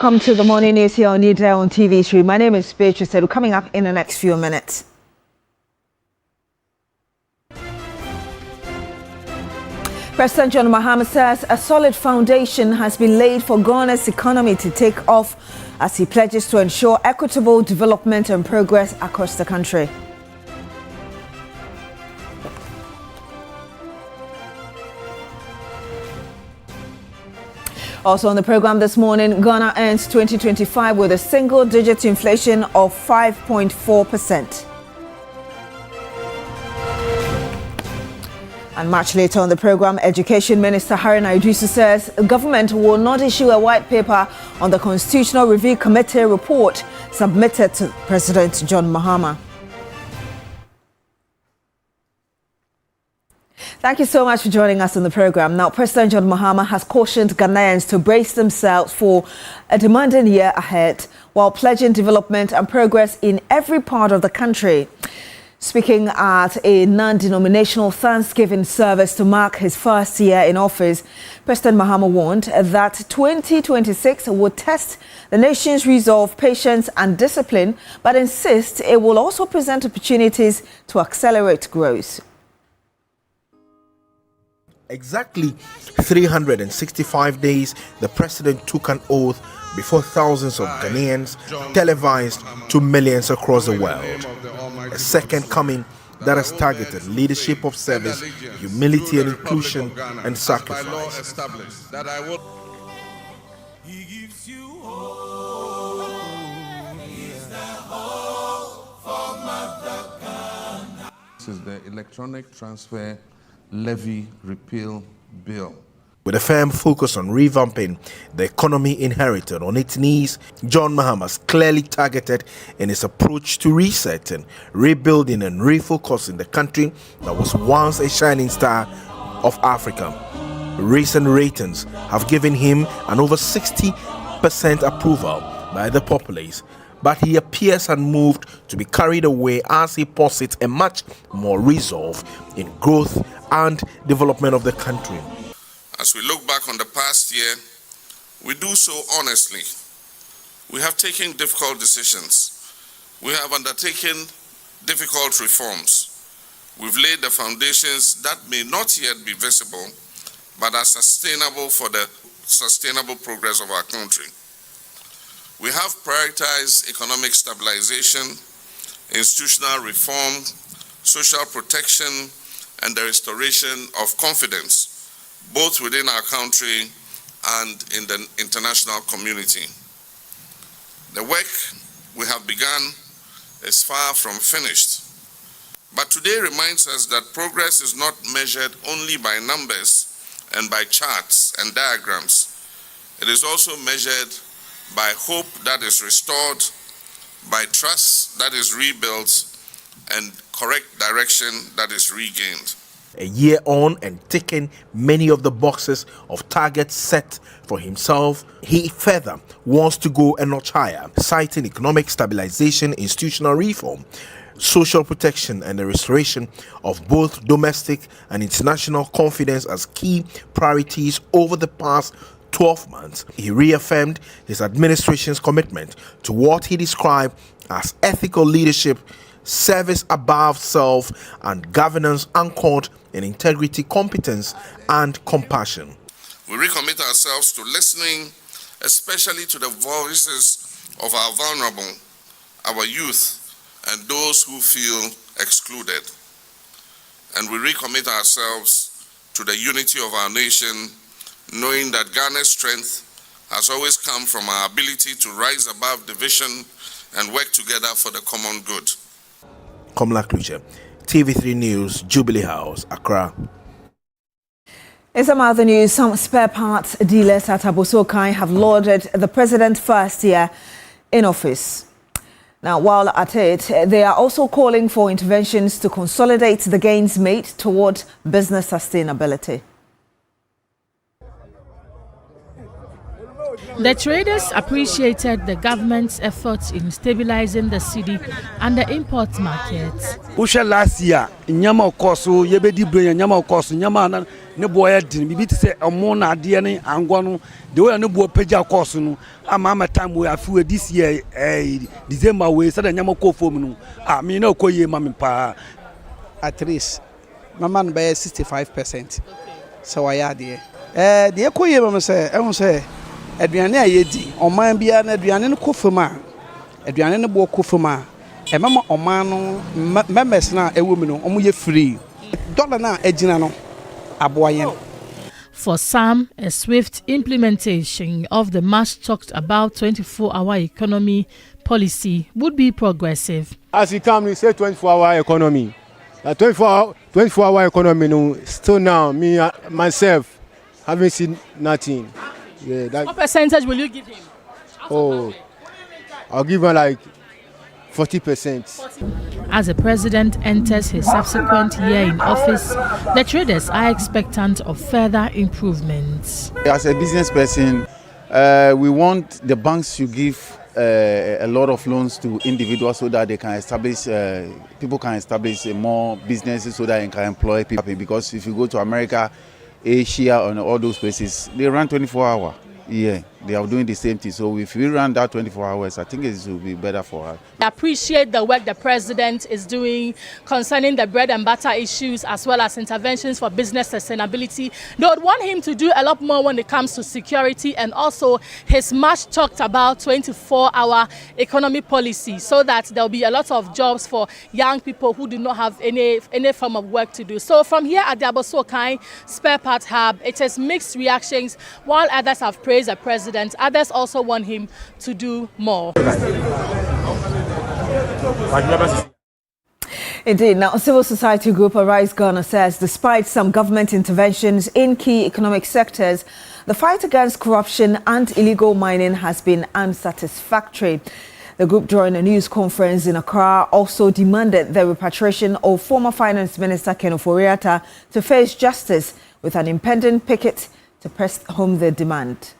Welcome to the morning news here on Newday on TV3. My name is Beatrice. Coming up in the next few minutes. President John Mahama says a solid foundation has been laid for Ghana's economy to take off as he pledges to ensure equitable development and progress across the country. Also on the program this morning, Ghana ends 2025 with a single-digit inflation of 5.4%. And much later on the program, Education Minister Haruna Iddrisu says the government will not issue a white paper on the Constitutional Review Committee report submitted to President John Mahama. Thank you so much for joining us on the program. Now, President John Mahama has cautioned Ghanaians to brace themselves for a demanding year ahead while pledging development and progress in every part of the country. Speaking at a non-denominational Thanksgiving service to mark his first year in office, President Mahama warned that 2026 would test the nation's resolve, patience and discipline, but insists it will also present opportunities to accelerate growth. Exactly 365 days, the president took an oath before thousands of Ghanaians, televised to millions across the world. A second coming that has targeted leadership of service, humility and inclusion, and sacrifice. This is the electronic transfer levy repeal bill. With a firm focus on revamping the economy inherited on its knees, John Mahama is clearly targeted in his approach to resetting, rebuilding and refocusing the country that was once a shining star of Africa. Recent ratings have given him an over 60% approval by the populace, but he appears unmoved to be carried away as he posits a much more resolve in growth and development of the country. As we look back on the past year, we do so honestly. We have taken difficult decisions. We have undertaken difficult reforms. We've laid the foundations that may not yet be visible, but are sustainable for the sustainable progress of our country. We have prioritized economic stabilization, institutional reform, social protection, and the restoration of confidence, both within our country and in the international community. The work we have begun is far from finished, but today reminds us that progress is not measured only by numbers and by charts and diagrams. It is also measured by hope that is restored, by trust that is rebuilt, and correct direction that is regained. A year on and ticking many of the boxes of targets set for himself, he further wants to go a notch higher, citing economic stabilization, institutional reform, social protection and the restoration of both domestic and international confidence as key priorities over the past 12 months. He reaffirmed his administration's commitment to what he described as ethical leadership, service above self, and governance anchored in integrity, competence, and compassion. We recommit ourselves to listening, especially to the voices of our vulnerable, our youth, and those who feel excluded. And we recommit ourselves to the unity of our nation, knowing that Ghana's strength has always come from our ability to rise above division and work together for the common good. Komla Kluche, TV3 News, Jubilee House, Accra. In some other news, some spare parts dealers at Abosokai have lauded the president's first year in office. Now, while at it, they are also calling for interventions to consolidate the gains made toward business sustainability. The traders appreciated the government's efforts in stabilizing the city and the import market. Last year, nyama okoso yebedi brain nyama okoso nyama na ne boy din bibi te say omo na ade ne angwa the way ne boy pagya okoso no ama time we afi this year December we say nyama kofo mu no me na okoye ma me pa at least mama no be 65%. So I had the ekoye ma say e say aduane ayedi oman bia na aduane no kofoma aduane no bo kofoma e mama oman no members na ewo mi no omo ye free dollar na agina no aboyen. For some, a swift implementation of the much talked about 24-hour economy policy would be progressive. As we come, we say 24-hour economy. 24-hour economy, no, still now, me, myself, haven't seen nothing. Yeah, what percentage will you give him? Oh, I'll give him like 40%. As the president enters his subsequent year in office, the traders are expectant of further improvements. As a business person, we want the banks to give a lot of loans to individuals so that they can establish, people can establish more businesses so that they can employ people. Because if you go to America, Asia, and all those places, they run 24 hours. Yeah, they are doing the same thing. So if we run that 24 hours, I think it will be better for us. I appreciate the work the president is doing concerning the bread and butter issues as well as interventions for business sustainability. They would want him to do a lot more when it comes to security and also his much talked about 24-hour economy policy so that there will be a lot of jobs for young people who do not have any form of work to do. So from here at the Abosokai Spare Part Hub, it has mixed reactions. While others have praised the president, others also want him to do more. Indeed. Now, civil society group Arise Ghana says despite some government interventions in key economic sectors, the fight against corruption and illegal mining has been unsatisfactory. The group, during a news conference in Accra, also demanded the repatriation of former Finance Minister Ken Ofori-Atta to face justice with an impending picket to press home the demand.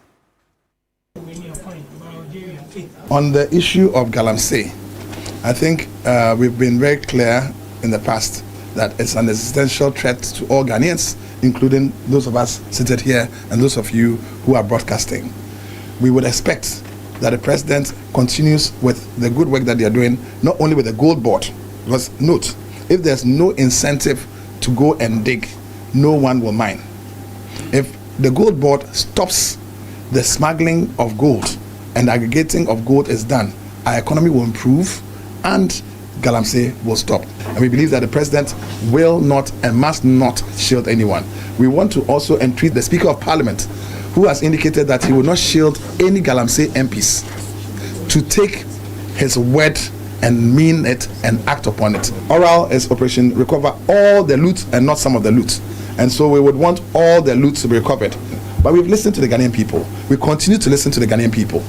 On the issue of Galamsey, I think we've been very clear in the past that it's an existential threat to all Ghanaians, including those of us seated here and those of you who are broadcasting. We would expect that the president continues with the good work that they are doing, not only with the gold board, because note, if there's no incentive to go and dig, no one will mine. If the gold board stops the smuggling of gold and aggregating of gold is done, our economy will improve and Galamsey will stop. And we believe that the president will not and must not shield anyone. We want to also entreat the Speaker of Parliament, who has indicated that he will not shield any Galamsey MPs, to take his word and mean it and act upon it. Oral is Operation Recover all the loot and not some of the loot. And so we would want all the loot to be recovered. But we've listened to the Ghanaian people. We continue to listen to the Ghanaian people.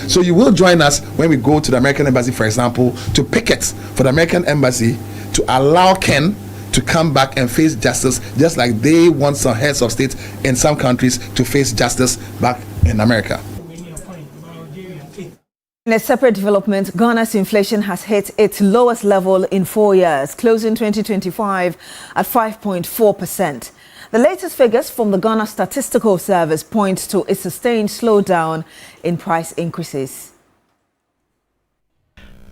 So you will join us when we go to the American Embassy, for example, to picket for the American Embassy to allow Ken to come back and face justice, just like they want some heads of state in some countries to face justice back in America. In a separate development, Ghana's inflation has hit its lowest level in 4 years, closing 2025 at 5.4%. The latest figures from the Ghana Statistical Service point to a sustained slowdown in price increases.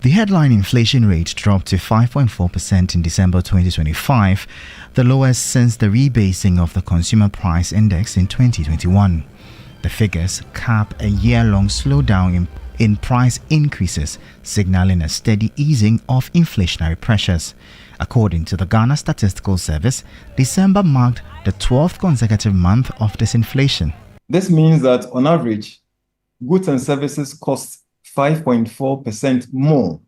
The headline inflation rate dropped to 5.4% in December 2025, the lowest since the rebasing of the Consumer Price Index in 2021. The figures cap a year-long slowdown in price increases, signaling a steady easing of inflationary pressures. According to the Ghana Statistical Service, December marked the 12th consecutive month of disinflation. This means that, on average, goods and services cost 5.4% more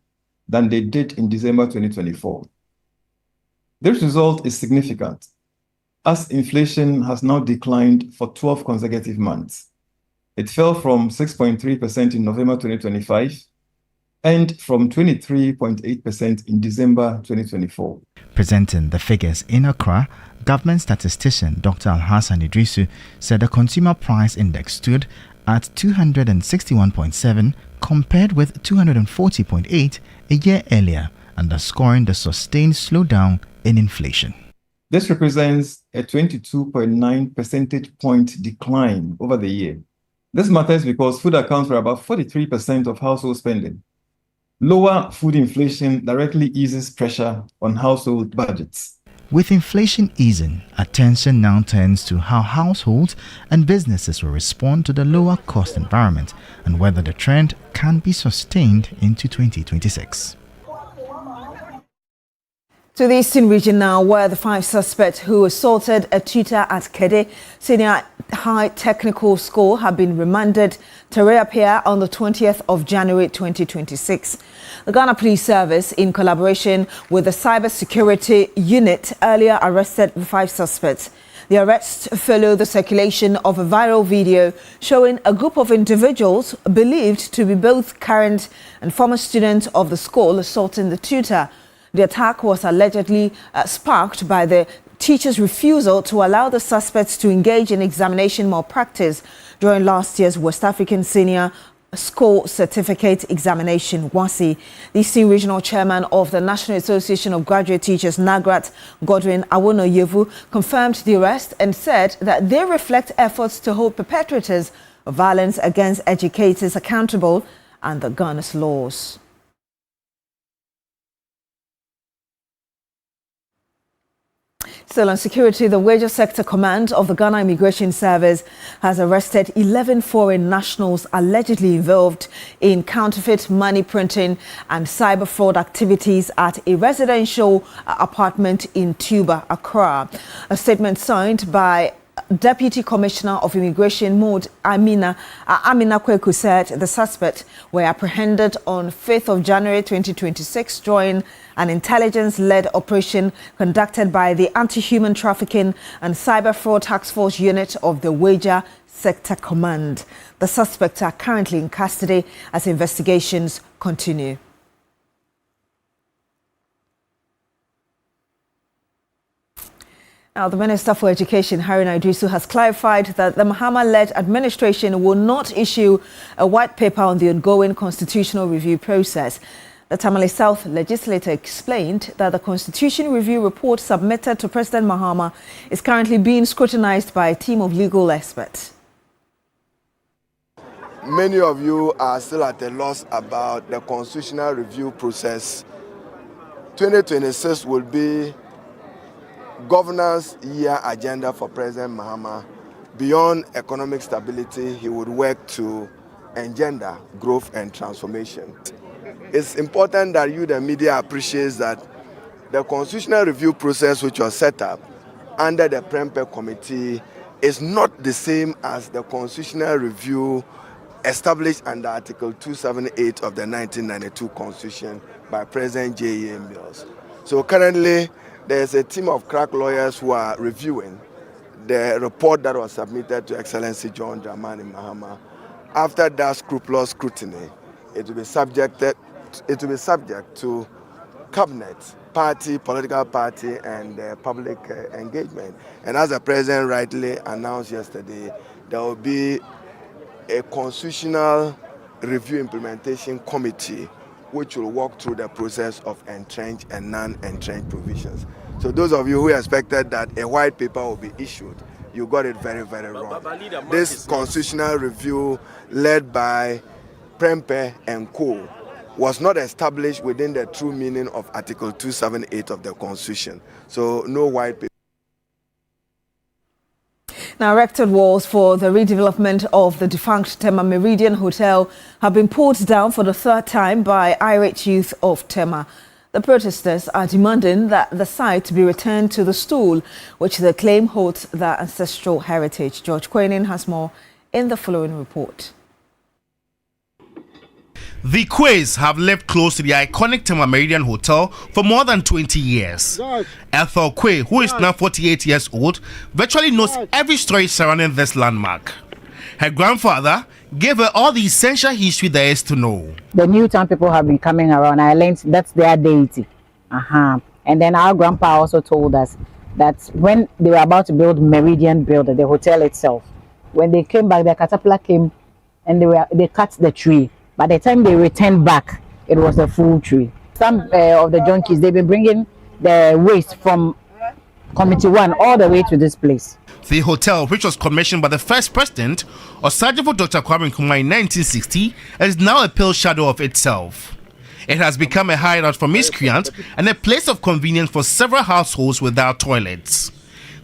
than they did in December 2024. This result is significant, as inflation has now declined for 12 consecutive months. It fell from 6.3% in November 2025 and from 23.8% in December 2024. Presenting the figures in Accra, government statistician Dr. Alhassan Idrisu said the consumer price index stood at 261.7 compared with 240.8 a year earlier, underscoring the sustained slowdown in inflation. This represents a 22.9 percentage point decline over the year. This matters because food accounts for about 43% of household spending. Lower food inflation directly eases pressure on household budgets. With inflation easing, attention now turns to how households and businesses will respond to the lower cost environment and whether the trend can be sustained into 2026. To the Eastern region now, where the 5 suspects who assaulted a tutor at Kede Senior High Technical School have been remanded to reappear on the 20th of January 2026. The Ghana Police Service, in collaboration with the Cybersecurity Unit, earlier arrested the 5 suspects. The arrests follow the circulation of a viral video showing a group of individuals believed to be both current and former students of the school assaulting the tutor. The attack was allegedly sparked by the teacher's refusal to allow the suspects to engage in examination malpractice during last year's West African Senior School Certificate Examination, WASI. The Eastern Regional Chairman of the National Association of Graduate Teachers, Nagrat Godwin Awonoyevu, confirmed the arrest and said that they reflect efforts to hold perpetrators of violence against educators accountable under Ghana's laws. Still on security, the Wager Sector Command of the Ghana Immigration Service has arrested 11 foreign nationals allegedly involved in counterfeit money printing and cyber fraud activities at a residential apartment in Tuba, Accra. A statement signed by Deputy Commissioner of Immigration Maud Amina Kweku said the suspects were apprehended on 5th of January 2026 during an intelligence-led operation conducted by the Anti-Human Trafficking and Cyber Fraud Task Force Unit of the Wager Sector Command. The suspects are currently in custody as investigations continue. Now, the Minister for Education, Haruna Idrisu, has clarified that the Mahama-led administration will not issue a white paper on the ongoing constitutional review process. The Tamale South legislator explained that the constitution review report submitted to President Mahama is currently being scrutinized by a team of legal experts. Many of you are still at a loss about the constitutional review process. 2026 will be governance year agenda for President Mahama. Beyond economic stability, he would work to engender growth and transformation. It's important that you, the media, appreciate that the constitutional review process which was set up under the Prempe Committee is not the same as the constitutional review established under Article 278 of the 1992 Constitution by President J.E.A. Mills. So currently, there's a team of crack lawyers who are reviewing the report that was submitted to Excellency John Dramani Mahama. After that scrupulous scrutiny, it will be subject to cabinet, party, political party, and public engagement. And as the President rightly announced yesterday, there will be a constitutional review implementation committee which will walk through the process of entrenched and non-entrenched provisions. So those of you who expected that a white paper will be issued, you got it very, very wrong. This constitutional review led by Prempe and Co. was not established within the true meaning of Article 278 of the Constitution. So no white paper. Now, erected walls for the redevelopment of the defunct Tema Meridian Hotel have been pulled down for the 3rd time by irate youth of Tema. The protesters are demanding that the site be returned to the stool, which they claim holds their ancestral heritage. George Quainin has more in the following report. The Quays have lived close to the iconic Tema Meridian Hotel for more than 20 years. Ethel Quay, who is now 48 years old, virtually knows every story surrounding this landmark. Her grandfather gave her all the essential history there is to know. The new town people have been coming around. I learned that's their deity. And then our grandpa also told us that when they were about to build Meridian Builder, the hotel itself, when they came back, the caterpillar came and they cut the tree. By the time they returned back, it was a full tree. Some of the junkies, they've been bringing the waste from Committee 1 all the way to this place. The hotel, which was commissioned by the first president, Osajifo Dr. Kwame Nkrumah in 1960, is now a pale shadow of itself. It has become a hideout for miscreants and a place of convenience for several households without toilets.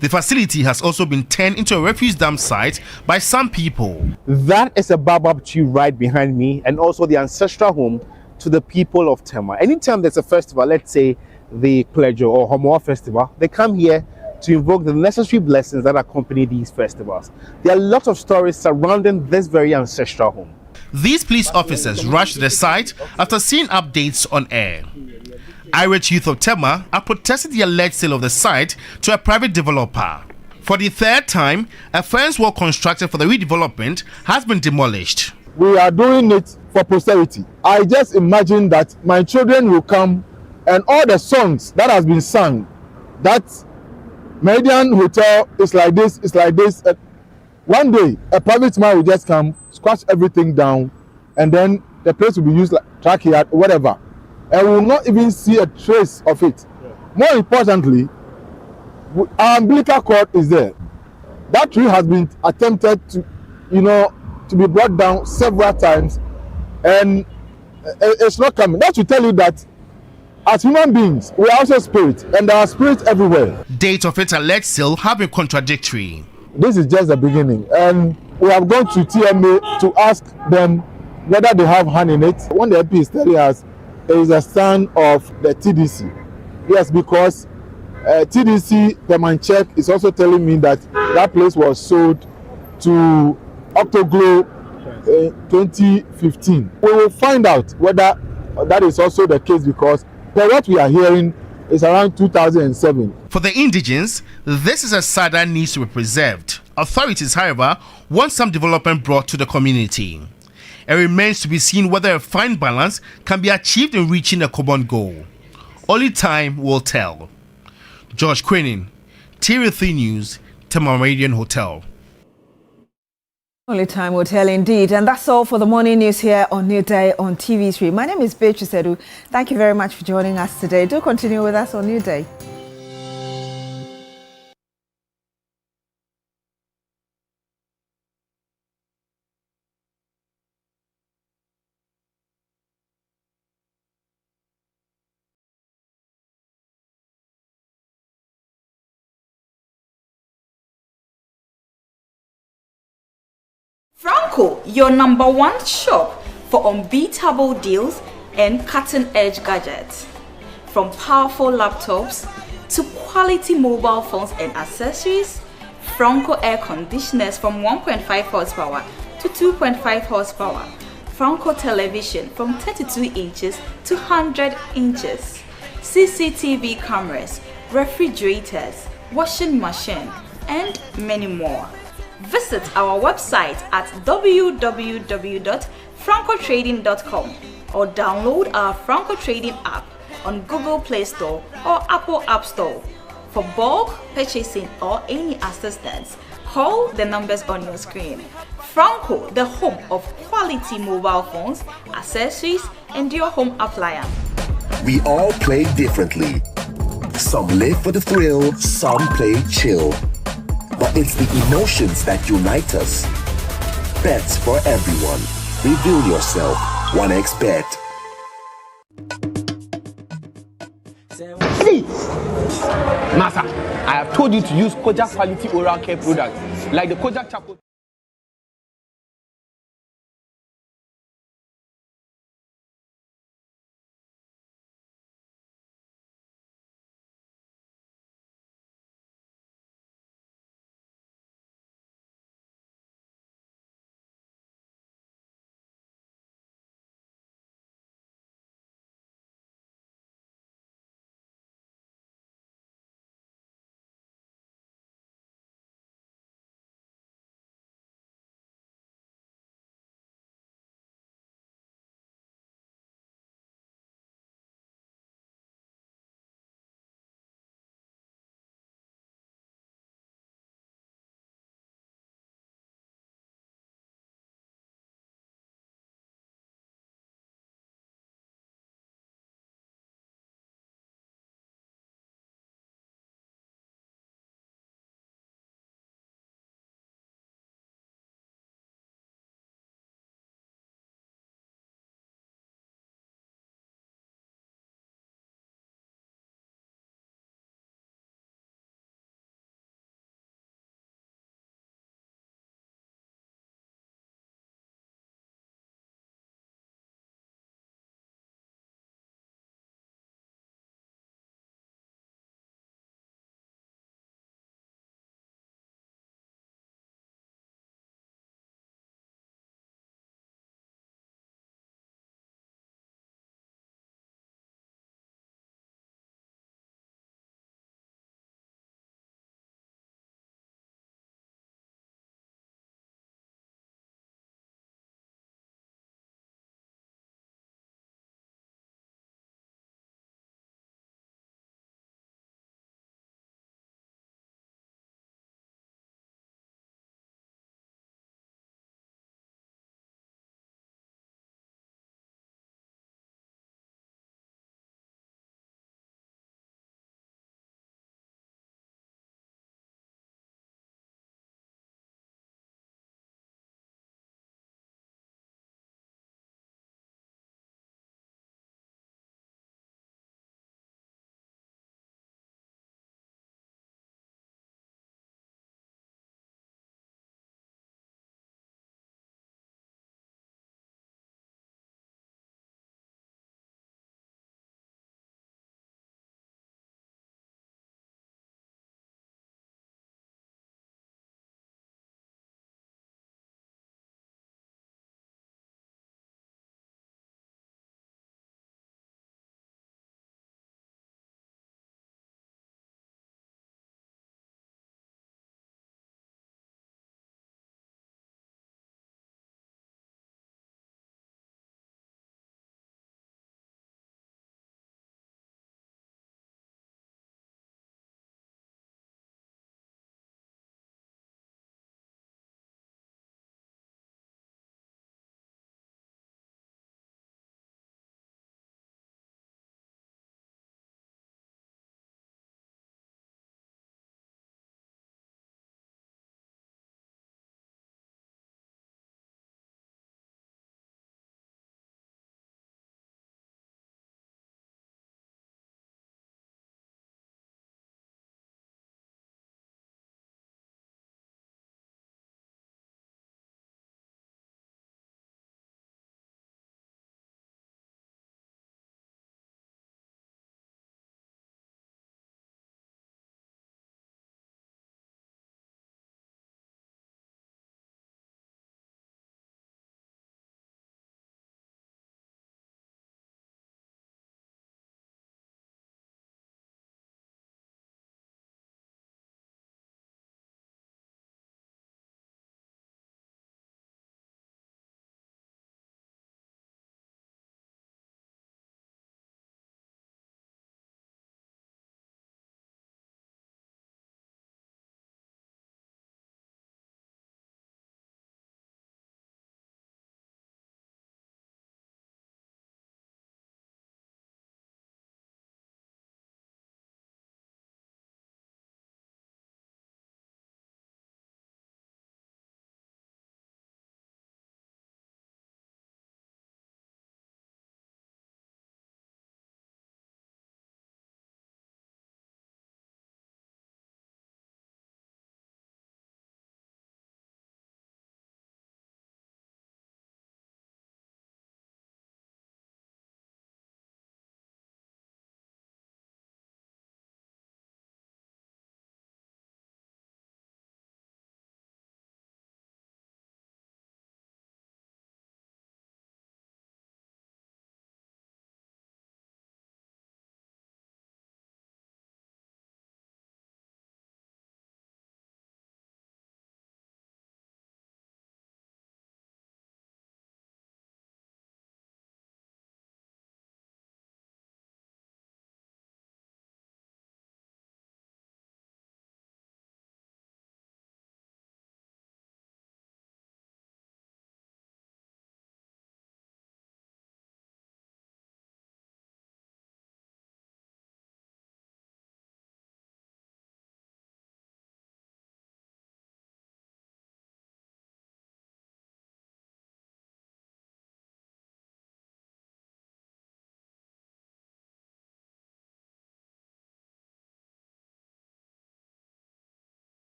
The facility has also been turned into a refuse dump site by some people. That is a baobab tree right behind me, and also the ancestral home to the people of Tema. Anytime there's a festival, let's say the Pleasure or Homoa Festival, they come here to invoke the necessary blessings that accompany these festivals. There are lots of stories surrounding this very ancestral home. These police officers rushed to the site after seeing updates on air. Irate youth of Tema are protesting the alleged sale of the site to a private developer. For the third time, a fence wall constructed for the redevelopment has been demolished. We are doing it for posterity. I just imagine that my children will come and all the songs that has been sung, that Meridian Hotel is like this, is like this. One day, a private man will just come, squash everything down, and then the place will be used like track yard, whatever. And we will not even see a trace of it. More importantly, our umbilical cord is there. That tree has been attempted to, to be brought down several times, and it's not coming. That should tell you that as human beings, we are also spirits, and there are spirits everywhere. Dates of its alleged sale have been contradictory. This is just the beginning, and we have gone to TMA to ask them whether they have hand in it. When the MP is telling us there is a stand of the TDC. Yes, because TDC, the man check, is also telling me that that place was sold to Octoglow 2015. We will find out whether that is also the case, because what we are hearing is around 2007. For the indigents, this is a site that needs to be preserved. Authorities, however, want some development brought to the community. It remains to be seen whether a fine balance can be achieved in reaching a common goal. Only time will tell. George Quinnin, TV3 News, Tema Meridian Hotel. Only time will tell indeed. And that's all for the morning news here on New Day on TV3. My name is Beatrice Edu. Thank you very much for joining us today. Do continue with us on New Day. Franco, your #1 shop for unbeatable deals and cutting-edge gadgets. From powerful laptops to quality mobile phones and accessories, Franco air conditioners from 1.5 horsepower to 2.5 horsepower, Franco television from 32 inches to 100 inches, CCTV cameras, refrigerators, washing machine, and many more. Visit our website at www.francotrading.com or download our Franco Trading app on Google Play Store or Apple App Store. For bulk purchasing or any assistance, call the numbers on your screen. Franco, the home of quality mobile phones, accessories, and your home appliance. We all play differently. Some live for the thrill, some play chill. But it's the emotions that unite us. Bets for everyone. Reveal yourself. 1xBet. See, Master, I have told you to use Kojak quality oral care products like the Kojak Charcoal.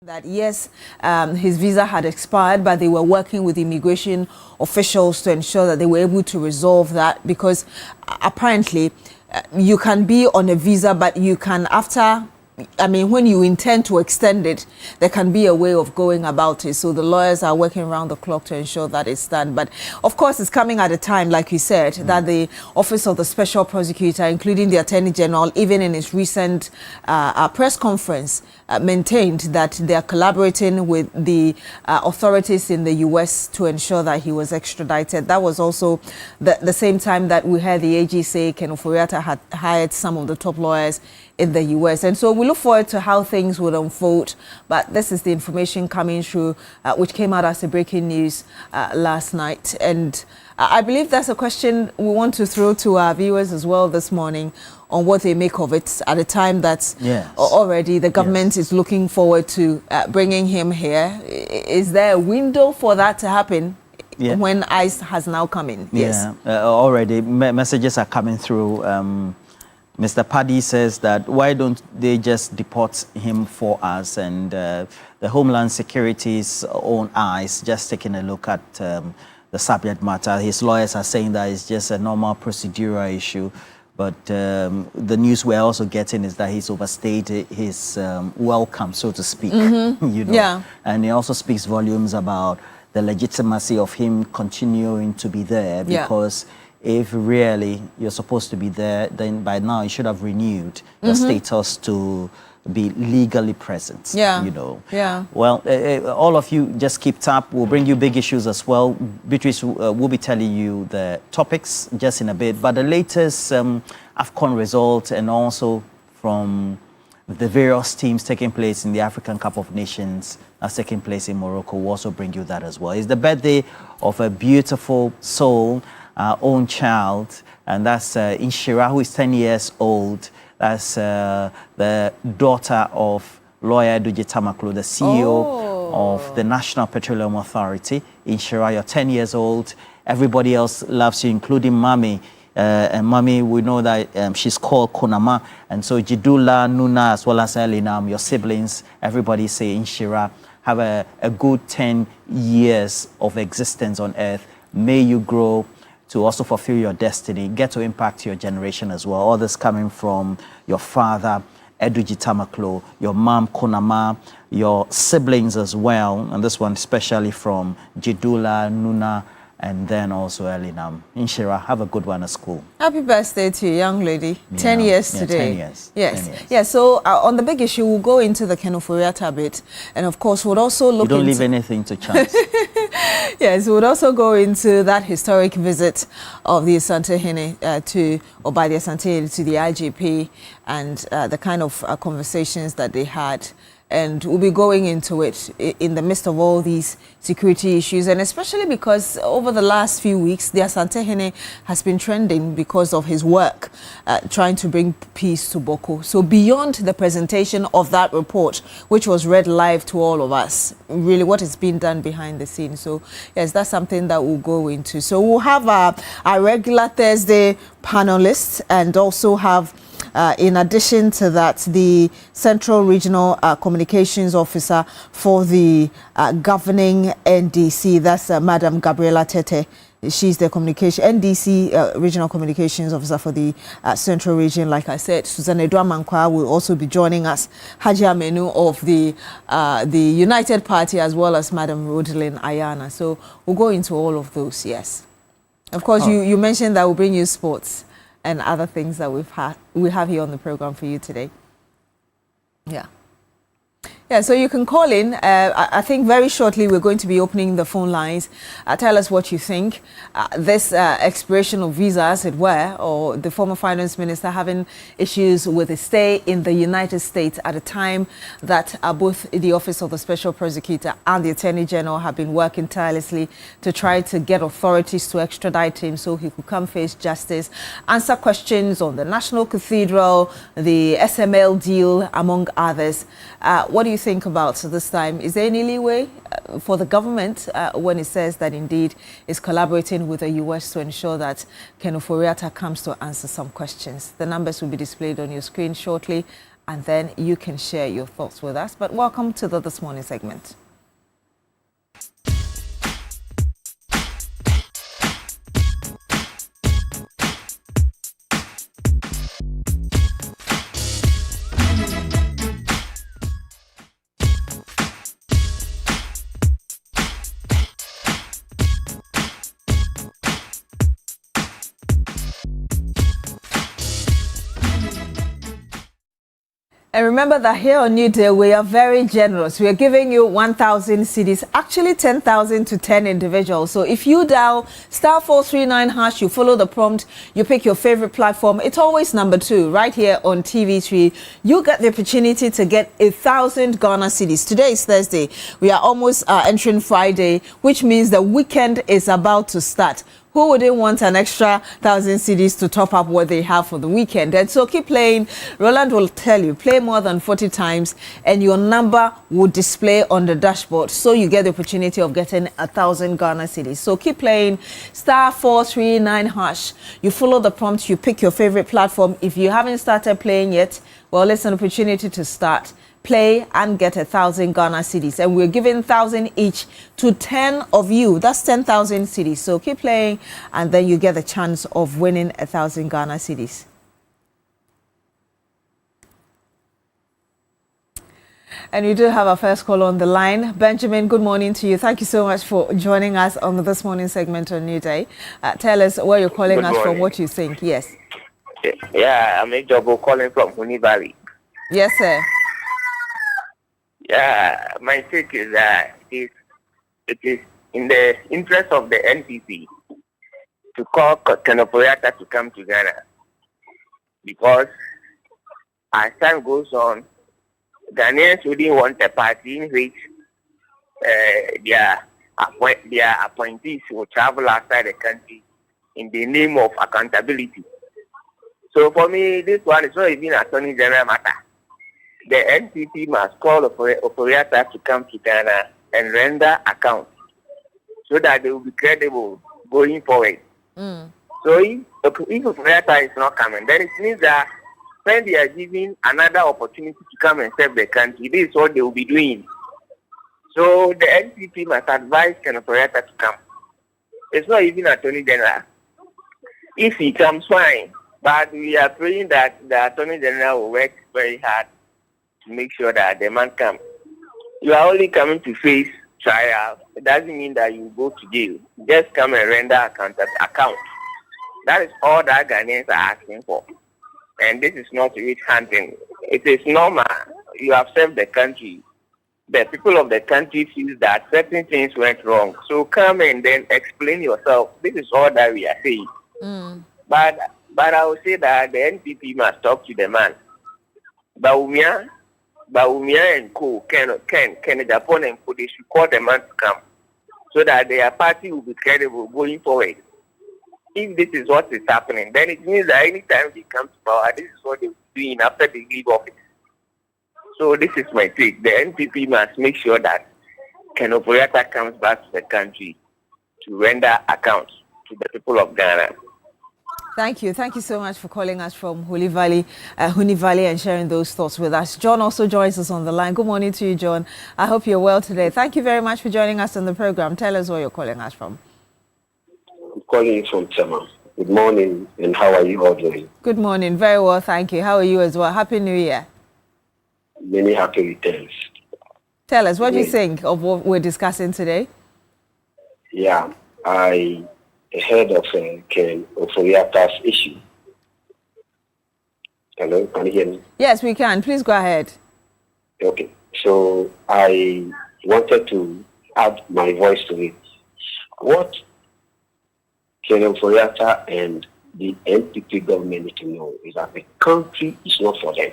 That yes, his visa had expired, but they were working with immigration officials to ensure that they were able to resolve that, because apparently you can be on a visa, but you can, when you intend to extend it, there can be a way of going about it. So the lawyers are working around the clock to ensure that it's done. But of course, it's coming at a time, like you said, that the Office of the Special Prosecutor, including the Attorney General, even in its recent press conference, maintained that they are collaborating with the authorities in the U.S. to ensure that he was extradited. That was also the same time that we heard the AG say Ken Ofori-Atta had hired some of the top lawyers in the U.S. And so we look forward to how things would unfold. But this is the information coming through, which came out as a breaking news last night. And I believe that's a question we want to throw to our viewers as well this morning, on what they make of it at a time that already the government is looking forward to bringing him here. Is there a window for that to happen when ICE has now come in? Yes. Already messages are coming through. Mr. Paddy says that why don't they just deport him for us? And the Homeland Security's own eyes just taking a look at the subject matter. His lawyers are saying that it's just a normal procedural issue. But the news we're also getting is that he's overstayed his welcome, so to speak. And he also speaks volumes about the legitimacy of him continuing to be there, because if really you're supposed to be there, then by now you should have renewed your status to be legally present. Well, all of you just keep tap. We'll bring you big issues as well. Beatrice will be telling you the topics just in a bit, but the latest AFCON result, and also from the various teams taking place in the African Cup of Nations that's taking place in Morocco, we'll also bring you that as well. It's the birthday of a beautiful soul, our own child, and that's Inshira, who is 10 years old. That's the daughter of lawyer Edudzi Tamaklo, the CEO of the National Petroleum Authority. Inshira, you're 10 years old. Everybody else loves you, including Mommy. And Mommy, we know that she's called Konama. And so Jidula, Nuna, as well as Elinam, your siblings, everybody say Inshira, have a good 10 years of existence on earth. May you grow to also fulfill your destiny, get to impact your generation as well. All this coming from your father, Edudzi Tamaklo, your mom, Konama, your siblings as well, and this one especially from Jidula, Nuna, and then also Elinam. Inshira, have a good one at school. Happy birthday to you, young lady. 10 years today. 10 years. Yes. 10 years. Yeah, so on the big issue, we'll go into the Ken Ofori-Atta bit. And of course, we'll also look into... You don't leave anything to chance. Yes, we'll also go into that historic visit of the Asante-Hene by the Asante-Hene to the IGP, and the kind of conversations that they had. And we'll be going into it in the midst of all these security issues, and especially because over the last few weeks, the Asante-Hene has been trending because of his work trying to bring peace to Boko. So beyond the presentation of that report, which was read live to all of us, really what is being done behind the scenes. So yes, that's something that we'll go into. So we'll have our regular Thursday panelists, and also have in addition to that, the Central Regional Communications Officer for the governing NDC, that's Madam Gabriela Tete. She's the NDC Regional Communications Officer for the Central Region. Like I said, Susan Edwa-Mankwa will also be joining us. Haji Amenu of the United Party, as well as Madam Rodelyn Ayana. So we'll go into all of those, yes. Of course, you mentioned that we'll bring you sports and other things that we have here on the program for you today. Yeah, so you can call in. I think very shortly we're going to be opening the phone lines. Tell us what you think. This expiration of visa, as it were, or the former finance minister having issues with his stay in the United States at a time that both the Office of the Special Prosecutor and the Attorney General have been working tirelessly to try to get authorities to extradite him so he could come face justice, answer questions on the National Cathedral, the SML deal, among others. What do you think about this time? Is there any leeway for the government when it says that indeed it's collaborating with the US to ensure that Ken Ofori-Atta comes to answer some questions? The numbers will be displayed on your screen shortly. and then you can share your thoughts with us. But welcome to the This Morning segment. And remember that here on Newday, we are very generous. We are giving you 1,000 cedis, actually 10,000 to 10 individuals. So if you dial *439#, you follow the prompt, you pick your favorite platform. It's always number 2 right here on TV3. You get the opportunity to get 1,000 Ghana cedis. Today is Thursday. We are almost entering Friday, which means the weekend is about to start. Who wouldn't want an extra 1,000 cedis to top up what they have for the weekend? And so keep playing. Roland will tell you, play more than 40 times and your number will display on the dashboard. So you get the opportunity of getting 1,000 Ghana cedis. So keep playing *439#. You follow the prompt, you pick your favorite platform. If you haven't started playing yet, well, it's an opportunity to start. Play and get 1,000 Ghana cedis, and we're giving 1,000 each to 10 of you. That's 10,000 cedis. So keep playing, and then you get the chance of winning 1,000 Ghana cedis. And we do have our first call on the line. Benjamin, good morning to you. Thank you so much for joining us on This Morning segment on Newday. Tell us where you're calling us from, what you think. Yes. Yeah, I'm a Jobo calling from Huni Valley. Yes, sir. Yeah, my take is that it is in the interest of the NPP to call Kenopoyata to come to Ghana, because as time goes on, Ghanaians wouldn't want a party in which their appointees will travel outside the country in the name of accountability. So for me, this one is not even a Attorney General matter. The NPP must call Oporiata to come to Ghana and render account so that they will be credible going forward. So if Oporiata is not coming, then it means that when they are giving another opportunity to come and serve the country, this is what they will be doing. So the NPP must advise Oporiata to come. It's not even Attorney General. If he comes, fine. But we are praying that the Attorney General will work very hard to make sure that the man comes. You are only coming to face trial. It doesn't mean that you go to jail. Just come and render account. That is all that Ghanaians are asking for. And this is not witch hunting. It is normal. You have served the country. The people of the country feel that certain things went wrong. So come and then explain yourself. This is all that we are saying. But I will say that the NPP must talk to the man. Baumia and Co. Ken Japan and Co. They should call the man to come so that their party will be credible going forward. If this is what is happening, then it means that anytime they come to power, this is what they will be doing after they leave office. So this is my take. The NPP must make sure that Ken Opoyata comes back to the country to render accounts to the people of Ghana. Thank you. Thank you so much for calling us from Huni Valley and sharing those thoughts with us. John also joins us on the line. Good morning to you, John. I hope you're well today. Thank you very much for joining us on the program. Tell us where you're calling us from. I'm calling from Tema. Good morning, and how are you all doing? Good morning. Very well, thank you. How are you as well? Happy New Year. Many happy returns. Tell us, what do you think of what we're discussing today? Yeah, I heard of Ken Opoyata's issue. Hello, can you hear me? Yes, we can. Please go ahead. Okay, so I wanted to add my voice to it. What Ken Opoyata and the NPP government need to know is that the country is not for them.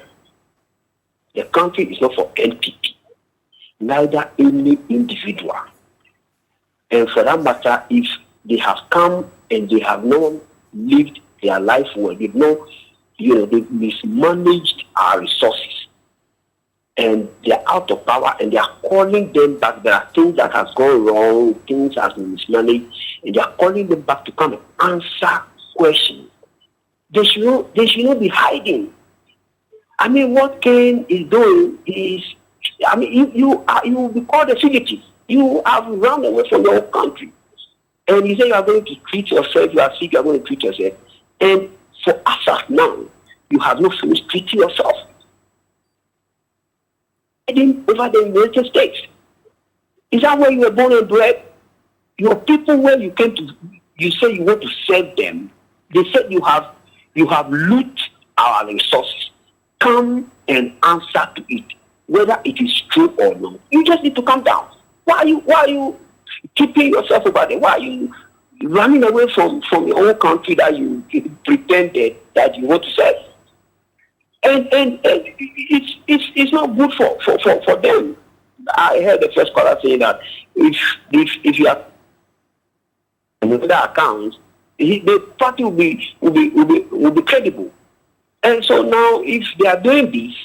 The country is not for NPP, neither any individual. And for that matter, if they have come and they have not lived their life well, they've not, they've mismanaged our resources, and they're out of power, and they are calling them back. There are things that has gone wrong, things have been mismanaged, and they are calling them back to come and answer questions. They should not be hiding. I mean, what Ken is doing is, I mean, you will be called a fugitive. You have run away from your own country. And you say you are going to treat yourself, you are sick, you are going to treat yourself. And for us now, you have not finished treating yourself. Over the United States. Is that where you were born and bred? Your people, where you came to, you say you want to serve them. They said you have looted our resources. Come and answer to it, whether it is true or not. You just need to calm down. Why are you keeping yourself about it? Why are you running away from your own country that you pretended that you want to serve? And it's not good for them. I heard the first caller saying that if you have another account, the party will be credible. And so now, if they are doing this,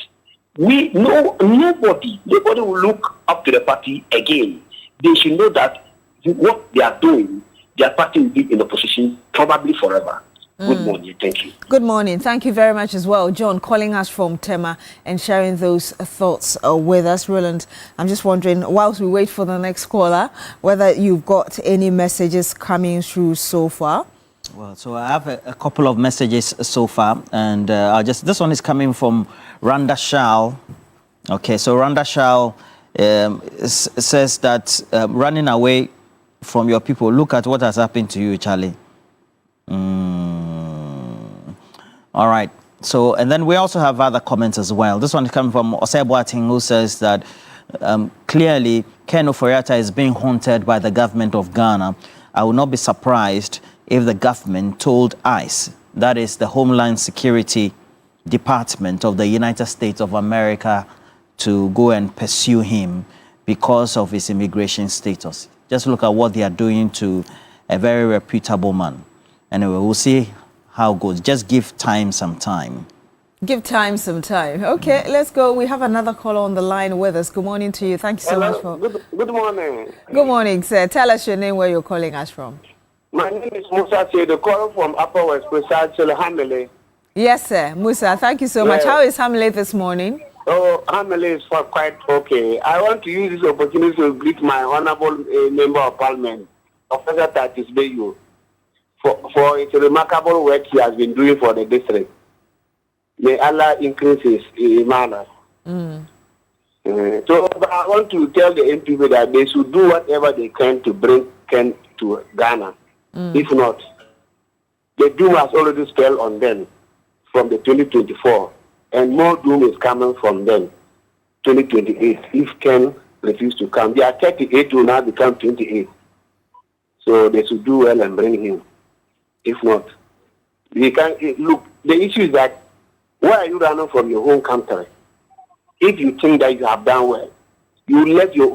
nobody will look up to the party again. They should know that what they are doing, their party will be in opposition probably forever. Good morning. Thank you. Good morning. Thank you very much as well. John calling us from Tema and sharing those thoughts with us. Roland, I'm just wondering, whilst we wait for the next caller, whether you've got any messages coming through so far. Well, so I have a couple of messages so far, and this one is coming from Randa Shao. Okay, so Randa Shao says that running away from your people, look at what has happened to you, Charlie. All right. So, and then we also have other comments as well. This one is coming from Oseboating, who says that clearly Ken Ofori-Atta is being haunted by the government of Ghana. I will not be surprised if the government told ICE, that is the Homeland Security Department of the United States of America, to go and pursue him because of his immigration status. Just look at what they are doing to a very reputable man. Anyway, we'll see how it goes. Just give time some time. Give time some time. Okay, let's go. We have another caller on the line with us. Good morning to you. Thank you so much for... Good morning. Good morning, sir. Tell us your name, where you're calling us from. My name is Musa Seydou, calling from Upper West, precisely Hamele. Yes, sir. Musa, thank you so much. How is Hamele this morning? Oh, Hamele is quite okay. I want to use this opportunity to greet my honorable member of parliament, Professor Tatis Bayu, for its remarkable work he has been doing for the district. May Allah increase his manners. So I want to tell the NPP that they should do whatever they can to bring Ken to Ghana. If not, the doom has already spelled on them from the 2024, and more doom is coming from them 2028 if Ken refuses to come. They are 38 will now become 28. So they should do well and bring him. If not, we can look. The issue is that why are you running from your home country? If you think that you have done well, you let your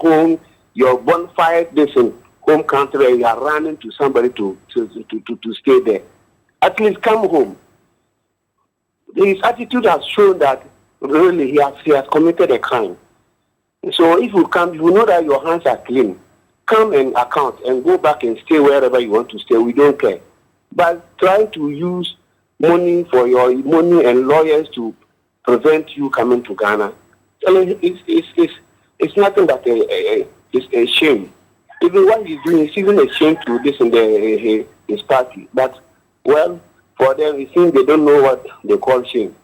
bonfire home country and you are running to somebody to stay there. At least come home. His attitude has shown that really he has committed a crime. So if you come, you know that your hands are clean. Come and account and go back and stay wherever you want to stay. We don't care. But trying to use money for your money and lawyers to prevent you coming to Ghana, it's nothing but it's a shame. Even what he's doing is even a shame to this in his party. But, well, for them, it seems they don't know what they call shame.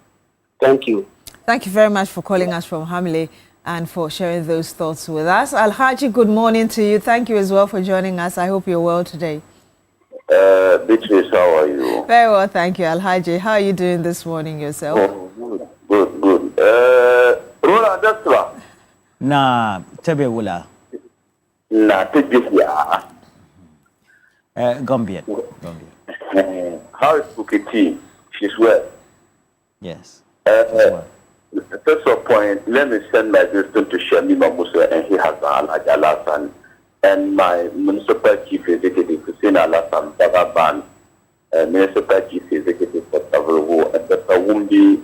Thank you. Thank you very much for calling us from Hamle and for sharing those thoughts with us. Alhaji, good morning to you. Thank you as well for joining us. I hope you're well today. Beatrice, how are you? Very well, thank you, Alhaji. How are you doing this morning yourself? Oh, good. Rola Dastra. Nah, Tebewula. Nah, Tebewula. Gambia. How is Bukiti? She's well. Yes. First of point, let me send my wisdom to Shamima Musa and he has Alhaji Alasan. And my municipal chief executive, Hussein Alassane Bagaban, municipal chief executive for Tavrovo, and Dr. Wumbi,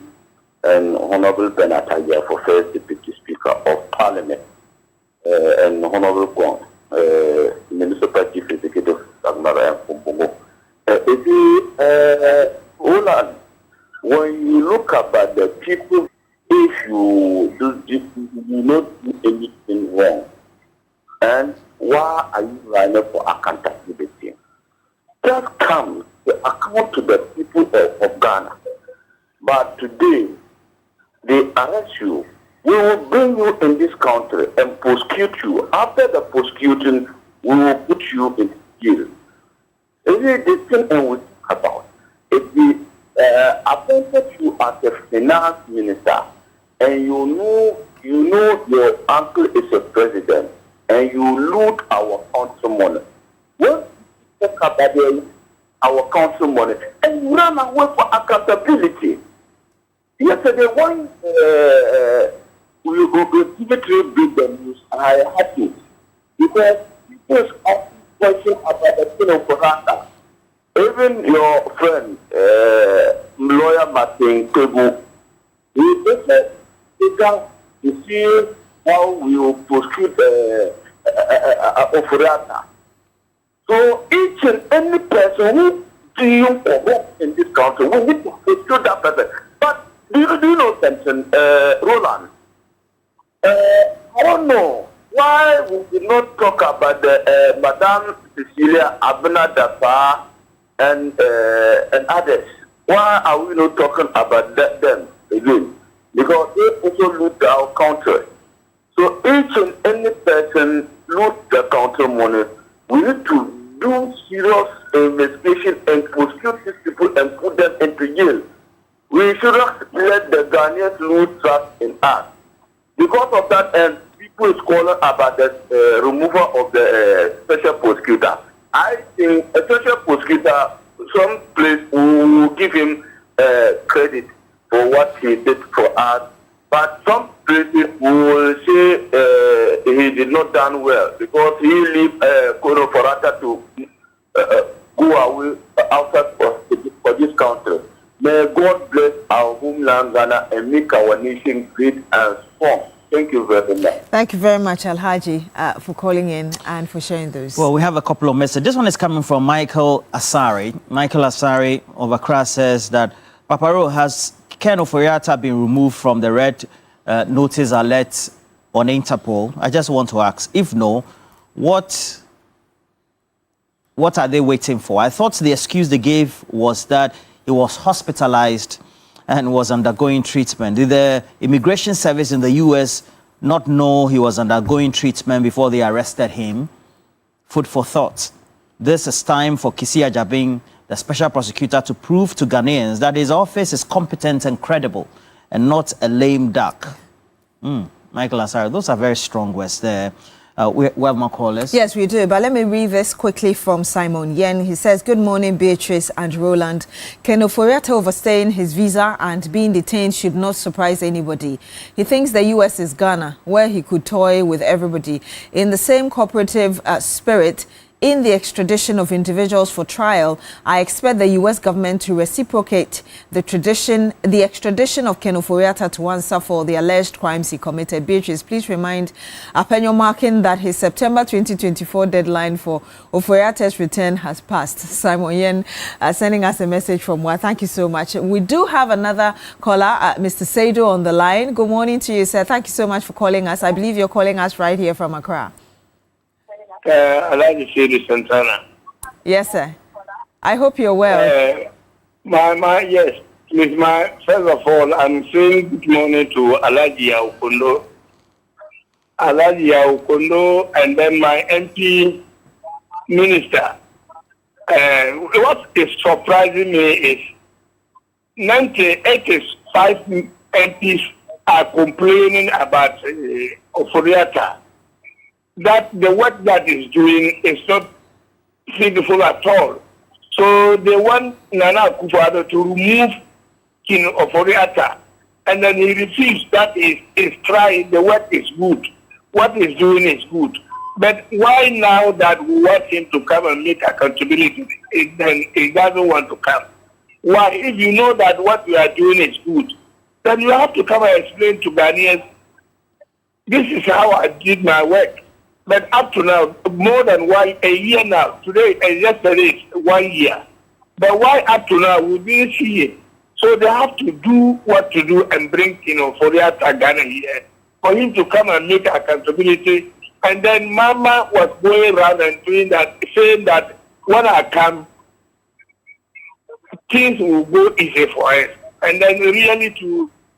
and Honorable Benataya for first deputy speaker of parliament, and Honorable Kwong, municipal chief executive of Sagmara and Kumbungo. When you look about the people work for accountability. Just come to account to the people of Ghana. But today, they arrest you. We will bring you in this country and prosecute you. After the prosecuting, we will put you in jail. Is it the thing and we talk about? If we appointed you as a finance minister, and you know your uncle is a president, and you loot our country money. When you talk about our country money, and you run away for accountability. Yesterday, when we go to TV3 big the news, I had to, because people are asking about the thing of Porata. Even your friend, lawyer Martin Kebu, he said, to see how we will prosecute Porata. So each and any person who doing for work in this country, we need to prosecute that person. But do you know something, Roland? I don't know why we did not talk about the Madame Cecilia Abinadapa and others. Why are we not talking about them again? Because they also loot our country. So each and any person loot the country money. We need to do serious investigation and prosecute these people and put them into jail. We shouldn't let the Ghanaians lose trust in us. Because of that, and people is calling about the removal of the special prosecutor. I think a special prosecutor, some place will give him credit for what he did for us, but some places will say he did not done well because he left Kono Forata to go away outside for this country. May God bless our homeland Ghana and make our nation great and strong. Thank you very much. Thank you very much, Alhaji, for calling in and for sharing those. Well, we have a couple of messages. This one is coming from Michael Asari. Michael Asari of Accra says that Paparo, has Ken Oforiatta been removed from the red notice alert on Interpol? I just want to ask, if no, what are they waiting for? I thought the excuse they gave was that he was hospitalized and was undergoing treatment. Did the immigration service in the U.S. not know he was undergoing treatment before they arrested him? Food for thought. This is time for Kisi Ajabing, the special prosecutor, to prove to Ghanaians that his office is competent and credible and not a lame duck. Michael Asari, those are very strong words there. We have more callers. Yes, we do. But let me read this quickly from Simon Yen. He says, good morning, Beatrice and Roland. Ken Oforiatta overstaying his visa and being detained should not surprise anybody. He thinks the U.S. is Ghana, where he could toy with everybody. In the same cooperative spirit, in the extradition of individuals for trial, I expect the U.S. government to reciprocate the extradition of Ken Oforiatta to answer for the alleged crimes he committed. Beatrice, please remind Apenyo Markin that his September 2024 deadline for Oforiatta's return has passed. Simon Yen sending us a message from Wa. Thank you so much. We do have another caller, Mr. Seido, on the line. Good morning to you, sir. Thank you so much for calling us. I believe you're calling us right here from Accra. Alhaji Sidi Santana. Yes, sir. I hope you're well. Yes. First of all, I'm saying good morning to Alhaji Yaukondo. And then my MP minister. What is surprising me is 85 MPs are complaining about Oforiatta. That the work that is doing is not feasible at all. So they want Nana Akufo-Addo to remove King Oforiatta, and then he refused. That is trying. The work is good. What he's doing is good. But why now that we want him to come and make accountability, then he doesn't want to come? Why? If you know that what you are doing is good, then you have to come and explain to Ghanaians, this is how I did my work. But up to now, more than a year now, today and yesterday is 1 year. But why up to now, we didn't see it. So they have to do what to do and bring, Oforiatta Ghana here for him to come and make accountability And then Mama was going around and doing that, saying that when I come, things will go easy for us. And then really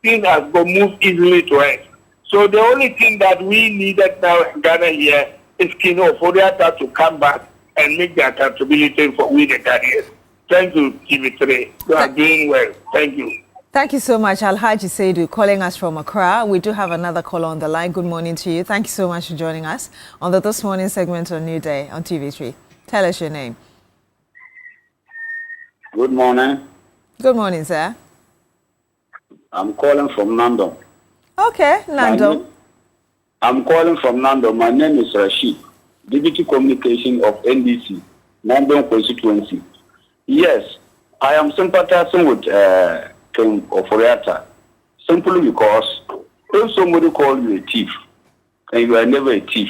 things have go move easily to us. So the only thing that we needed now in Ghana here is Kino Foriata to come back and make the accountability for we the Ghanaians. Thank you, TV3. You are doing well. Thank you. Thank you so much, Alhaji Seidu, calling us from Accra. We do have another caller on the line. Good morning to you. Thank you so much for joining us on the This Morning segment on New Day on TV3. Tell us your name. Good morning. Good morning, sir. I'm calling from Nando. Okay, Nando. I'm calling from Nando. My name is Rashid, Deputy Communication of NDC, Nando constituency. Yes, I am sympathizing with King Oforiata simply because if somebody calls you a thief and you are never a thief,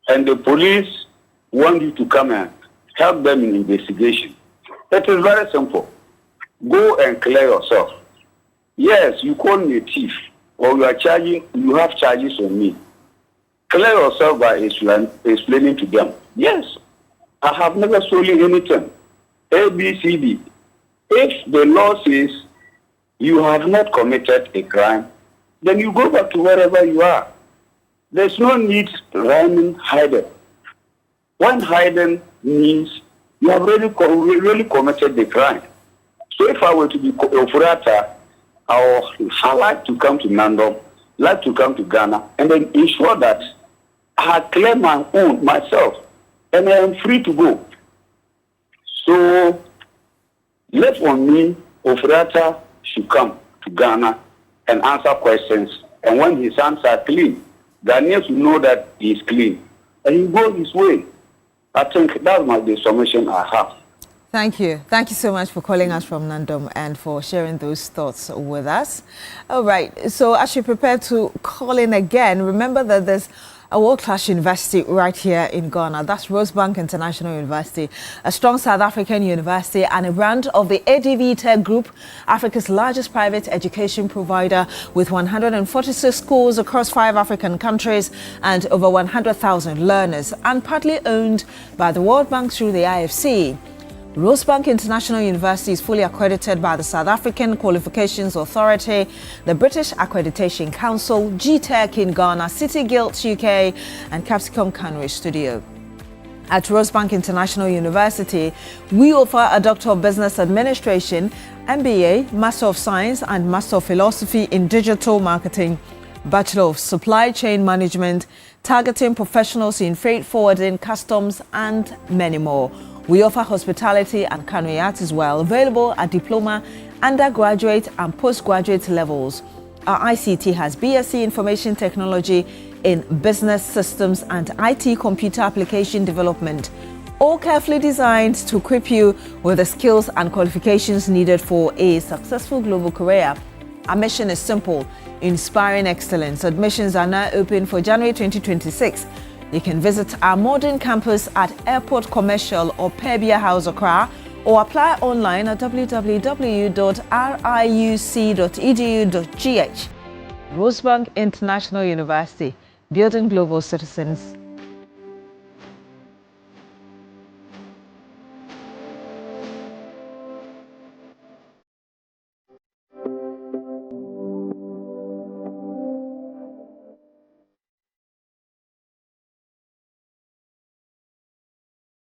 and the police want you to come and help them in investigation, it is very simple. Go and clear yourself. Yes, you call me a thief, or you have charges on me. Clear yourself by explaining to them. Yes, I have never stolen anything. A, B, C, D. If the law says you have not committed a crime, then you go back to wherever you are. There's no need running, hiding. When hiding means you have really committed the crime. So if I were to be Oforiata, I would like to come to Nando, like to come to Ghana, and then ensure that I clear my own myself, and I am free to go. So, left on me, Oforiata should come to Ghana and answer questions. And when his hands are clean, Ghanaians will know that he is clean. And he goes his way. I think that's the summation I have. Thank you. Thank you so much for calling us from Nandom and for sharing those thoughts with us. All right. So as you prepare to call in again, remember that there's a world-class university right here in Ghana. That's Rosebank International University, a strong South African university and a brand of the ADV Tech Group, Africa's largest private education provider with 146 schools across 5 African countries and over 100,000 learners, and partly owned by the World Bank through the IFC. Rosebank International University is fully accredited by the South African Qualifications Authority, the British Accreditation Council, GTEC in Ghana, City Guild UK, and Capsicum Canary Studio. At Rosebank International University, we offer a Doctor of Business Administration, MBA, Master of Science, and Master of Philosophy in Digital Marketing, Bachelor of Supply Chain Management, targeting professionals in freight forwarding, customs, and many more. We offer hospitality and culinary arts as well, available at diploma, undergraduate and postgraduate levels. Our ICT has BSc Information Technology in Business Systems and IT Computer Application Development, all carefully designed to equip you with the skills and qualifications needed for a successful global career. Our mission is simple: inspiring excellence. Admissions are now open for January 2026. You can visit our modern campus at Airport Commercial or Pebia House, Accra, or apply online at www.riuc.edu.gh. Rosebank International University, building global citizens.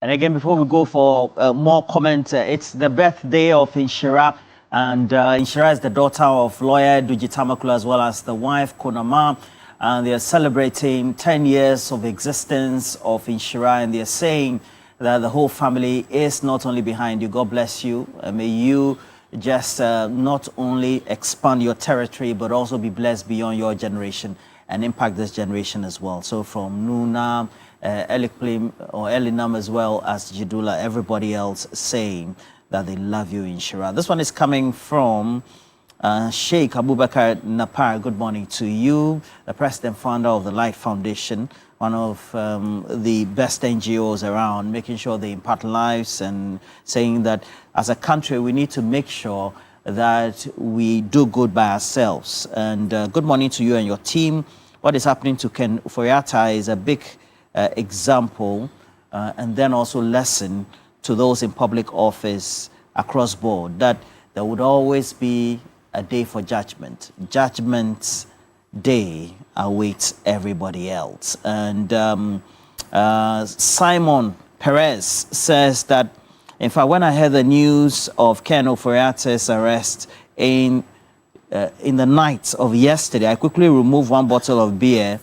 And again, before we go for more comments, it's the birthday of Inshira, and Inshira is the daughter of lawyer Duji Tamakula as well as the wife Konama, and they are celebrating 10 years of existence of Inshira, and they are saying that the whole family is not only behind you. God bless you. May you just not only expand your territory, but also be blessed beyond your generation and impact this generation as well. So from Nuna, Elikplim or Elinam as well as Jidula, everybody else saying that they love you, Inshira. This one is coming from Sheikh Abubakar Napar. Good morning to you, the president founder of the Light Foundation, one of the best NGOs around, making sure they impact lives, and saying that as a country we need to make sure that we do good by ourselves. And good morning to you and your team. what is happening to Ken Ofori-Atta is a big example and then also lesson to those in public office across board that there would always be a day for judgment. Judgment day awaits everybody else. And Simon Perez says that, in fact, when I heard the news of Ken Ofori-Atta's arrest in the night of yesterday, I quickly removed one bottle of beer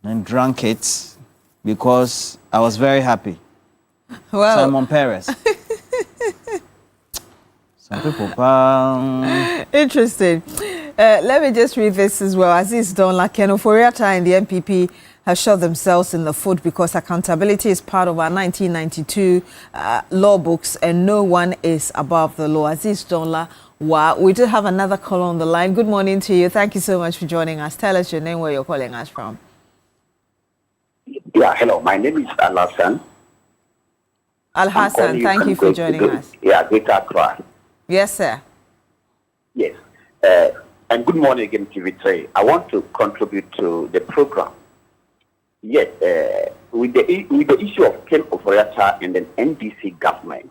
and drank it because I was very happy. Well, Simon Perez. Some people. Interesting. Let me just read this as well. Aziz Donla, Ken Ofori-Atta and the MPP have shot themselves in the foot because accountability is part of our 1992 law books and no one is above the law. Aziz Donla, wow. We do have another call on the line. Good morning to you. Thank you so much for joining us. Tell us your name, where you're calling us from. Yeah, hello. My name is Al-Hassan. Al-Hassan, thank you for joining us. Yeah, Greater Accra. Yes, sir. Yes. And good morning again, TV3. I want to contribute to the program. Yes, with the issue of Ken Ofori-Atta and the NDC government,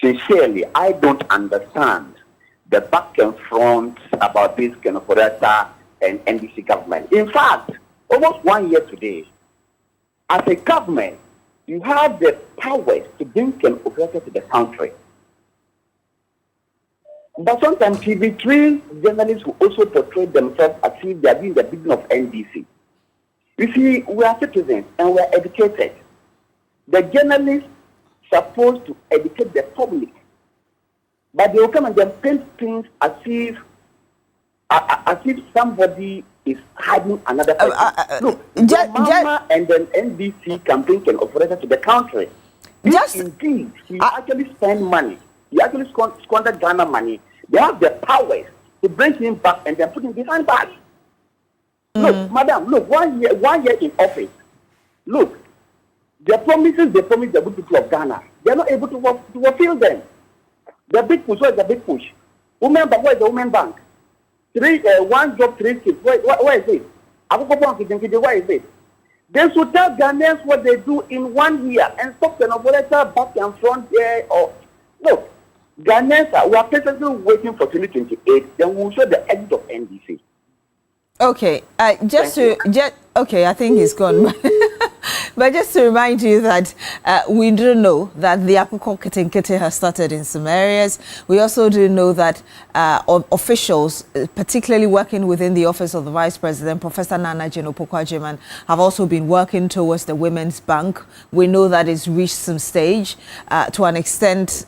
sincerely, I don't understand the back and front about this Ken Ofori-Atta and NDC government. In fact, almost 1 year today, as a government, you have the powers to bring Ken Ofori-Atta to the country. But sometimes TV3 journalists will also portray themselves as if they are doing the business of NDC. You see, we are citizens and we are educated. The journalists are supposed to educate the public, but they will come and then paint things as if somebody is hiding another person. Look, Mama and then NDC campaign Ken Ofori-Atta to the country. Indeed, he actually spend money. He actually squandered Ghana money. They have the powers to bring him back and then put him behind bars. Look, madam, look, 1 year in office. Look, the promises they promise the good people of Ghana, they are not able to fulfill them. The big push, what is the big push? Women Bank, where is the Women Bank? 1 job, 3 kids, where is it? Where is it? They should tell Ghanaians what they do in 1 year and stop an operator back and front there. Look, Ghanaians we are patiently waiting for 2028, then we'll show the end of NDC. Okay, okay, I think he's gone. But just to remind you that we do know that the Akoko Kitinkiti has started in some areas. We also do know that officials, particularly working within the office of the Vice President, Professor Nana Jino-Pokwa-Jiman, have also been working towards the Women's Bank. We know that it's reached some stage to an extent.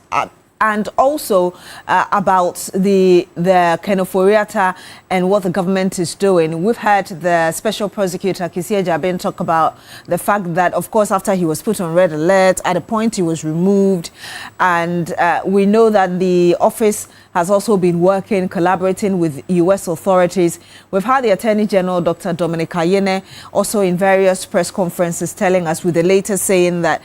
And also about the Ken Ofori-Atta and what the government is doing. We've heard the Special Prosecutor, Kisia Jabin, talk about the fact that, of course, after he was put on red alert, at a point he was removed. And we know that the office has also been working, collaborating with U.S. authorities. We've had the Attorney General, Dr. Dominic Ayine, also in various press conferences telling us, with the latest saying that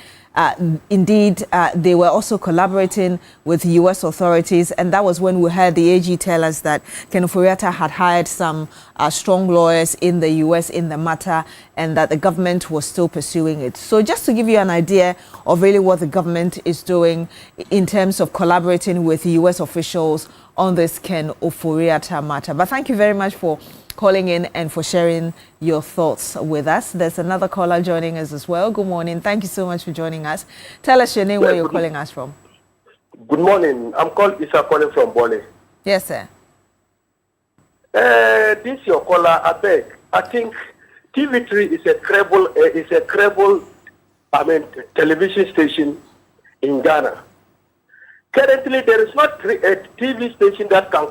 indeed, they were also collaborating with U.S. authorities, and that was when we heard the AG tell us that Ken Ofori-Atta had hired some strong lawyers in the U.S. in the matter, and that the government was still pursuing it. So just to give you an idea of really what the government is doing in terms of collaborating with U.S. officials on this Ken Ofori-Atta matter. But thank you very much for calling in and for sharing your thoughts with us. There's another caller joining us as well. Good morning. Thank you so much for joining us. Tell us your name, where you're calling us from. Good morning. I'm called Isa, calling from Bole. Yes, sir. This your caller, I beg. I think TV3 is a credible, television station in Ghana. Currently, there is not a TV station that can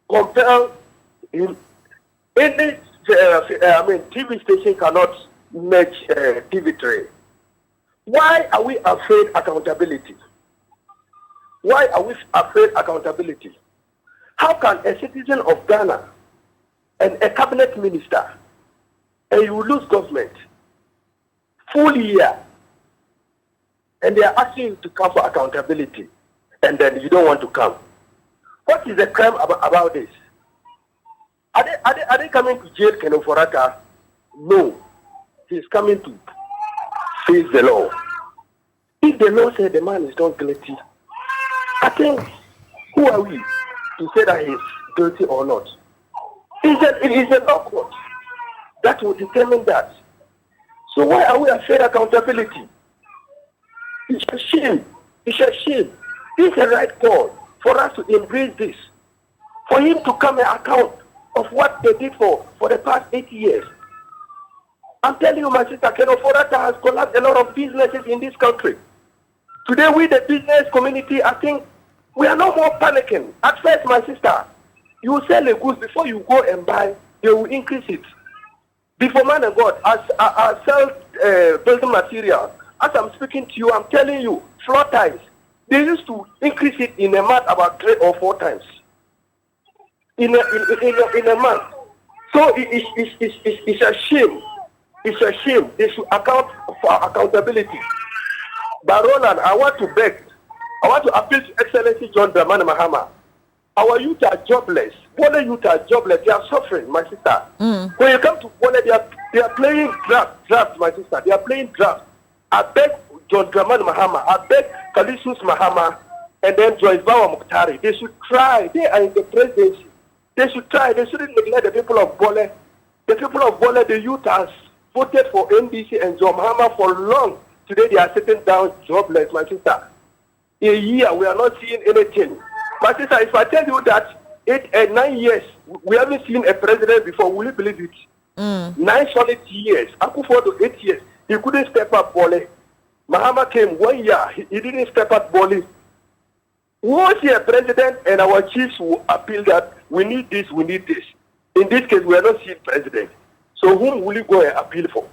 compel any TV station cannot match TV3. Why are we afraid accountability? Why are we afraid accountability? How can a citizen of Ghana and a cabinet minister, and you lose government full year, and they are asking you to come for accountability, and then you don't want to come? What is the crime about this? Are they coming to jail Ken Oforata? No. He's coming to face the law. If the law said the man is not guilty, I think, who are we to say that he's guilty or not? It is a law court that will determine that. So why are we afraid of accountability? It's a shame. It's a shame. It's a right call for us to embrace this. For him to come and account of what they did for the past 8 years. I'm telling you, my sister, Ken Oforata has collapsed a lot of businesses in this country. Today, we, the business community, I think we are no more panicking. At first, my sister, you sell a goods before you go and buy, they will increase it. Before man and God, I sell building materials. As I'm speaking to you, I'm telling you, floor tiles, they used to increase it in a month about 3 or 4 times. In a month. So it's a shame. It's a shame. They should account for accountability. But Roland, I want to appeal to Excellency John Dramani Mahama. Our youth are jobless. Bole youth are jobless. They are suffering, my sister. When you come to Bole, they are playing draft, my sister. They are playing draft. I beg John Dramani Mahama. I beg Kalisus Mahama. And then Joyce Bawa Mukhtari. They should try. They are in the presidency. They should try. They shouldn't neglect the people of Bole. The people of Bole, the youth has voted for NDC and John Mahama for long. Today they are sitting down jobless, my sister. A year, we are not seeing anything. My sister, if I tell you that 8 and 9 years, we haven't seen a president before, will you believe it? 9 solid years. Akufo-Addo 8 years. He couldn't step up Bole. Mahama came 1 year. He didn't step up Bole. Once he is president and our chiefs will appeal that we need this, we need this. In this case, we are not seeing president. So whom will you go and appeal for?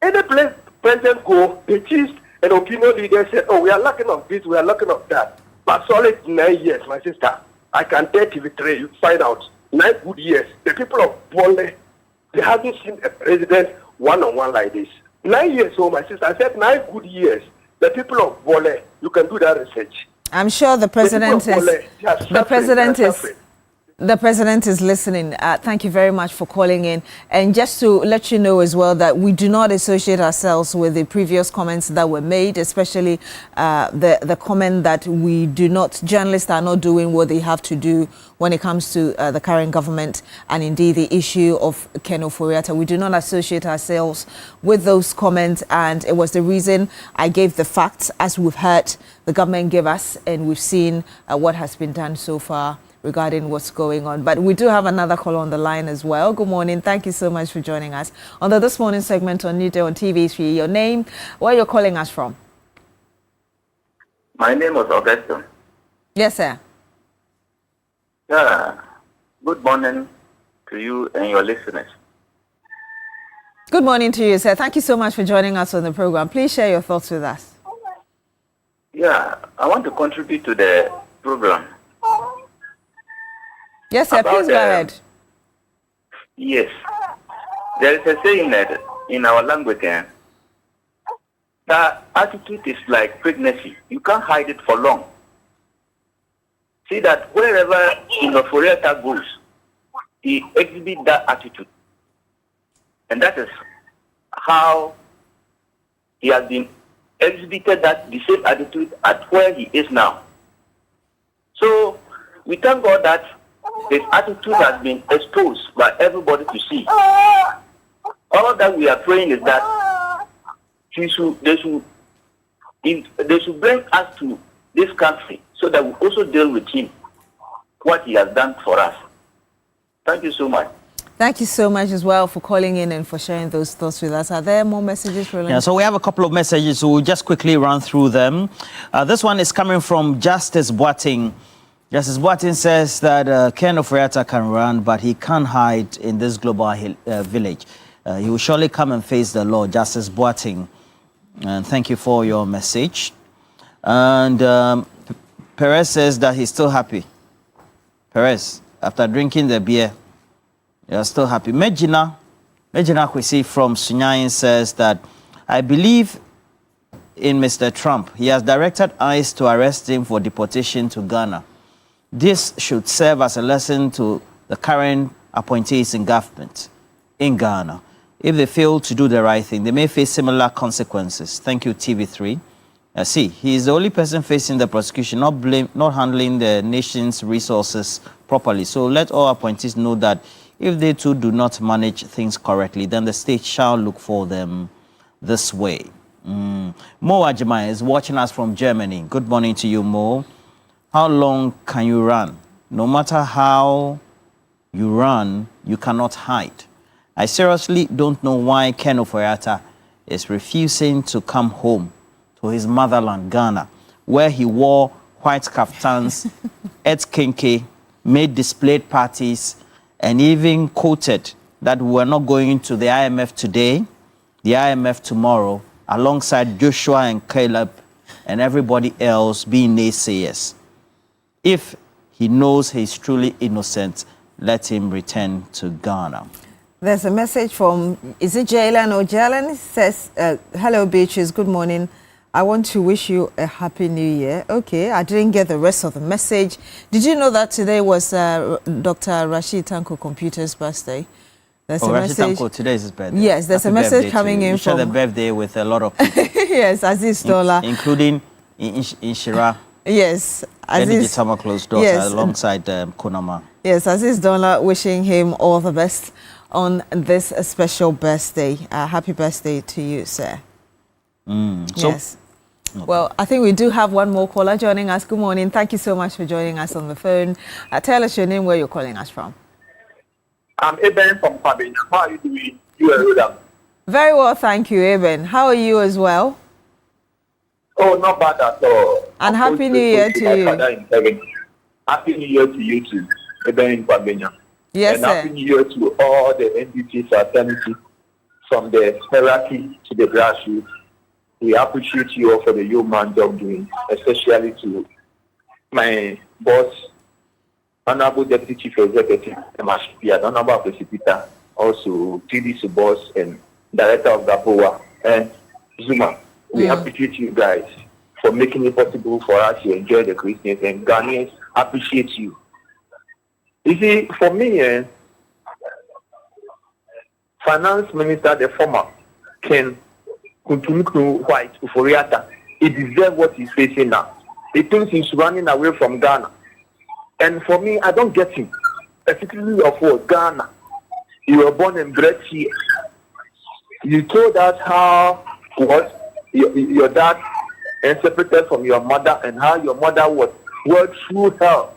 Any place president go, the chiefs and opinion leaders say, oh, we are lacking of this, we are lacking of that. But solid 9 years, my sister. I can tell TV3, you find out. 9 good years. The people of Bole, they haven't seen a president one-on-one like this. 9 years, so my sister, I said 9 good years. The people of Bole, you can do that research. I'm sure the president is listening. Thank you very much for calling in. And just to let you know as well that we do not associate ourselves with the previous comments that were made, especially the comment that journalists are not doing what they have to do when it comes to the current government and indeed the issue of Ken Oforata. We do not associate ourselves with those comments, and it was the reason I gave the facts as we've heard the government give us, and we've seen what has been done so far regarding what's going on. But we do have another call on the line as well. Good morning. Thank you so much for joining us on the This Morning segment on Newday on TV3. Your name, where you're calling us from? My name is Augustine. Yes, sir. Yeah. Good morning to you and your listeners. Good morning to you, sir. Thank you so much for joining us on the program. Please share your thoughts with us. Yeah, I want to contribute to the program. Yes, sir. Please go ahead. Yes. There is a saying that in our language that attitude is like pregnancy. You can't hide it for long. See that wherever Oforata goes, he exhibits that attitude. And that is how he has been exhibited the same attitude at where he is now. So we thank God that his attitude has been exposed by everybody to see. All that we are praying is that they should bring us to this country so that we also deal with him, what he has done for us. Thank you so much. Thank you so much as well for calling in and for sharing those thoughts with us. Are there more messages, Roland? Yeah, so we have a couple of messages. We'll just quickly run through them. This one is coming from Justice Boating. Justice Boating says that Ken Oforata can run, but he can't hide in this global village. He will surely come and face the law. Justice Boating. And thank you for your message. And Perez says that he's still happy. Perez, after drinking the beer, you're still happy. Mejina Kwesi from Sunyayin says that, I believe in Mr. Trump. He has directed ICE to arrest him for deportation to Ghana. This should serve as a lesson to the current appointees in government in Ghana. If they fail to do the right thing, they may face similar consequences. Thank you, TV3. See, he is the only person facing the prosecution, not handling the nation's resources properly. So let all appointees know that if they too do not manage things correctly, then the state shall look for them this way. Mo Ajima is watching us from Germany. Good morning to you, Mo. How long can you run? No matter how you run, you cannot hide. I seriously don't know why Ken Oforiatta is refusing to come home to his motherland, Ghana, where he wore white kaftans, ate kenke, made displayed parties, and even quoted that we were not going to the IMF today, the IMF tomorrow, alongside Joshua and Caleb and everybody else being naysayers. If he knows he's truly innocent, let him return to Ghana. There's a message from, is it Jalen or Jalen? It says, hello, Beatrice, good morning. I want to wish you a happy new year. Okay, I didn't get the rest of the message. Did you know that today was Dr. Rashid Tanko Computer's birthday? There's a Rashid message. Tanko, today is his birthday. Yes, there's Happy a message coming in you from... share the birthday with a lot of people. Yes, Aziz Dola. Including Inshira. Yes, Aziz. Close daughter, yes, alongside Konama. Yes, Aziz Dola, wishing him all the best on this special birthday. Happy birthday to you, sir. Yes. Well, I think we do have one more caller joining us. Good morning. Thank you so much for joining us on the phone. Tell us your name, where you're calling us from. I'm Eben from Kwabena. How are you doing? You are good. Very well, thank you, Eben. How are you as well? Oh, not bad at all. And Happy New Year to you. Happy New Year to you too, Eben in Kwabena. Yes, and sir. Happy New Year to all the NDT fraternity, from the hierarchy to the grassroots. We appreciate you all for the yeoman job doing, especially to my boss, Honorable Deputy Chief Executive, the Honorable President, also TDC boss and Director of GAPOA, and Zuma. We appreciate you guys for making it possible for us to enjoy the Christmas, and Ghanaians appreciate you. You see, for me, Finance Minister, the former, Ken White Oforiatta, he deserves what he's facing now. He thinks he's running away from Ghana. And for me, I don't get him. Particularly of what? Ghana. You were born and bred here. You told us how your dad and separated from your mother, and how your mother was through hell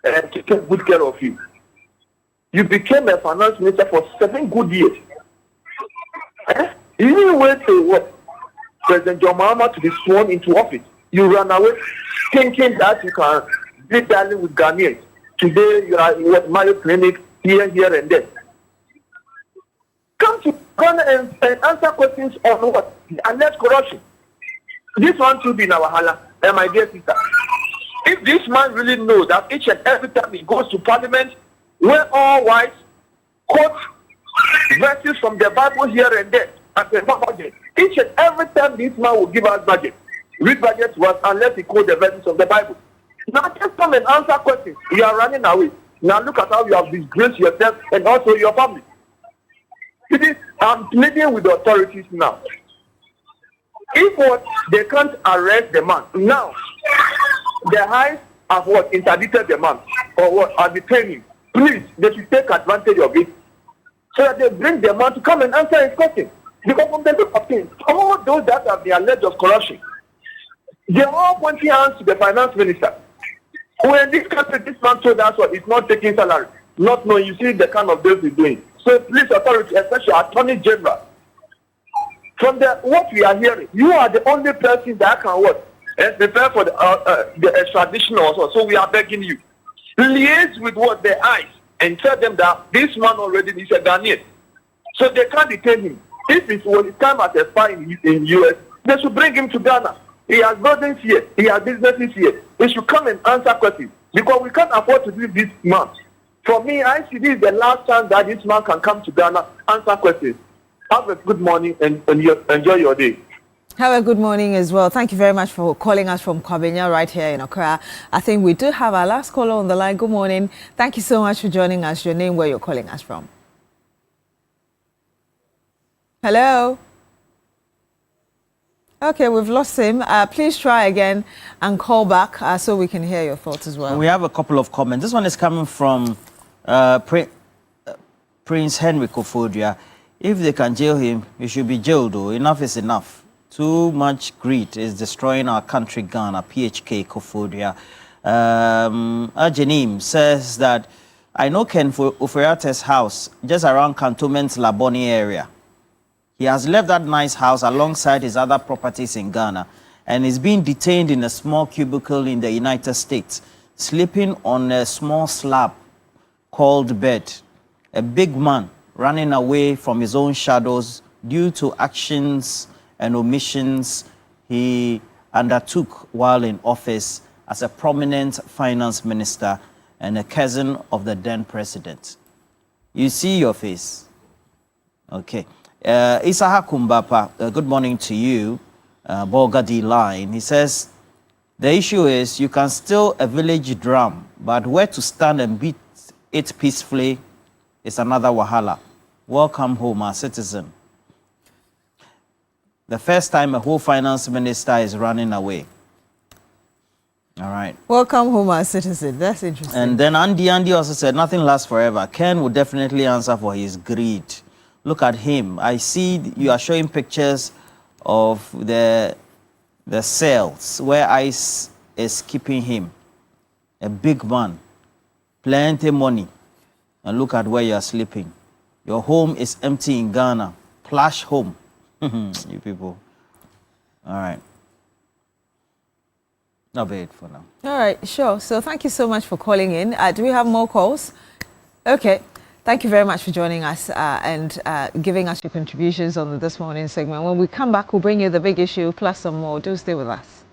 and taking good care of you. You became a finance minister for 7 good years. You didn't wait till what? President John Mahama to be sworn into office. You ran away thinking that you can be dealing with Ghanaians. Today you are in what Mayo Clinic here and there. Come to Ghana and answer questions on what? Alleged corruption. This one should be in our hala. And my dear sister, if this man really knows that each and every time he goes to parliament, where all whites quote verses from the Bible here and there, each and every time this man will give us budget, read budget to us unless he quote the verses of the Bible. Now just come and answer questions. You are running away. Now look at how you have disgraced yourself and also your family. You see, I'm pleading with the authorities now. If what, they can't arrest the man. Now, the Hive have what, interdicted the man or what, are detaining. Please, they should take advantage of it so that they bring the man to come and answer his question. Because from the look of things, all those that have been alleged of corruption, they are all pointing hands to the finance minister. When this country, this man told us what, he's not taking salary, not knowing, you see the kind of deals he's doing. So please, authority, especially Attorney General, from what we are hearing, you are the only person that can what? And prepare for the extradition also. So we are begging you, liaise with what the eyes and tell them that this man already is a Ghanaian. So they can't detain him. If it's when his time has expired in US, they should bring him to Ghana. He has buildings here, he has businesses here. He should come and answer questions because we can't afford to leave this man. For me, I see this is the last time that this man can come to Ghana, answer questions. Have a good morning and enjoy your day. Have a good morning as well. Thank you very much for calling us from Kwabenya right here in Accra. I think we do have our last caller on the line. Good morning. Thank you so much for joining us. Your name, where you're calling us from. Hello. Okay, we've lost him. Please try again and call back so we can hear your thoughts as well. We have a couple of comments. This one is coming from Prince Henry Kofodia. If they can jail him, he should be jailed though. Enough is enough. Too much greed is destroying our country, Ghana. PHK Kofodia. Ajanim says that I know Ken Oferiate's house just around Cantonment Laboni area. He has left that nice house alongside his other properties in Ghana and is being detained in a small cubicle in the United States, sleeping on a small slab called bed. A big man running away from his own shadows due to actions and omissions he undertook while in office as a prominent finance minister and a cousin of the then president. You see your face. Okay. Isaha Kumbapa, good morning to you. Bolgadi line. He says, the issue is you can steal a village drum, but where to stand and beat it peacefully is another wahala. Welcome home, our citizen. The first time a whole finance minister is running away. All right. Welcome home, our citizen. That's interesting. And then Andy also said, nothing lasts forever. Ken will definitely answer for his greed. Look at him. I see you are showing pictures of the cells where ICE is keeping him. A big man. Plenty money. And look at where you are sleeping. Your home is empty in Ghana. Plush home. You people. All right. Not bad for now. All right, sure. So thank you so much for calling in. Do we have more calls? Okay. Thank you very much for joining us and giving us your contributions on this morning's segment. When we come back, we'll bring you the big issue plus some more. Do stay with us.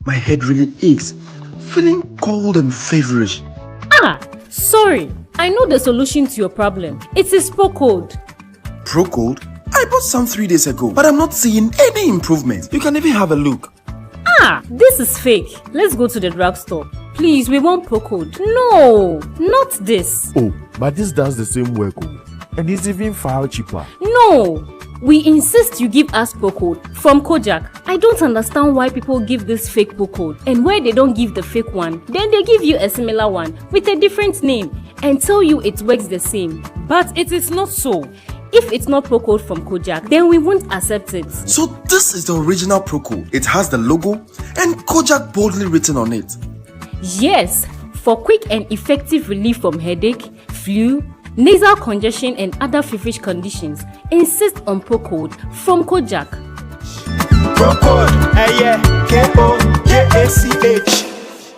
My head really aches, feeling cold and feverish. Ah, sorry. I know the solution to your problem. It is Procode. Procode? I bought some 3 days ago, but I'm not seeing any improvement. You can even have a look. Ah, this is fake. Let's go to the drugstore. Please, we want Procode. No, not this. Oh, but this does the same work, and it's even far cheaper. No, we insist you give us Procode from Kojak. I don't understand why people give this fake Procode, and why they don't give the fake one. Then they give you a similar one with a different name and tell you it works the same. But it is not so. If it's not Procode from Kojak, then we won't accept it. So this is the original Procode. It has the logo and Kojak boldly written on it. Yes, for quick and effective relief from headache, flu, nasal congestion and other feverish conditions, insist on Procode from Kojak. Procode, K-O-J-A-C-H.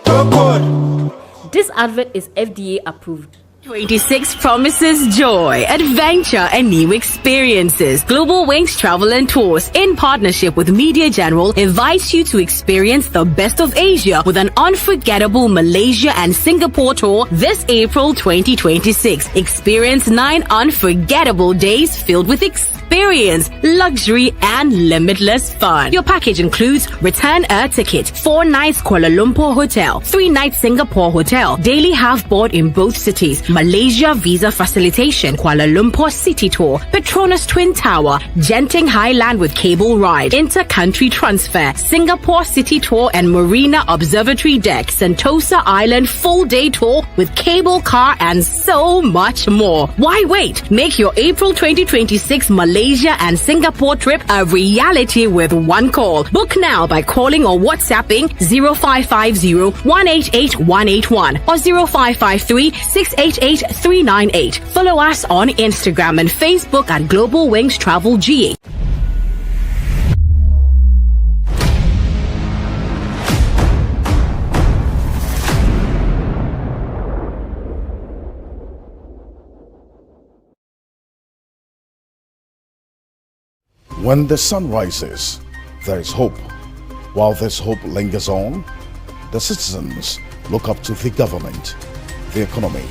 Procode. This advert is FDA approved. 26 promises joy, adventure, and new experiences. Global Wings Travel and Tours, in partnership with Media General, invites you to experience the best of Asia with an unforgettable Malaysia and Singapore tour this April 2026. Experience 9 unforgettable days filled with experience, luxury, and limitless fun. Your package includes return air ticket, 4 nights Kuala Lumpur hotel, 3 nights Singapore hotel, daily half board in both cities, Malaysia visa facilitation, Kuala Lumpur city tour, Petronas Twin Tower, Genting Highland with cable ride, inter-country transfer, Singapore city tour and Marina Observatory deck, Sentosa Island full day tour with cable car, and so much more. Why wait? Make your April 2026 Malaysia and Singapore trip a reality with one call. Book now by calling or WhatsApping 0550 188 181 or 0553 688 398. Follow us on Instagram and Facebook at Global Wings Travel GA. When the sun rises, there is hope. While this hope lingers on, the citizens look up to the government, the economy,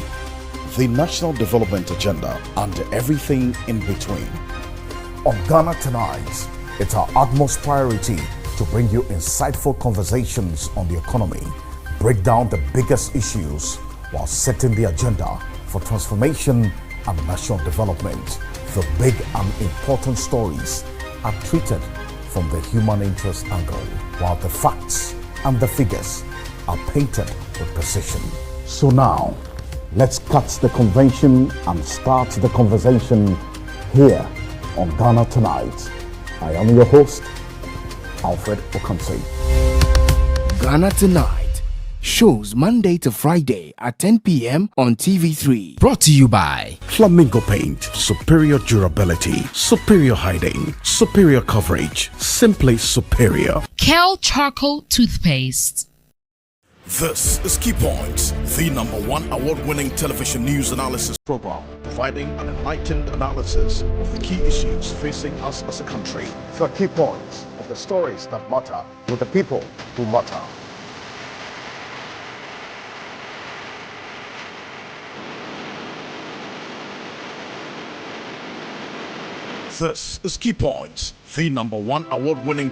the national development agenda, and everything in between. On Ghana Tonight, it's our utmost priority to bring you insightful conversations on the economy, break down the biggest issues while setting the agenda for transformation and national development. The big and important stories are treated from the human interest angle, while the facts and the figures are painted with precision. So now, let's cut the convention and start the conversation here on Ghana Tonight. I am your host, Alfred Okamse. Ghana Tonight shows Monday to Friday at 10 p.m. on TV3. Brought to you by Flamingo Paint. Superior durability, superior hiding, superior coverage, simply superior. Kel Charcoal Toothpaste. This is Key Points, the #1 award-winning television news analysis program, providing an enlightened analysis of the key issues facing us as a country. The key points of the stories that matter with the people who matter. This is Key Points, the #1 award-winning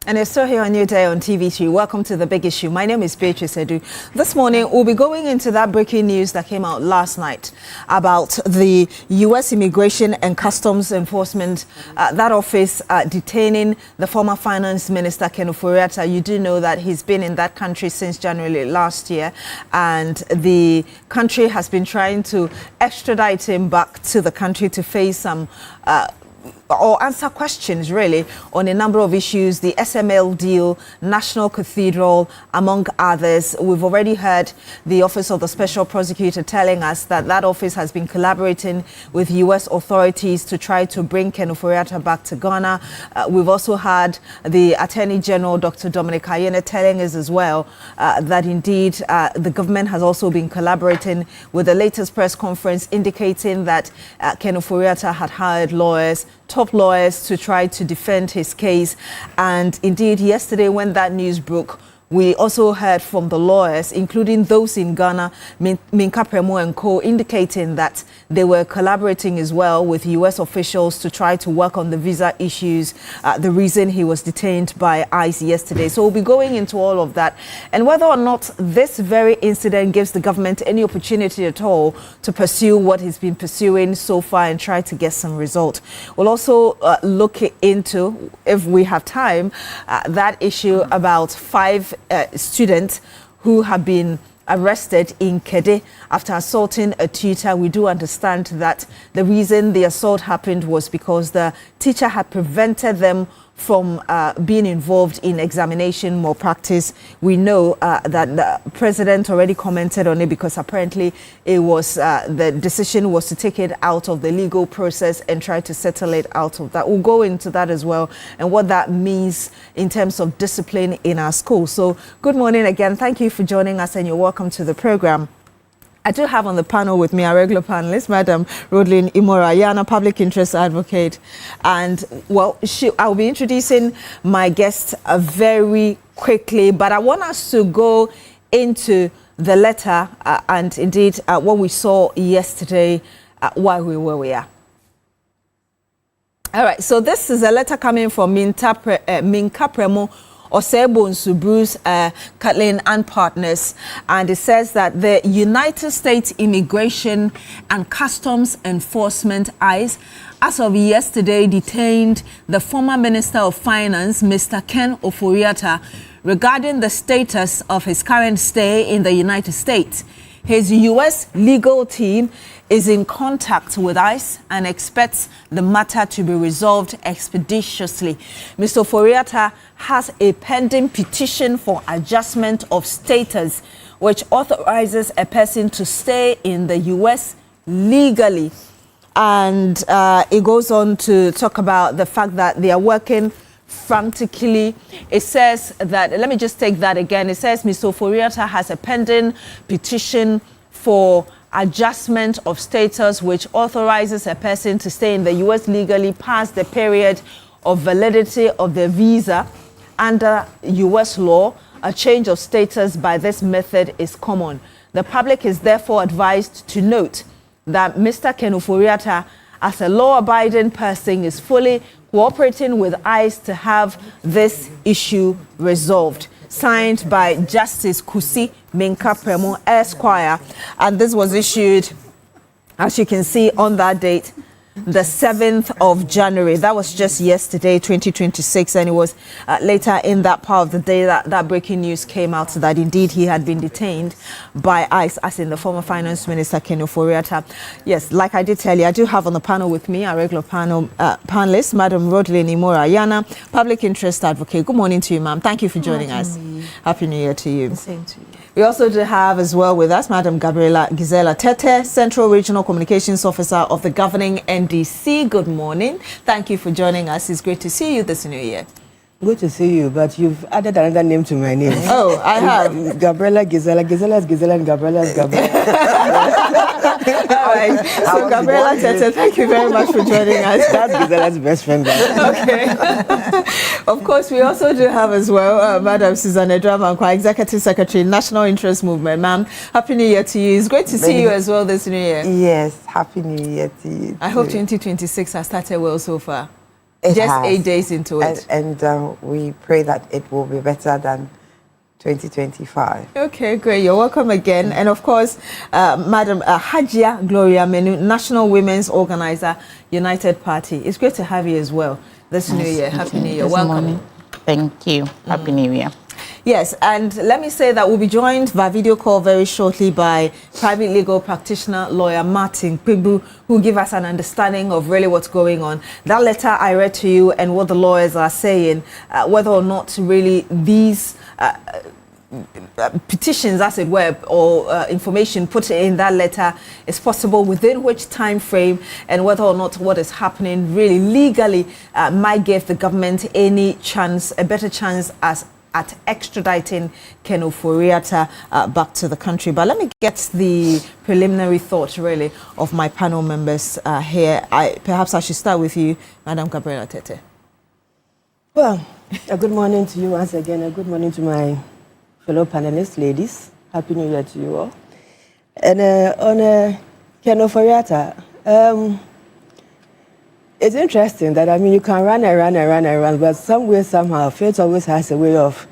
And it's still here on Newday on TV3. Welcome to The Big Issue. My name is Beatrice Edu. This morning, we'll be going into that breaking news that came out last night about the U.S. Immigration and Customs Enforcement, that office detaining the former Finance Minister, Ken Ofori-Atta. You do know that he's been in that country since January last year, and the country has been trying to extradite him back to the country to face some or answer questions really on a number of issues, the SML deal, National Cathedral, among others. We've already heard the Office of the Special Prosecutor telling us that that office has been collaborating with U.S. authorities to try to bring Ken Ofori-Atta back to Ghana. We've also had the Attorney General, Dr. Dominic Ayine, telling us as well that indeed the government has also been collaborating with the latest press conference indicating that Ken Ofori-Atta had hired lawyers, top lawyers, to try to defend his case. And indeed, yesterday when that news broke, we also heard from the lawyers, including those in Ghana, Minka Premo and Co., indicating that they were collaborating as well with U.S. officials to try to work on the visa issues, the reason he was detained by ICE yesterday. So we'll be going into all of that and whether or not this very incident gives the government any opportunity at all to pursue what he's been pursuing so far and try to get some result. We'll also look into, if we have time, that issue about 5 students who have been arrested in Kede after assaulting a tutor. We do understand that the reason the assault happened was because the teacher had prevented them from being involved in examination malpractice. We know that the president already commented on it because apparently it was the decision was to take it out of the legal process and try to settle it out of that. We'll go into that as well and what that means in terms of discipline in our school. So good morning again. Thank you for joining us and you're welcome to the program. I do have on the panel with me our regular panelist, Madam Rodelyn Imora-Yana, public interest advocate. And, well, I'll be introducing my guest very quickly, but I want us to go into the letter and, indeed, what we saw yesterday while we were where we are. All right, so this is a letter coming from Minka Premo Osebonsu Bruce Kathleen and Partners, and it says that the United States Immigration and Customs Enforcement ICE as of yesterday detained the former Minister of Finance, Mr. Ken Ofori-Atta, regarding the status of his current stay in the United States. His U.S. legal team is in contact with ICE and expects the matter to be resolved expeditiously. Mr. Ofori-Atta has a pending petition for adjustment of status, which authorizes a person to stay in the U.S. legally. And it goes on to talk about the fact that they are working frantically. It says that, let me just take that again. It says Mr. Ofori-Atta has a pending petition for adjustment of status, which authorizes a person to stay in the U.S. legally past the period of validity of their visa. Under U.S. law, a change of status by this method is common. The public is therefore advised to note that Mr. Ken Ofori-Atta, as a law-abiding person, is fully cooperating with ICE to have this issue resolved. Signed by Justice Kusi Minka Premo Esquire, and this was issued, as you can see, on that date, the 7th of January. That was just yesterday, 2026, and it was later in that part of the day that breaking news came out that indeed he had been detained by ICE, as in the former Finance Minister Ken Ofori-Atta. Yes, like I did tell you, I do have on the panel with me our regular panelist, Madam Rodelyn Imora-Yana, public interest advocate. Good morning to you, ma'am. Thank you for joining us. Happy New Year to you. The same to you. We also do have as well with us Madam Gabriela Gisela Tete, Central Regional Communications Officer of the governing NDC. Good morning. Thank you for joining us. It's great to see you this New Year. Good to see you, but you've added another name to my name. Oh, I have. Gabriela Gisela. Gisela is Gisela and Gabriela is Gabriela. All right. So Gabriela Tete, thank you very much for joining us. That's Gisela's best friend. Okay. Of course, we also do have as well Madam Susan Edramankwa, Executive Secretary, National Interest Movement. Ma'am, Happy New Year to you. It's great to see you as well this New Year. Yes, Happy New Year to you. I hope 2026 has started well so far. Just 8 days into it. And we pray that it will be better than 2025. Okay, great. You're welcome again. And of course, Madam Hajia Gloria Menu, National Women's Organizer, United Party. It's great to have you as well this New Year. Happy New Year. Welcome. Morning. Thank you. Happy New Year. Yes, and let me say that we'll be joined by video call very shortly by private legal practitioner lawyer Martin Pigbu, who will give us an understanding of really what's going on. That letter I read to you and what the lawyers are saying, whether or not really these petitions, as it were, or information put in that letter is possible, within which time frame, and whether or not what is happening really legally might give the government any chance, a better chance at extraditing Ken Ofori-Atta back to the country. But let me get the preliminary thoughts, really, of my panel members here. Perhaps I should start with you, Madam Gabriela Tete. Well, a good morning to you once again. A good morning to my fellow panelists, ladies. Happy New Year to you all. And on Ken Ofori-Atta, it's interesting that, I mean, you can run and run and run and run, but some way, somehow, fate always has a way of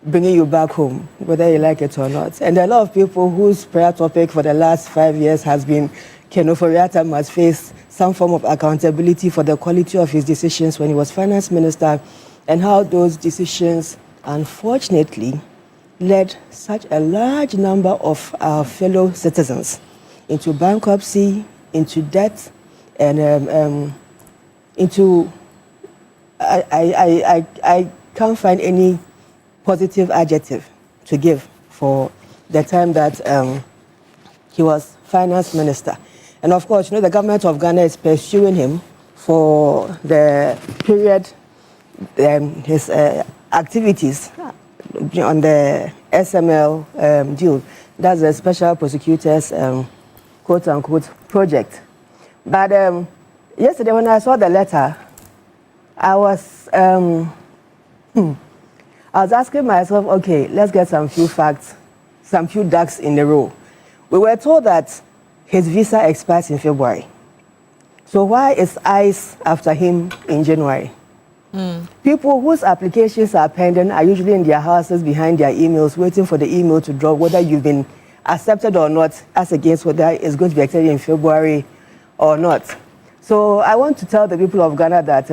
bringing you back home, whether you like it or not. And a lot of people whose prayer topic for the last 5 years has been Ken Ofori-Atta must face some form of accountability for the quality of his decisions when he was finance minister, and how those decisions, unfortunately, led such a large number of our fellow citizens into bankruptcy, into debt, and into, I can't find any positive adjective to give for the time that he was finance minister. And of course, you know, the government of Ghana is pursuing him for the period, his activities on the SML deal. That's the Special Prosecutors, quote-unquote, project. But yesterday, when I saw the letter, I was asking myself, okay, let's get some few facts, some few ducks in a row. We were told that his visa expires in February. So why is ICE after him in January? People whose applications are pending are usually in their houses behind their emails, waiting for the email to drop, whether you've been accepted or not, as against whether it's going to be accepted in February or not. So I want to tell the people of Ghana that,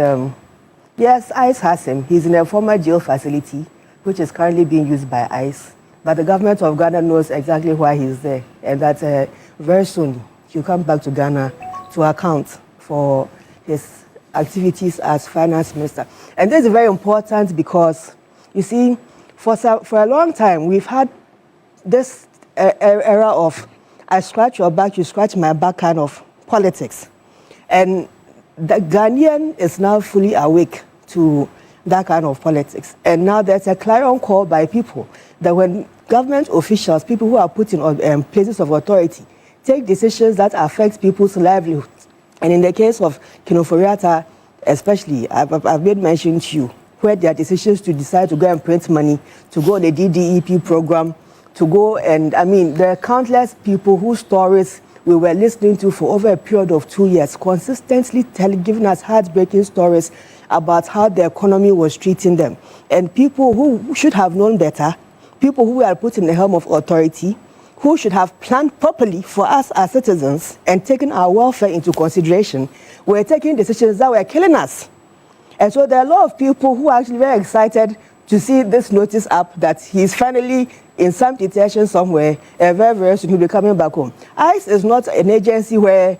yes, ICE has him. He's in a former jail facility, which is currently being used by ICE. But the government of Ghana knows exactly why he's there, and that very soon he'll come back to Ghana to account for his activities as finance minister. And this is very important because, you see, for a long time, we've had this era of I scratch your back, you scratch my back kind of politics. And the Ghanaian is now fully awake to that kind of politics. And now there's a clarion call by people that when government officials, people who are put in places of authority, take decisions that affect people's livelihoods. And in the case of Ken Ofori-Atta, especially, I've made mention to you, where there are decisions to decide to go and print money, to go on the DDEP program, to go and, I mean, there are countless people whose stories we were listening to for over a period of 2 years, consistently giving us heartbreaking stories about how the economy was treating them. And people who should have known better, people who were put in the helm of authority, who should have planned properly for us as citizens and taken our welfare into consideration, were taking decisions that were killing us. And so there are a lot of people who are actually very excited to see this notice up that he's finally in some detention somewhere, very, very soon he'll be coming back home. ICE is not an agency where,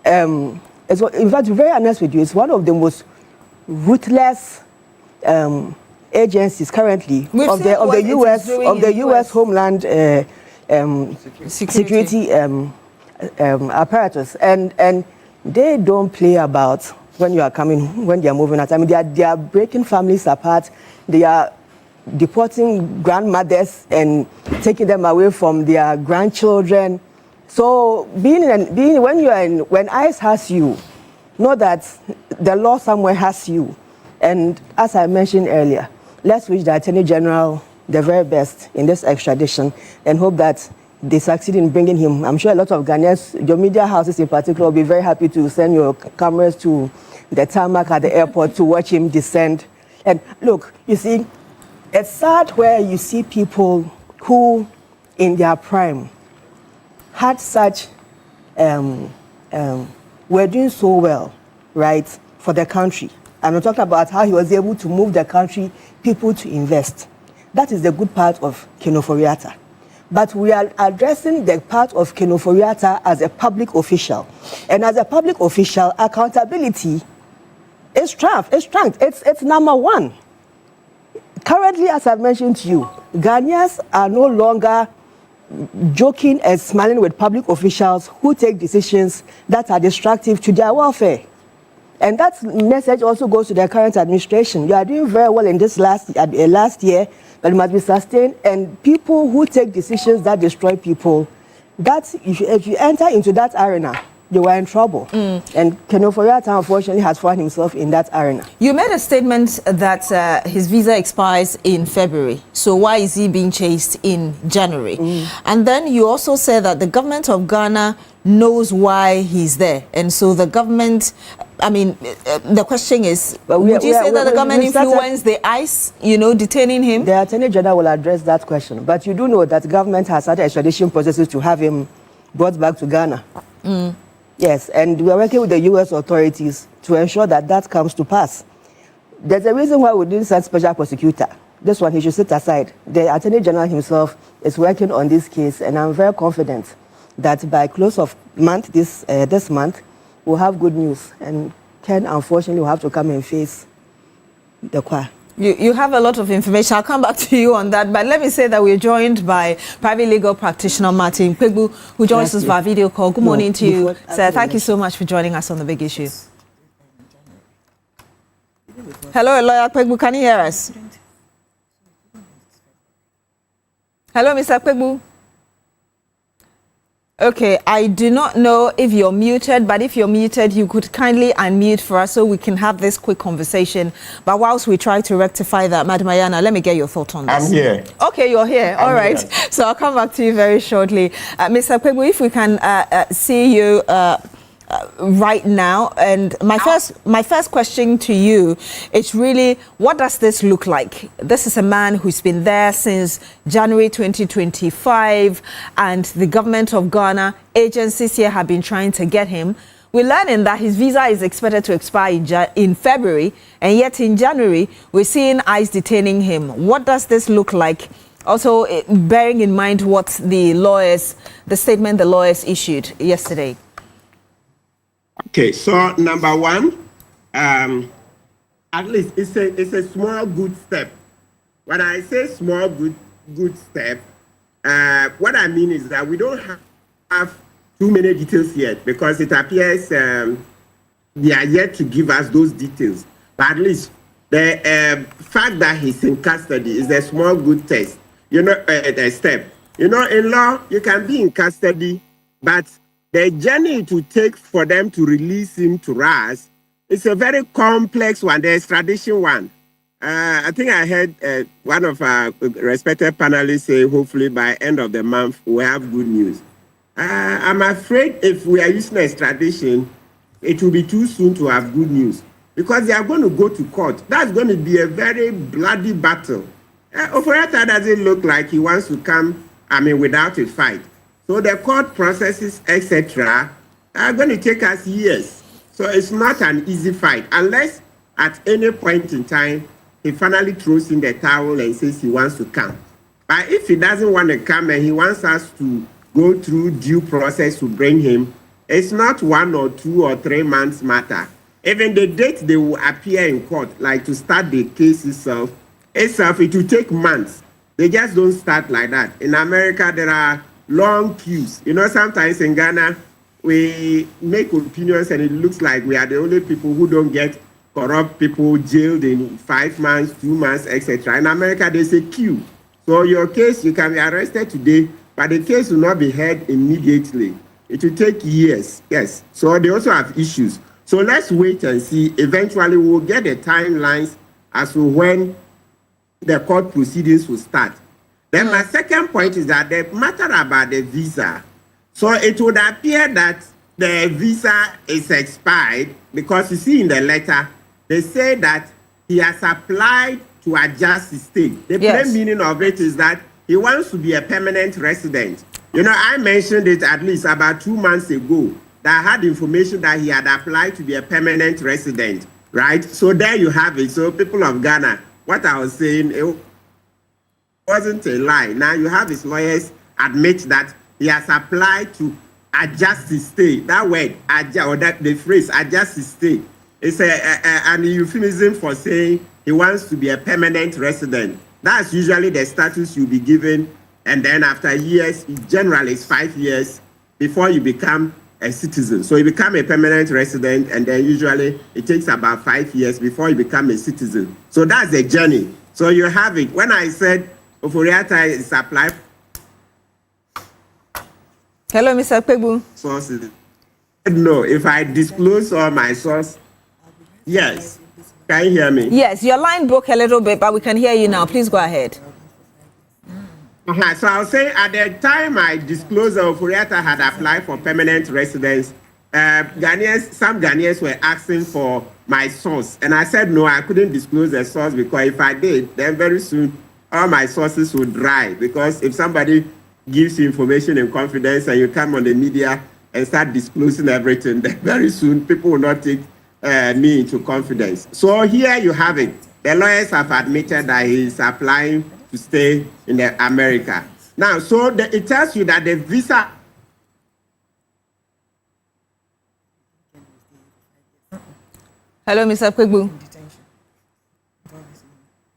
in fact, to be very honest with you, it's one of the most ruthless agencies currently of the U.S. Homeland security apparatus, and they don't play about when you are coming, when they are moving out. I mean, they are breaking families apart. They are deporting grandmothers and taking them away from their grandchildren. So when ICE has you, know that the law somewhere has you. And as I mentioned earlier, let's wish the Attorney General the very best in this extradition and hope that they succeed in bringing him. I'm sure a lot of Ghanaians, your media houses in particular, will be very happy to send your cameras to the tarmac at the airport to watch him descend. And look, you see, it's sad where you see people who, in their prime, had such, were doing so well, right, for the country. And I'm talking about how he was able to move the country, people to invest. That is the good part of Kenoforiata. But we are addressing the part of Kenoforiata as a public official. And as a public official, accountability is strength. It's number one. Currently, as I've mentioned to you, Ghanaians are no longer joking and smiling with public officials who take decisions that are destructive to their welfare. And that message also goes to the current administration. You are doing very well in this last year, but it must be sustained. And people who take decisions that destroy people, that if you enter into that arena, you are in trouble. And Kenoforiata, unfortunately, has found himself in that arena. You made a statement that his visa expires in February. So why is he being chased in January? And then you also said that the government of Ghana knows why he's there. And so the government, I mean, the question is, would you say that the government influenced the ICE, detaining him? The Attorney General will address that question. But you do know that the government has started extradition processes to have him brought back to Ghana. Yes, and we are working with the U.S. authorities to ensure that that comes to pass. There's a reason why we didn't send special prosecutor. This one, he should sit aside. The Attorney General himself is working on this case, and I'm very confident that by close of month, this month, we'll have good news. And Ken, unfortunately, will have to come and face the choir. You have a lot of information. I'll come back to you on that. But let me say that we're joined by private legal practitioner Martin Kpegbu, who joins us via video call. Good morning to you, sir. Thank you so much for joining us on The Big Issue. Hello, lawyer Kpegbu. Can you hear us? Hello, Mr. Kpegbu. Okay, I do not know if you're muted, but if you're muted, you could kindly unmute for us so we can have this quick conversation. But whilst we try to rectify that, Madam Ayana, let me get your thought on this. I'm here. Okay, you're here. All right. So I'll come back to you very shortly. Mr. Kpegbu, if we can see you right now, and my first question to you is really, what does this look like? This is a man who's been there since January 2025, and the government of Ghana, agencies here have been trying to get him. We're learning that his visa is expected to expire in February, and yet in January we're seeing ICE detaining him. What does this look like? Also, bearing in mind what the statement the lawyers issued yesterday. Okay, so number one, at least it's a small good step. When I say small good step, what I mean is that we don't have too many details yet, because it appears they are yet to give us those details. But at least the fact that he's in custody is a small good test. A step. In law, you can be in custody, but the journey it will take for them to release him to us is a very complex one, the extradition one. I think I heard one of our respected panelists say hopefully by end of the month we'll have good news. I'm afraid if we are using extradition, it will be too soon to have good news, because they are going to go to court. That's going to be a very bloody battle. Oforiata doesn't look like he wants to come, without a fight. So the court processes, etc., are going to take us years. So it's not an easy fight, unless at any point in time, he finally throws in the towel and says he wants to come. But if he doesn't want to come and he wants us to go through due process to bring him, it's not 1 or 2 or 3 months matter. Even the date they will appear in court, like to start the case itself, it will take months. They just don't start like that. In America, there are long queues. Sometimes in Ghana, we make opinions and it looks like we are the only people who don't get corrupt people jailed in 5 months, 2 months, etc. In America, there's a queue. So your case, you can be arrested today, but the case will not be heard immediately. It will take years, yes. So they also have issues. So let's wait and see. Eventually, we'll get the timelines as to when the court proceedings will start. Then my second point is that the matter about the visa. So it would appear that the visa is expired, because you see in the letter, they say that he has applied to adjust his stay. The plain meaning of it is that he wants to be a permanent resident. You know, I mentioned it at least about 2 months ago, that I had information that he had applied to be a permanent resident, right? So there you have it. So people of Ghana, what I was saying, it wasn't a lie. Now you have his lawyers admit that he has applied to adjust his stay. That word, or that the phrase, adjust his stay, is an euphemism for saying he wants to be a permanent resident. That's usually the status you'll be given, and then after years, generally it's 5 years before you become a citizen. So you become a permanent resident, and then usually it takes about 5 years before you become a citizen. So that's the journey. So you have it. When I said Oforiatta is applied. Hello, Mr. Pegbu. Sources. No, if I disclose all my source, yes. Can you hear me? Yes, your line broke a little bit, but we can hear you now. Please go ahead. So I was saying at the time I disclosed that Oforiatta had applied for permanent residence, some Ghanaians were asking for my source. And I said, no, I couldn't disclose the source, because if I did, then very soon all my sources would dry. Because if somebody gives you information in confidence and you come on the media and start disclosing everything, then very soon people will not take me into confidence. So here you have it. The lawyers have admitted that he is applying to stay in America. Now, so it tells you that the visa Hello, Mr. Pegbu.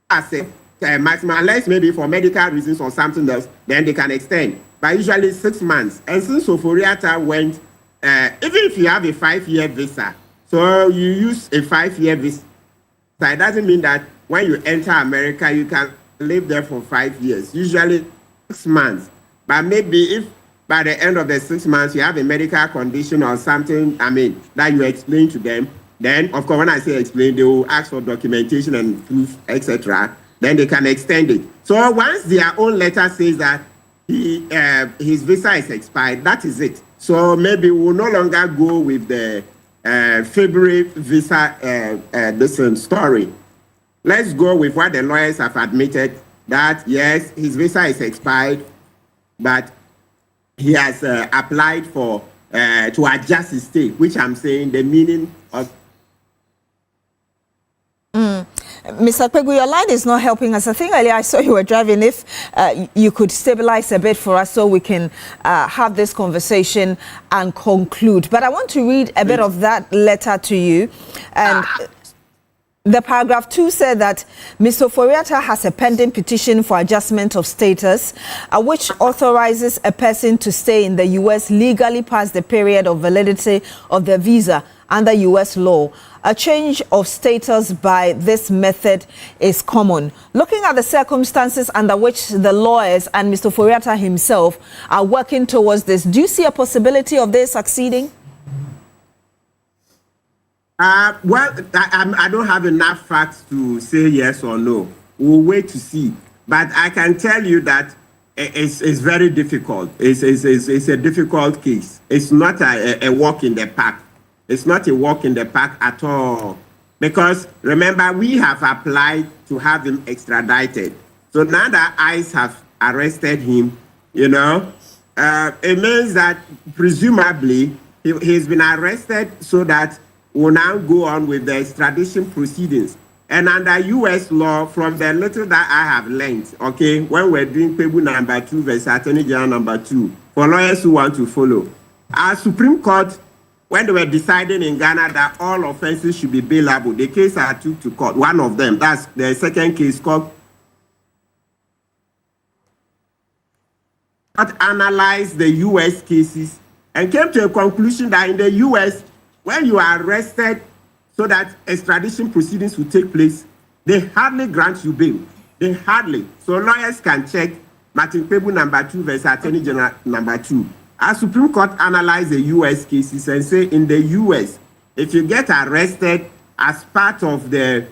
As a maximum, unless maybe for medical reasons or something else, then they can extend. But usually 6 months. And since Oforiatta went, even if you have a 5-year visa, so you use a 5-year visa, it doesn't mean that when you enter America, you can live there for 5 years. Usually 6 months. But maybe if by the end of the 6 months you have a medical condition or something, that you explain to them, then, of course, when I say explain, they will ask for documentation and proof, etc. Then they can extend it. So once their own letter says that his visa is expired, that is it. So maybe we'll no longer go with the February visa story. Let's go with what the lawyers have admitted, that yes, his visa is expired, but he has applied for to adjust his stay, which I'm saying the meaning of. Mr. Pegbu, your line is not helping us. I think earlier I saw you were driving. If you could stabilize a bit for us so we can have this conversation and conclude. But I want to read a bit of that letter to you. And the paragraph 2 said that Mr. Oforiatta has a pending petition for adjustment of status, which authorizes a person to stay in the U.S. legally past the period of validity of the visa under U.S. law. A change of status by this method is common. Looking at the circumstances under which the lawyers and Mr. Oforiatta himself are working towards this, do you see a possibility of this succeeding? Well, I don't have enough facts to say yes or no. We'll wait to see. But I can tell you that it's very difficult. It's a difficult case. It's not a walk in the park. It's not a walk in the park at all. Because remember, we have applied to have him extradited. So now that ICE have arrested him, it means that presumably he's been arrested so that we'll now go on with the extradition proceedings. And under U.S. law, from the little that I have learned, okay, when we're doing Pebu number 2 versus Attorney General number 2, for lawyers who want to follow, our Supreme Court, when they were deciding in Ghana that all offenses should be bailable, the case I took to court, one of them, that's the second case called, analyzed the U.S. cases and came to a conclusion that in the U.S., when you are arrested so that extradition proceedings will take place, they hardly grant you bail. They hardly. So lawyers can check Martin Pebu number 2 versus Attorney General number 2. Our Supreme Court analyzed the U.S. cases and say in the U.S., if you get arrested as part of the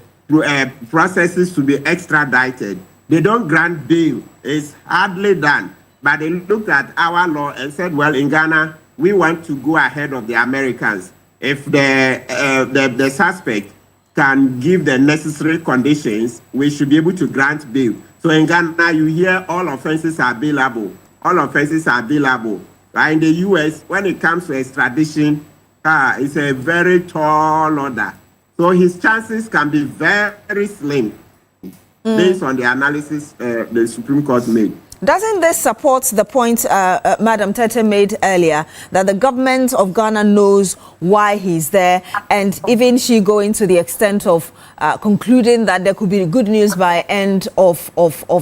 processes to be extradited, they don't grant bail. It's hardly done. But they looked at our law and said, well, in Ghana, we want to go ahead of the Americans. If the suspect can give the necessary conditions, we should be able to grant bail. So in Ghana, you hear all offenses are bailable. All offenses are bailable. In the US, when it comes to extradition, it's a very tall order. So his chances can be very slim based on the analysis the Supreme Court made. Doesn't this support the point Madam Tete made earlier, that the government of Ghana knows why he's there, and even she going to the extent of concluding that there could be good news by end of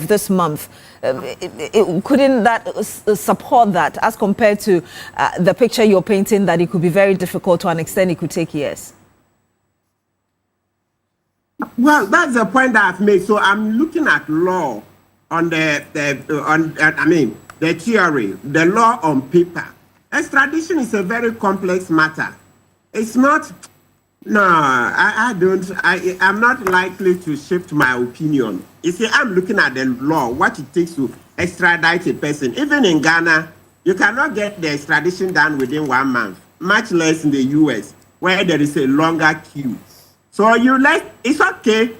this month? Couldn't that support that, as compared to the picture you're painting, that it could be very difficult to an extent, it could take years? Well, that's the point that I've made. So I'm looking at law on the theory, the law on paper. Extradition is a very complex matter. It's not. No, I'm not likely to shift my opinion. You see, I'm looking at the law, what it takes to extradite a person. Even in Ghana, you cannot get the extradition done within 1 month, much less in the US, where there is a longer queue. So it's okay.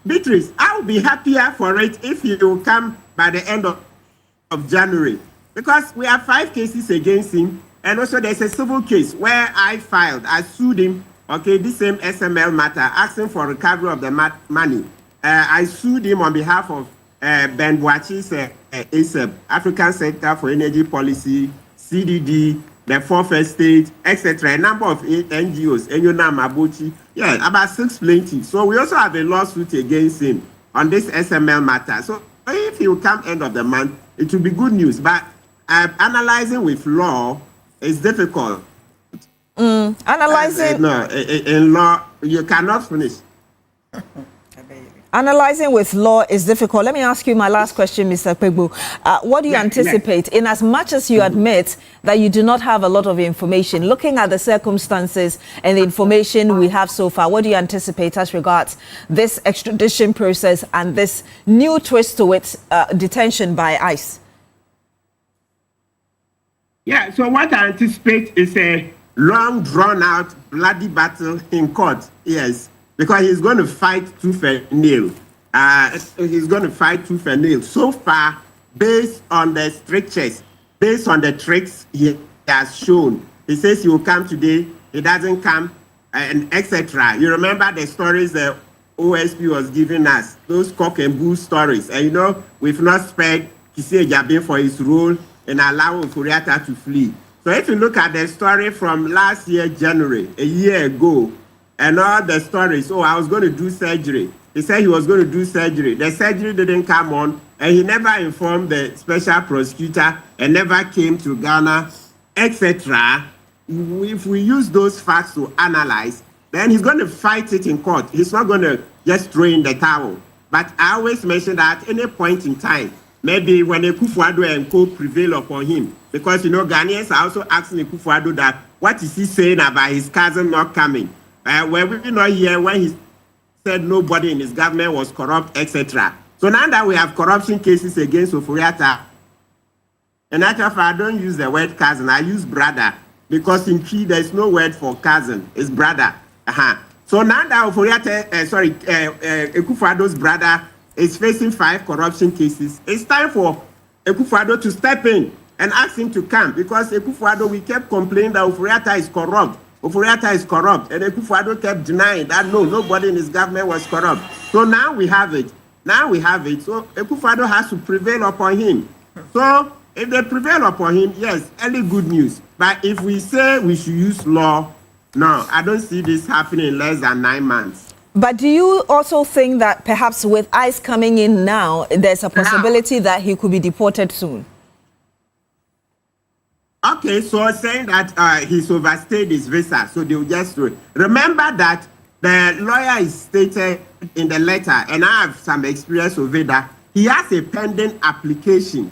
Beatrice, I will be happier for it if you come by the end of January, because we have 5 cases against him, and also there's a civil case where I sued him, this same SML matter, asking for recovery of the money. I sued him on behalf of Ben Boachi's ASEP, African Center for Energy Policy, CDD, the Fourth Estate, etc. A number of NGOs, Enyona Mabuchi, about 6 plaintiffs. So we also have a lawsuit against him on this SML matter. So if he will come end of the month, it will be good news. But analyzing with law is difficult. Analyzing... no, in law, you cannot finish. Analyzing with law is difficult. Let me ask you my last question, Mr. Pegbu. What do you anticipate, in as much as you admit that you do not have a lot of information, looking at the circumstances and the information we have so far, what do you anticipate as regards this extradition process and this new twist to it, detention by ICE? Yeah, so what I anticipate is a long, drawn-out, bloody battle in court, yes. Because he's going to fight tooth and nail. He's going to fight tooth and nail. So far, based on the strictures, based on the tricks he has shown, he says he will come today, he doesn't come, and etc. You remember the stories the OSP was giving us, those cock and bull stories. And we've not spared Kisei Jabin for his role in allowing Furiata to flee. So if you look at the story from last year, January, a year ago, and all the stories, I was going to do surgery. He said he was going to do surgery. The surgery didn't come on, and he never informed the special prosecutor and never came to Ghana, etc. If we use those facts to analyze, then he's going to fight it in court. He's not going to just throw in the towel. But I always mention that at any point in time, maybe when Akufo-Addo and co prevail upon him, because, Ghanaians are also asking Akufo-Addo that, what is he saying about his cousin not coming? Were we not here when he said nobody in his government was corrupt, etc. So now that we have corruption cases against Oforiatta, and actually I don't use the word cousin, I use brother, because in Cree there's no word for cousin, it's brother. So now that Akufo-Addo's brother is facing 5 corruption cases, it's time for Akufo-Addo to step in and ask him to come, because Akufo-Addo, we kept complaining that Oforiatta is corrupt. Oforiatta is corrupt, and Akufo-Addo kept denying that nobody in his government was corrupt. So now we have it. So Akufo-Addo has to prevail upon him. So if they prevail upon him, yes, early good news. But if we say we should use law, no, I don't see this happening in less than 9 months. But do you also think that perhaps with ICE coming in now, there's a possibility that he could be deported soon? Okay, so saying that he's overstayed his visa, so they'll just do it. Remember that the lawyer is stated in the letter, and I have some experience with it, that he has a pending application.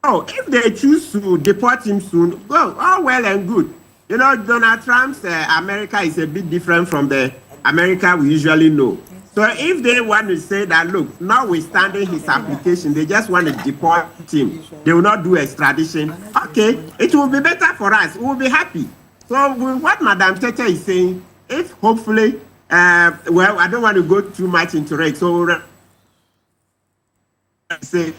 Oh, if they choose to deport him soon, well, all well and good. Donald Trump's America is a bit different from the America we usually know. So if they want to say that, look, notwithstanding his application, they just want to deport him, they will not do extradition. Okay, it will be better for us. We will be happy. So with what Madam Tete is saying, if hopefully, well, I don't want to go too much into it. So say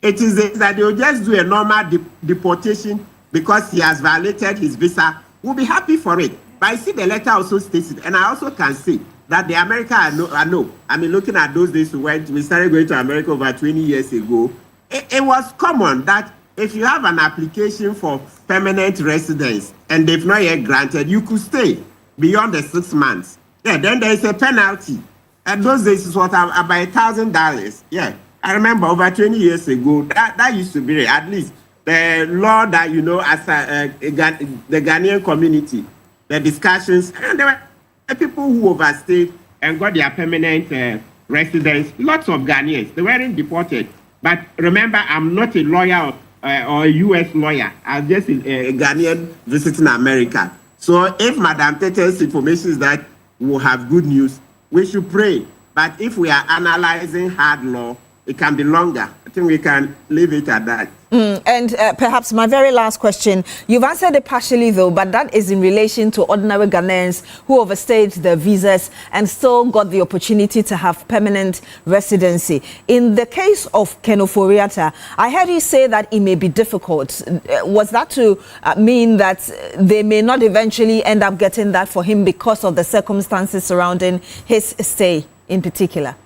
it is that they will just do a normal deportation because he has violated his visa. We'll be happy for it. But I see the letter also states it, and I also can see that the America I know. I mean, looking at those days we started going to America over 20 years ago, it was common that if you have an application for permanent residence and they've not yet granted, you could stay beyond the 6 months. Yeah, then there is a penalty. And those days is what about $1,000. Yeah, I remember over 20 years ago, that used to be at least the law that, you know, as the Ghanaian community, the discussions, and there were people who overstayed and got their permanent residence. Lots of Ghanaians, they weren't deported. But remember, I'm not a lawyer or a U.S. lawyer. I'm just a Ghanaian visiting America. So if Madam Tete's information is that we'll have good news, we should pray. But if we are analyzing hard law, it can be longer. I think we can leave it at that. And perhaps my very last question, you've answered it partially though, but that is in relation to ordinary Ghanaians who overstayed their visas and still got the opportunity to have permanent residency. In the case of Ken Ofori-Atta, I heard you say that it may be difficult. Was that to mean that they may not eventually end up getting that for him because of the circumstances surrounding his stay in particular?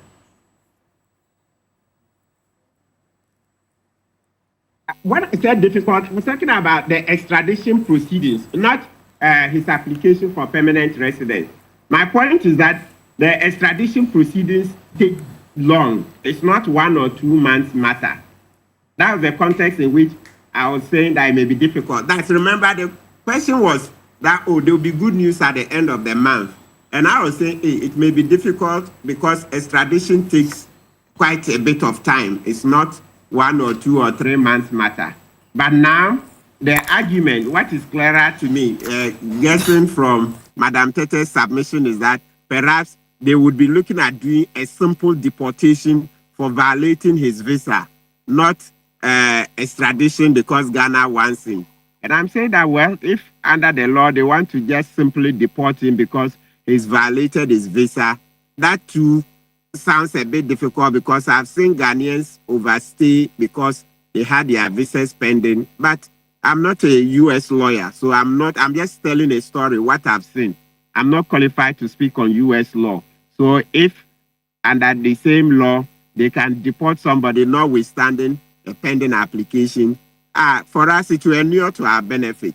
When I said difficult, I was talking about the extradition proceedings, not his application for permanent residence. My point is that the extradition proceedings take long. It's not 1 or 2 months matter. That was the context in which I was saying that it may be difficult. That's, remember, the question was that, oh, there will be good news at the end of the month. And I was saying, hey, it may be difficult because extradition takes quite a bit of time. It's not 1 or 2 or 3 months matter. But now, the argument, what is clearer to me, guessing from Madam Tete's submission, is that perhaps they would be looking at doing a simple deportation for violating his visa, not extradition because Ghana wants him. And I'm saying that, well, if under the law they want to just simply deport him because he's violated his visa, that too sounds a bit difficult because I've seen Ghanaians overstay because they had their visas pending. But I'm not a U.S. lawyer, so I'm just telling a story, what I've seen. I'm not qualified to speak on U.S. law. So if under the same law, they can deport somebody notwithstanding a pending application, for us it will inure to our benefit.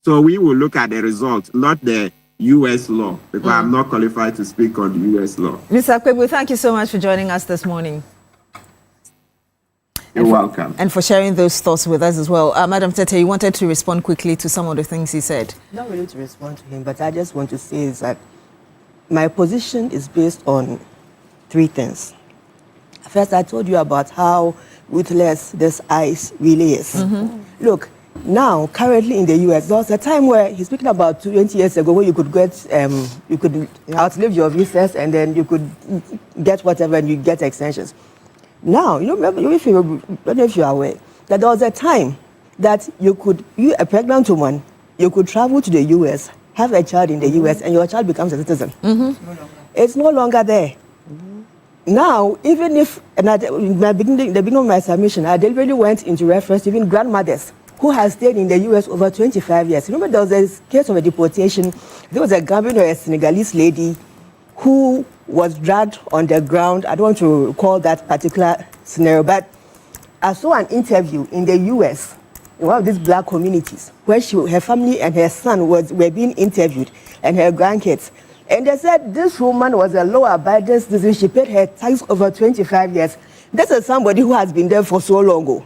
So we will look at the results, not the U.S. law, because I'm not qualified to speak on the U.S. law. Mr. Akpebu, thank you so much for joining us this morning. You're welcome. And for sharing those thoughts with us as well. Madam Tete, you wanted to respond quickly to some of the things he said. Not really to respond to him, but I just want to say is that my position is based on 3 things. First, I told you about how ruthless this ICE really is. Look, now, currently in the U.S., there was a time where he's speaking about 20 years ago where you could get, you could outlive your visas and then you could get whatever and you get extensions. Now, you know, I don't know if you're aware that there was a time that you a pregnant woman, you could travel to the U.S., have a child in the U.S., and your child becomes a citizen. It's no longer there. Now, even if, and in the beginning of my submission, I deliberately went into reference to even grandmothers who has stayed in the U.S. over 25 years. Remember, there was a case of a deportation. There was a Gambian or a Senegalese lady who was dragged on the ground. I don't want to recall that particular scenario, but I saw an interview in the U.S. in one of these black communities where her family and her son were being interviewed and her grandkids. And they said this woman was a law-abiding citizen. She paid her tax over 25 years. This is somebody who has been there for so long ago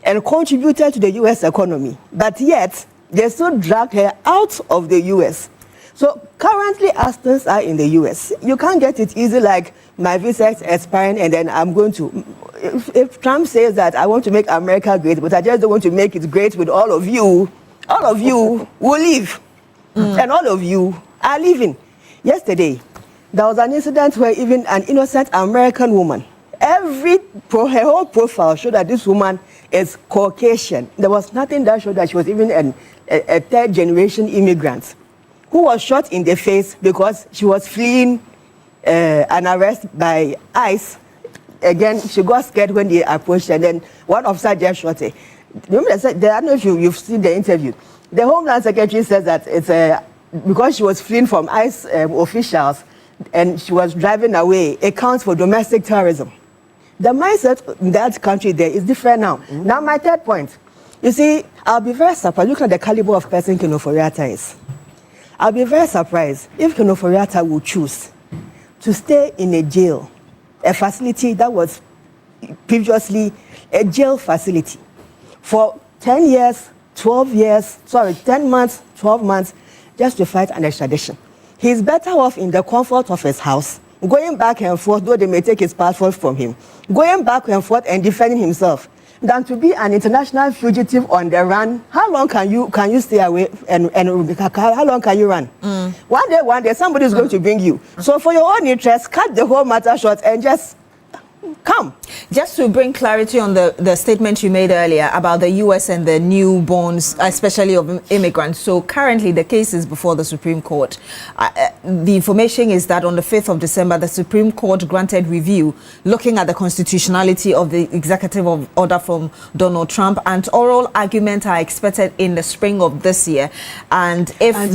and contributed to the U.S. economy. But yet, they still dragged her out of the U.S. So currently, as things are in the U.S., you can't get it easy like my visa is expiring and then I'm going to... If Trump says that I want to make America great, but I just don't want to make it great with all of you will leave. And all of you are leaving. Yesterday, There was an incident where even an innocent American woman, her whole profile showed that this woman is Caucasian. There was nothing that showed that she was even a third-generation immigrant who was shot in the face because she was fleeing an arrest by ICE. Again, she got scared when they approached her, and then one officer just shot her. Remember, I don't know if you've seen the interview. The Homeland Secretary says that it's because she was fleeing from ICE officials and she was driving away. It counts for domestic terrorism. The mindset in that country there is different now. Mm-hmm. Now, my third point. You see, I'll be very surprised. Look at the caliber of person Ken Ofori-Atta is. I'll be very surprised if Ken Ofori-Atta would choose to stay in a jail, a facility that was previously a jail facility, for 10 years, 10 months, 12 months, just to fight an extradition. He's better off in the comfort of his house, going back and forth, though they may take his passport from him, going back and forth and defending himself, than to be an international fugitive on the run. How long can you stay away and how long can you run? One day somebody's going to bring you. So for your own interest, cut the whole matter short and just come. Just to bring clarity on the statement you made earlier about the U.S. and the newborns, especially of immigrants. So currently the case is before the Supreme Court. The information is that on the 5th of December, the Supreme Court granted review looking at the constitutionality of the executive order from Donald Trump, and oral arguments are expected in the spring of this year. And if this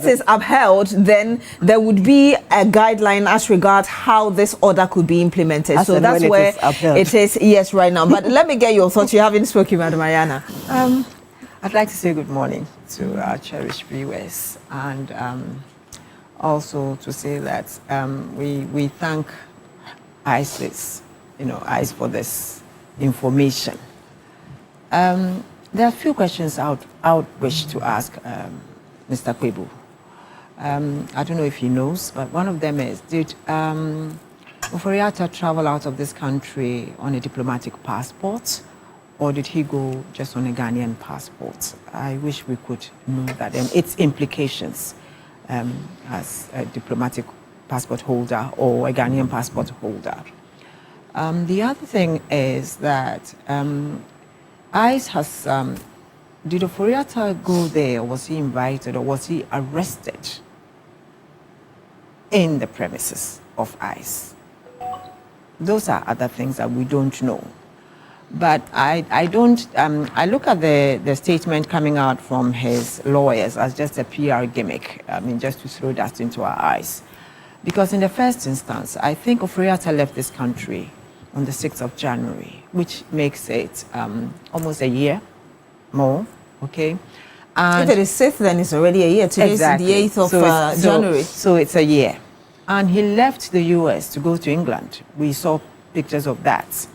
is upheld, then there would be a guideline as regards how this order could be implemented. So that's where it is, yes, right now. But let me get your thoughts. You haven't spoken, Madam Mariana. I'd like to say good morning to our cherished viewers, and also to say that we thank ICE for this information. There are a few questions I would wish to ask Mr. Kwebu. I don't know if he knows, but one of them is, did Ofori-Atta travel out of this country on a diplomatic passport, or did he go just on a Ghanaian passport? I wish we could know that and its implications as a diplomatic passport holder or a Ghanaian passport holder. The other thing is that ICE has, did Ofori-Atta go there, or was he invited, or was he arrested in the premises of ICE? Those are other things that we don't know. But I look at the statement coming out from his lawyers as just a PR gimmick, just to throw dust into our eyes. Because in the first instance, I think Ofori-Atta left this country on the 6th of January, which makes it almost a year more, okay? And if it is 6th, then it's already a year. Today is the 8th of January. So it's a year. And he left the U.S. to go to England. We saw pictures of that.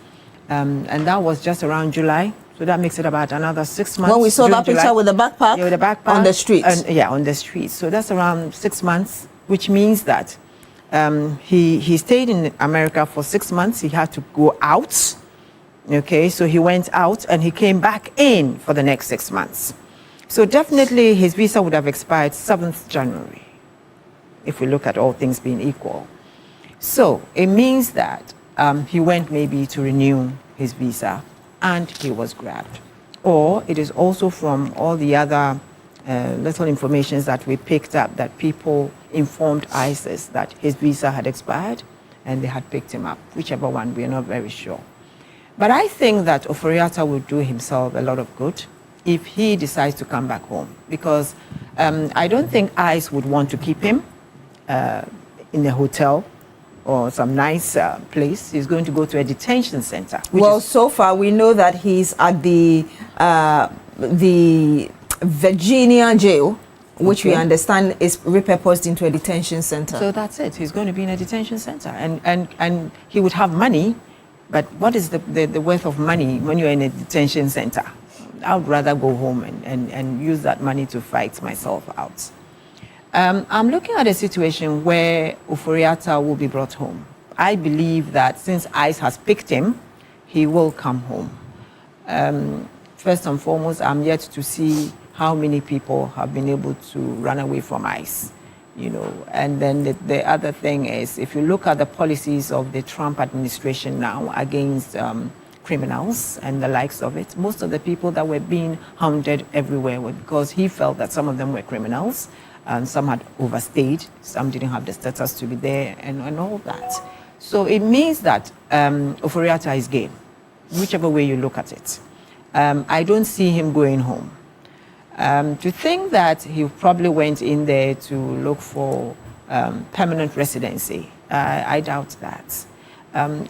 And that was just around July. So that makes it about another 6 months. When we saw that picture with the backpack, with the backpack on the street. On the street. So that's around 6 months, which means that he stayed in America for 6 months. He had to go out. Okay, so he went out and he came back in for the next 6 months. So definitely his visa would have expired 7th January, if we look at all things being equal. So it means that he went maybe to renew his visa and he was grabbed. Or it is also from all the other little informations that we picked up that people informed ISIS that his visa had expired and they had picked him up. Whichever one, we are not very sure. But I think that Ofori-Atta would do himself a lot of good if he decides to come back home, because I don't think ICE would want to keep him in a hotel or some nice place. He's going to go to a detention center. Well, so far we know that he's at the Virginia jail, which we understand is repurposed into a detention center. So that's it. He's going to be in a detention center, and he would have money. But what is the worth of money when you're in a detention center? I would rather go home and use that money to fight myself out. I'm looking at a situation where Ofori-Atta will be brought home. I believe that since ICE has picked him, he will come home. First and foremost, I'm yet to see how many people have been able to run away from ICE, And then the other thing is, if you look at the policies of the Trump administration now against criminals and the likes of it, most of the people that were being hounded everywhere were because he felt that some of them were criminals and some had overstayed, some didn't have the status to be there and all that. So it means that Oforiatta is game, whichever way you look at it. I don't see him going home. To think that he probably went in there to look for permanent residency, I doubt that.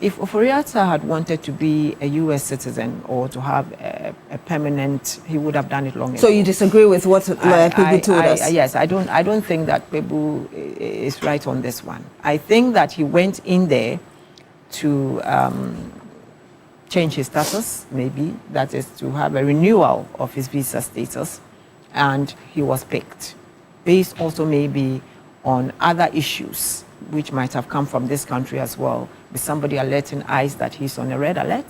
If Oforiatta had wanted to be a U.S. citizen or to have a permanent, he would have done it long ago. So you disagree with what Pebu told us? Yes, I don't think that Pebu is right on this one. I think that he went in there to change his status, maybe, that is to have a renewal of his visa status, and he was picked, based also maybe on other issues which might have come from this country as well, with somebody alerting ICE that he's on a red alert.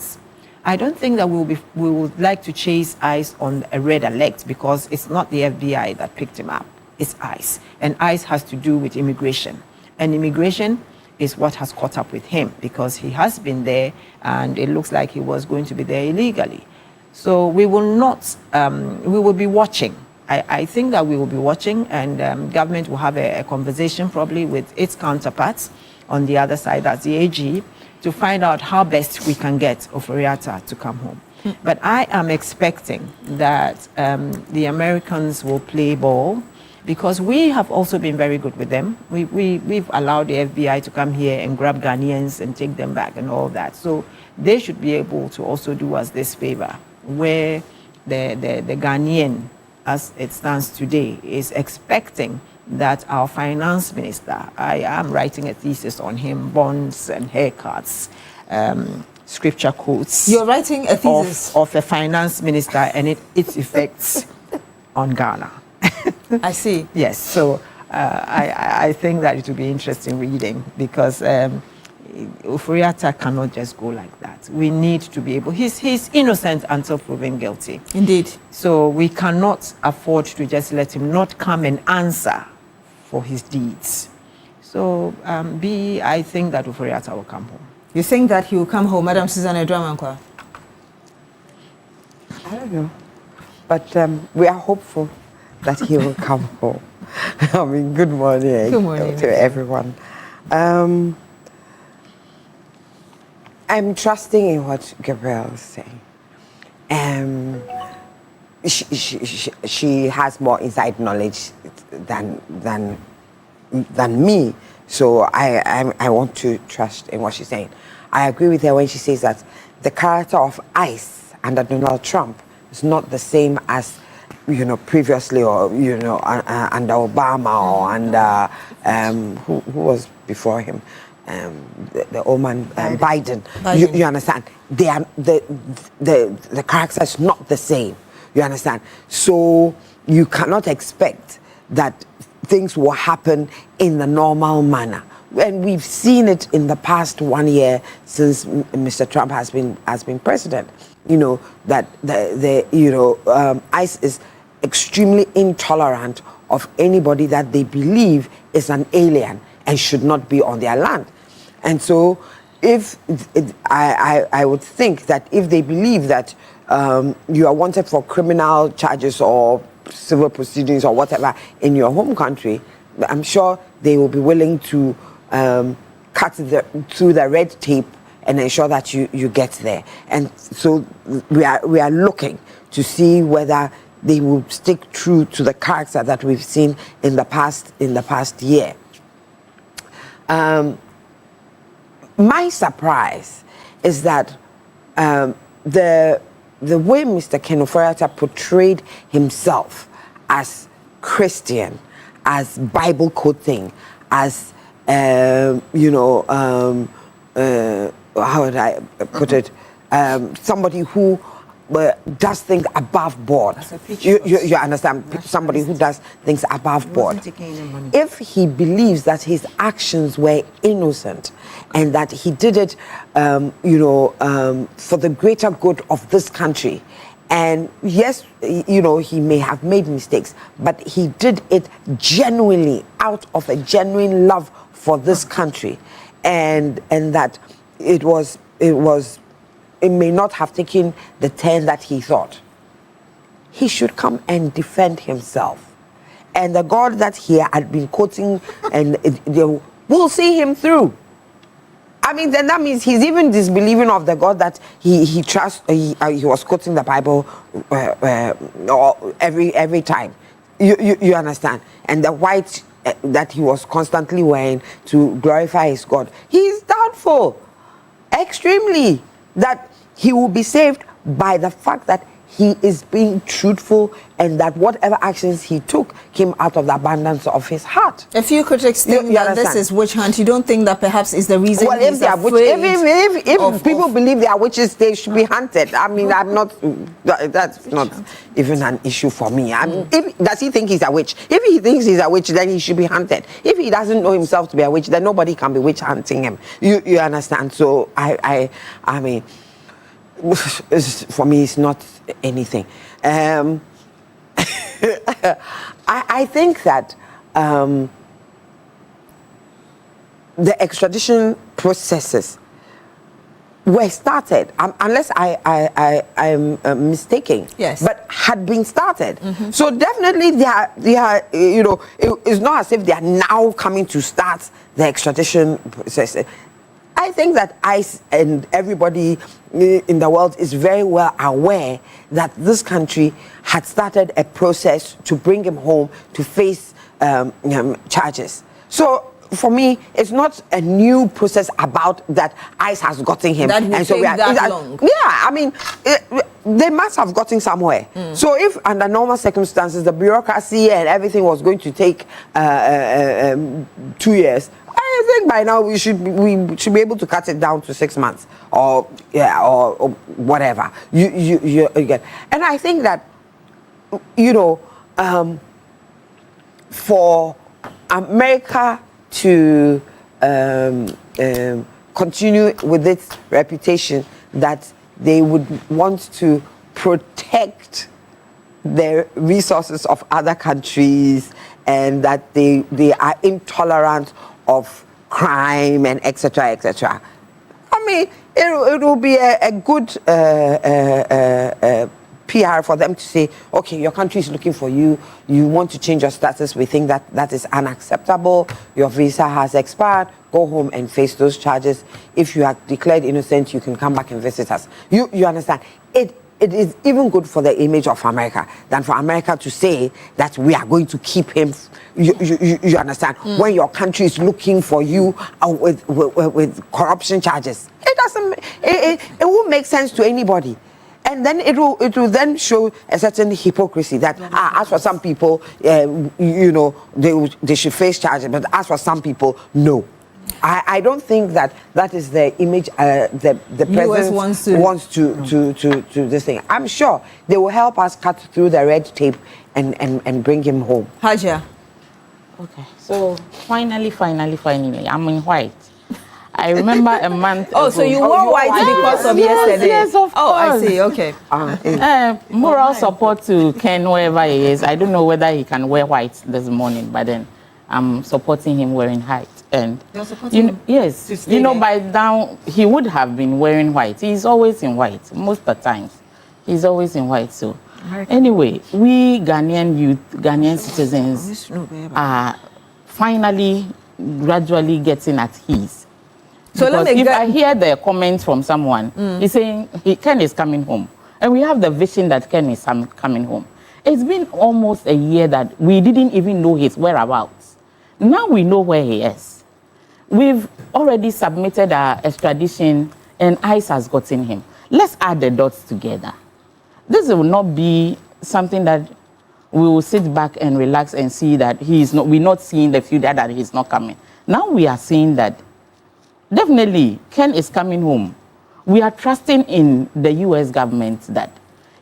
I don't think that we would like to chase ICE on a red alert because it's not the FBI that picked him up, it's ICE. And ICE has to do with immigration. And immigration is what has caught up with him because he has been there and it looks like he was going to be there illegally. So we will not, we will be watching. I think that we will be watching and government will have a conversation probably with its counterparts on the other side, that's the AG, to find out how best we can get Oforiatta to come home. But I am expecting that the Americans will play ball because we have also been very good with them. We've allowed the FBI to come here and grab Ghanaians and take them back and all that. So they should be able to also do us this favor where the Ghanaian, as it stands today, is expecting that our finance minister, I am writing a thesis on him, bonds and haircuts, scripture quotes. You're writing a thesis? Of a finance minister and its effects on Ghana. I see. Yes, so I think that it will be interesting reading because Oforiatta cannot just go like that. We need to be able, he's innocent until proven guilty. Indeed. So we cannot afford to just let him not come and answer for his deeds. So I think that Oforiatta will come home. You think that he will come home, Madam Susanna Dramankwa? I don't know, but we are hopeful that he will come home. I mean, good morning, good morning to everyone. I'm trusting in what Gabrielle is saying. She has more inside knowledge than me, so I want to trust in what she's saying. I agree with her when she says that the character of ICE under Donald Trump is not the same as previously or under Obama or under who was before him. The old man Biden. You understand? They are the character is not the same. You understand? So you cannot expect that things will happen in the normal manner. And we've seen it in the past 1 year since Mr. Trump has been president. That ICE is extremely intolerant of anybody that they believe is an alien and should not be on their land. And so I would think that if they believe that you are wanted for criminal charges or civil proceedings or whatever in your home country, I'm sure they will be willing to cut through the red tape and ensure that you get there. And so we are looking to see whether they will stick true to the character that we've seen in the past year. My surprise is that the way Mr. Ken Oforiatta portrayed himself as Christian, as Bible quoting, as how would I put it? Somebody who does things above board. You understand? Somebody who does things above board. If he believes that his actions were innocent and that he did it, for the greater good of this country, And yes, you know, he may have made mistakes, but he did it genuinely, out of a genuine love for this country, and that it may not have taken the turn that he thought. He should come and defend himself, and the God that he had been quoting, and will see him through. I mean, then that means he's even disbelieving of the God that he trusts. He was quoting the Bible every time. You understand? And the white that he was constantly wearing to glorify his God. He's doubtful, extremely, that he will be saved by the fact that he is being truthful, and that whatever actions he took came out of the abundance of his heart. A few critics think that this is witch hunt. You don't think that perhaps is the reason? Well, if they are witches, if people believe they are witches, they should be hunted. I mean, I'm not. That's not even an issue for me. I mean, does he think he's a witch? If he thinks he's a witch, then he should be hunted. If he doesn't know himself to be a witch, then nobody can be witch hunting him. You understand? So I mean, for me, it's not anything. I think that the extradition processes were started, unless I'm mistaken. Yes. But had been started. Mm-hmm. So definitely they are, you know, it's not as if they are now coming to start the extradition process. I think that ICE and everybody in the world is very well aware that this country had started a process to bring him home to face charges. So for me, it's not a new process about that ICE has gotten him. That and so we are, that long. Yeah, I mean, they must have gotten somewhere. So if under normal circumstances the bureaucracy and everything was going to take 2 years, I think by now we should be able to cut it down to 6 months or whatever. You get. And I think that, you know, for America to continue with its reputation that they would want to protect the resources of other countries, and that they are intolerant of crime and etc. etc. I mean, it will be a good PR for them to say, okay, your country is looking for you. You want to change your status. We think that is unacceptable. Your visa has expired. Go home and face those charges. If you are declared innocent, you can come back and visit us. You understand? It is even good for the image of America than for America to say that we are going to keep him. You understand? When your country is looking for you with corruption charges, it doesn't. It won't make sense to anybody. And then it will then show a certain hypocrisy that as for some people, you know, they should face charges, but as for some people, no. I don't think that is the image the president wants to this thing. I'm sure they will help us cut through the red tape and bring him home. Haja. Okay, so finally, I'm in white. I remember a month ago. Oh, so you wore white because of yesterday? Yes, of course. Oh, I see, okay. Moral support to Ken, wherever he is. I don't know whether he can wear white this morning, but then I'm supporting him wearing white. And yes, you know, by now he would have been wearing white. He's always in white, most of the times. He's always in white, so. Anyway, we Ghanaian citizens are finally, gradually getting at ease. So because if I hear the comments from someone, he's saying Ken is coming home, and we have the vision that Ken is coming home. It's been almost a year that we didn't even know his whereabouts. Now we know where he is. We've already submitted our extradition, and ICE has gotten him. Let's add the dots together. This will not be something that we will sit back and relax and see that we're not seeing the future that he's not coming. Now we are seeing that definitely Ken is coming home. We are trusting in the U.S. government that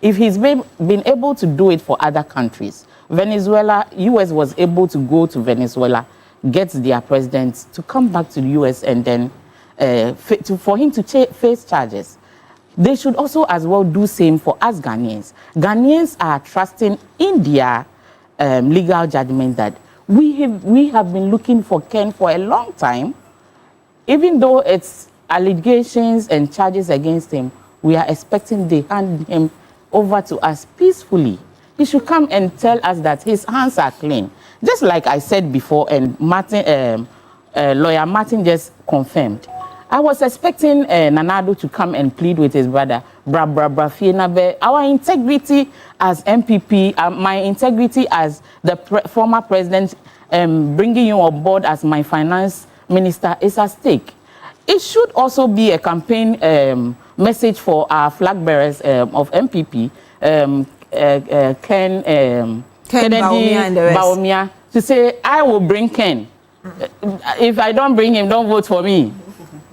if he's been able to do it for other countries, Venezuela, U.S. was able to go to Venezuela, get their president to come back to the U.S. and then for him to face charges. they should also as well do same for us Ghanaians. Ghanaians are trusting in their legal judgment that we have been looking for Ken for a long time. Even though it's allegations and charges against him, we are expecting they hand him over to us peacefully. He should come and tell us that his hands are clean. Just like I said before, and Martin, lawyer Martin just confirmed. I was expecting Nanado to come and plead with his brother, our integrity as MPP, my integrity as the former president, bringing you on board as my finance minister is at stake. It should also be a campaign message for our flag bearers of MPP, Ken Kennedy Baumia, to say, I will bring Ken. If I don't bring him, don't vote for me.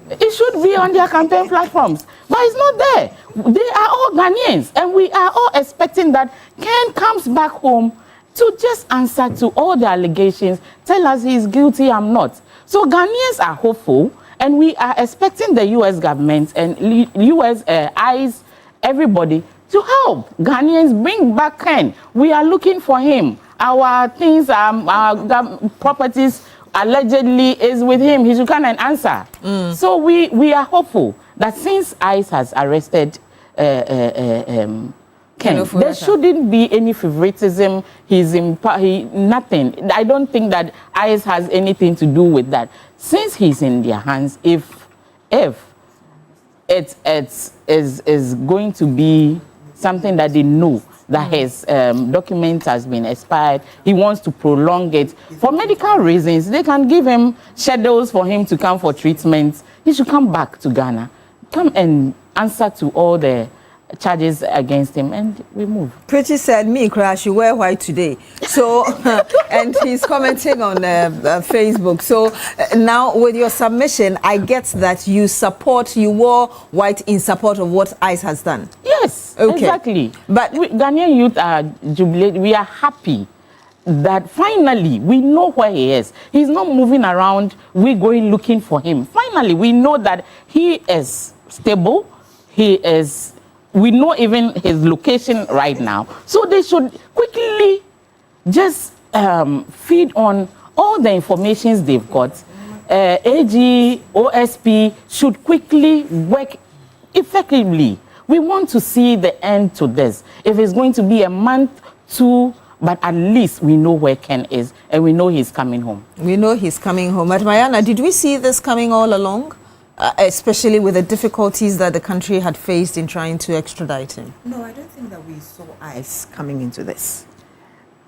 It should be on their campaign platforms, but it's not there. They are all Ghanaians, and we are all expecting that Ken comes back home to just answer to all the allegations, tell us he's guilty, I'm not. So Ghanaians are hopeful, and we are expecting the U.S. government and U.S. eyes, everybody, to help Ghanaians bring back Ken. We are looking for him. Our things, our properties, allegedly is with him. He should come and answer. So we are hopeful that since ICE has arrested Ken, there shouldn't be any favoritism. Nothing. I don't think that ICE has anything to do with that. Since he's in their hands, if it is going to be something that they know that his document has been expired, he wants to prolong it for medical reasons, they can give him schedules for him to come for treatment. He should come back to Ghana, come and answer to all the charges against him, and we move. Pretty said, me crash, you wear white today. So, and he's commenting on Facebook. So now with your submission, I get that you wore white in support of what ICE has done. Yes, okay. Exactly. But Ghanaian youth are jubilated. We are happy that finally we know where he is. He's not moving around. We're going looking for him. Finally, we know that he is stable. We know even his location right now. So they should quickly just feed on all the information they've got. AG, OSP should quickly work effectively. We want to see the end to this. If it's going to be a month, 2, but at least we know where Ken is and we know he's coming home. We know he's coming home. But Mayana, did we see this coming all along? Especially with the difficulties that the country had faced in trying to extradite him? No, I don't think that we saw ICE coming into this.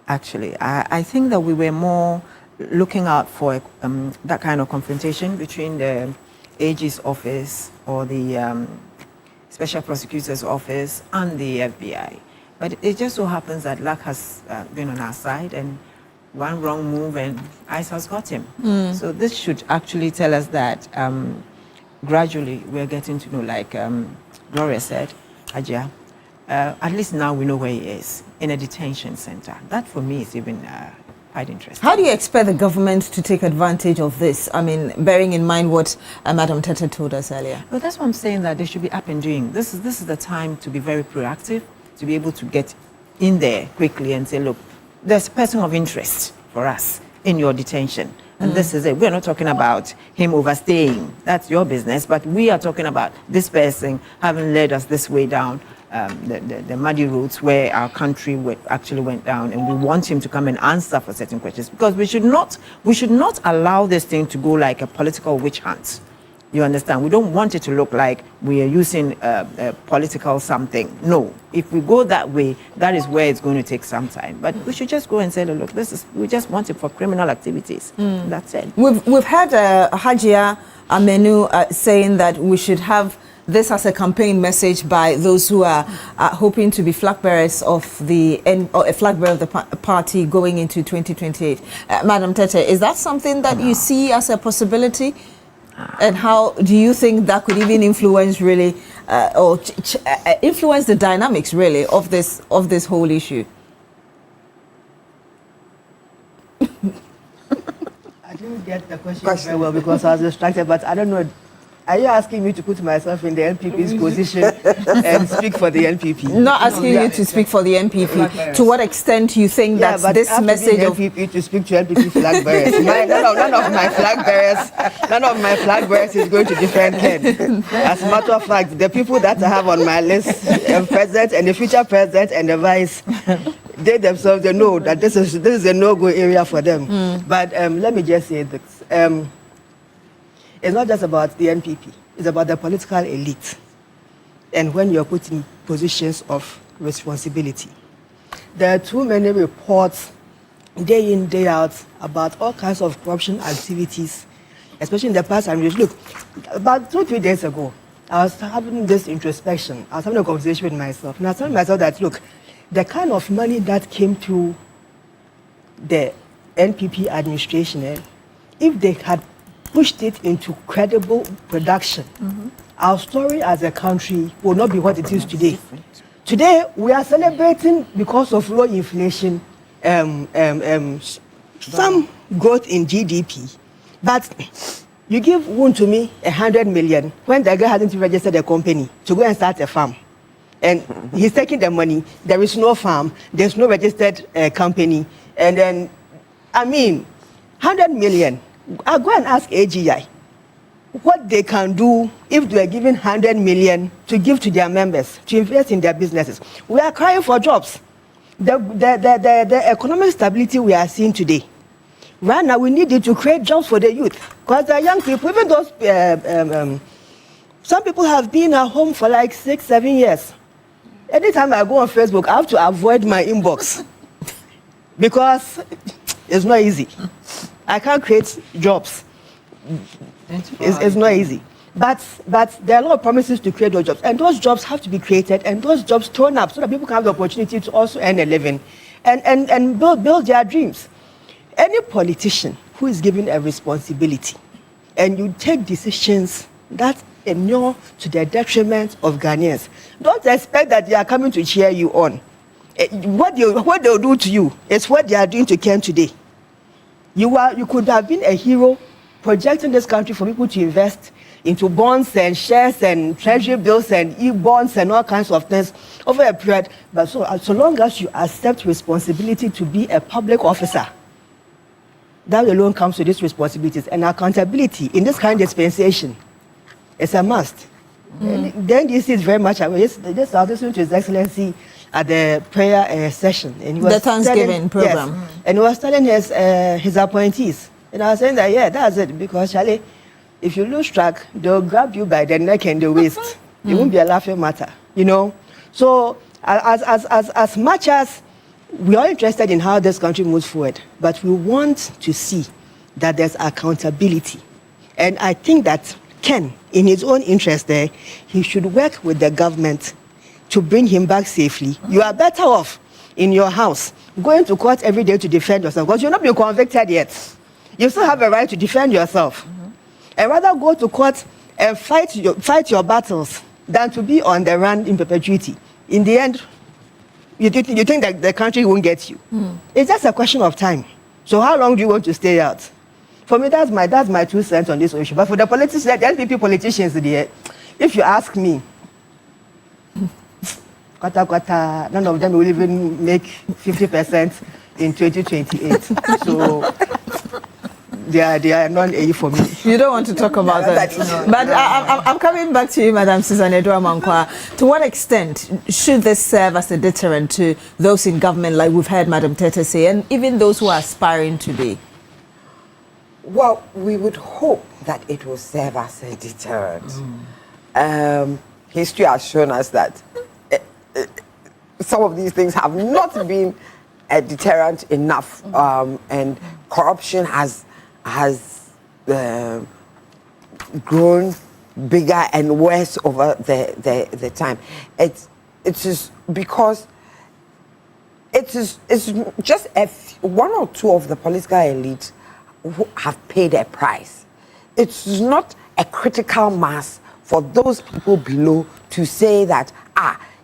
Actually, I think that we were more looking out for that kind of confrontation between the AG's office or the Special Prosecutor's office and the FBI. But it just so happens that luck has been on our side, and one wrong move and ICE has got him. So this should actually tell us that gradually we're getting to know, like Gloria said, Ajia, at least now we know where he is, in a detention center. That for me is even quite interesting. How do you expect the government to take advantage of this? I mean, bearing in mind what Madam Tete told us earlier. Well, that's what I'm saying, that they should be up and doing. This is the time to be very proactive, to be able to get in there quickly and say, look, there's a person of interest for us in your detention. And this is it. We're not talking about him overstaying. That's your business. But we are talking about this person having led us this way down the muddy roads where our country actually went down. And we want him to come and answer for certain questions. Because we should not allow this thing to go like a political witch hunt. You understand? We don't want it to look like we are using a political something. No. If we go that way, that is where it's going to take some time. But we should just go and say, look, we just want it for criminal activities. That's it. We've had Hajia Amenu saying that we should have this as a campaign message by those who are hoping to be flag bearers of or a flag bearer of the party going into 2028. Madam Tete, is that something that you see as a possibility? And how do you think that could even influence really, or influence the dynamics really of this whole issue? I didn't get the question very well because I was distracted, but I don't know Are you asking me to put myself in the NPP's position and speak for the NPP? Not asking you to speak for the NPP. To what extent you think that this message of NPP to speak to NPP flag bearers? None of my flag bearers is going to defend Ken. As a matter of fact, the people that I have on my list, president and the future president and the vice, they themselves they know that this is a no-go area for them. But let me just say this. It's not just about the NPP. It's about the political elite. And when you're put in positions of responsibility. There are too many reports day in, day out about all kinds of corruption activities, especially in the past. Look, about 2-3 days ago, I was having this introspection. I was having a conversation with myself. And I was telling myself that, look, the kind of money that came to the NPP administration, if they had pushed it into credible production, our story as a country will not be what it is today. Today, we are celebrating because of low inflation, some growth in GDP, but you give one to me 100 million when the guy hasn't registered a company to go and start a farm. And he's taking the money, there is no farm, there's no registered company, and then, 100 million. I'll go and ask AGI what they can do if they are given 100 million to give to their members, to invest in their businesses. We are crying for jobs. The economic stability we are seeing today, right now we need it to create jobs for the youth. Because the young people, even those, some people have been at home for like 6-7 years. Anytime I go on Facebook, I have to avoid my inbox because it's not easy. I can't create jobs. It's not easy. But there are a lot of promises to create those jobs. And those jobs have to be created and those jobs thrown up so that people can have the opportunity to also earn a living and build their dreams. Any politician who is given a responsibility and you take decisions that inure to the detriment of Ghanaians, don't expect that they are coming to cheer you on. What they'll do to you is what they are doing to Ken today. You could have been a hero projecting this country for people to invest into bonds and shares and treasury bills and e-bonds and all kinds of things over a period. But so long as you accept responsibility to be a public officer, that alone comes with these responsibilities. And accountability in this kind of dispensation is a must. Then this is very much aware. This I was listening to His Excellency at the prayer session. And he was the Thanksgiving program. Yes, and he was telling his appointees. And I was saying that, yeah, that's it. Because, Charlie, if you lose track, they'll grab you by the neck and the waist. It won't be a laughing matter, you know. So as much as we are interested in how this country moves forward, but we want to see that there's accountability. And I think that Ken, in his own interest there, he should work with the government to bring him back safely. You are better off in your house going to court every day to defend yourself because you're not being convicted yet. You still have a right to defend yourself. And rather go to court and fight your battles than to be on the run in perpetuity. In the end, you think that the country won't get you. It's just a question of time. So how long do you want to stay out? For me, that's my 2 cents on this issue. But for the politicians, the NPP politicians, if you ask me, none of them will even make 50% in 2028. So they are non-A for me. You don't want to talk about that. But I'm coming back to you, Madam Susan Edouard-Mankwa. To what extent should this serve as a deterrent to those in government, like we've heard Madam Tete say, and even those who are aspiring to be? Well, we would hope that it will serve as a deterrent. History has shown us that some of these things have not been a deterrent enough, and corruption has grown bigger and worse over the time. It's just because it's just one or two of the political elite who have paid a price. It's not a critical mass for those people below to say that,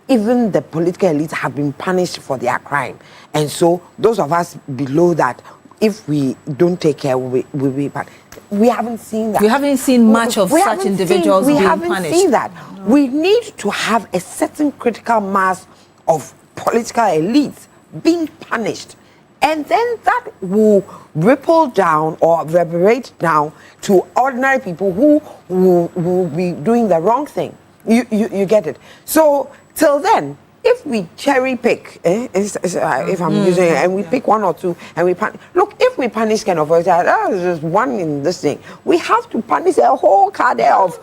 even the political elites have been punished for their crime. And so those of us below that, if we don't take care, we'll be bad. We haven't seen that. We haven't seen much of such individuals being punished. We haven't seen that. We need to have a certain critical mass of political elites being punished. And then that will ripple down or reverberate down to ordinary people who will be doing the wrong thing. You get it? So, till then, if we cherry pick, if I'm using it, and we pick one or two, and we punish, look, if we punish kind of, there's just one in this thing, we have to punish a whole cadre of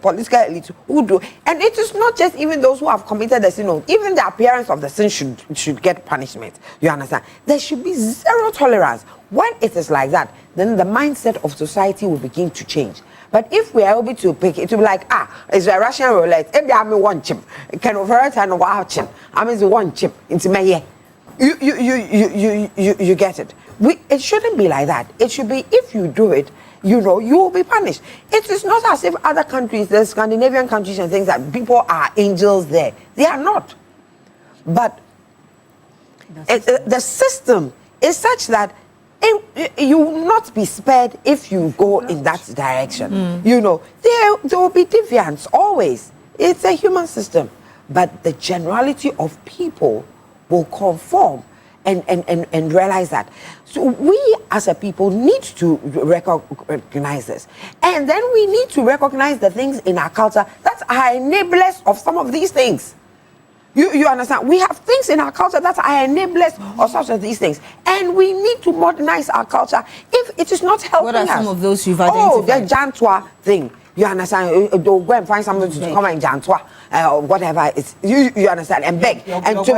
political elites who do, and it is not just even those who have committed the sin, even the appearance of the sin should get punishment. You understand? There should be zero tolerance. When it is like that, then the mindset of society will begin to change. But if we are able to pick it, to be like, it's a Russian roulette. If I mean one chip, can override and watch him. I mean one chip into my ear. You get it. It shouldn't be like that. It should be, if you do it, you will be punished. It is not as if other countries, the Scandinavian countries and things, that people are angels there. They are not. But the system is such that you will not be spared if you go in that direction. There will be deviance always. It's a human system. But the generality of people will conform and realize that. So we as a people need to recognize this. And then we need to recognize the things in our culture that are enablers of some of these things. You understand? We have things in our culture that are enablers of such of these things. And we need to modernize our culture if it is not helping us. What are some of those you've identified? The Jantua thing. You understand? Go and find somebody to come and Jantua. Whatever it's, you understand, and beg, and to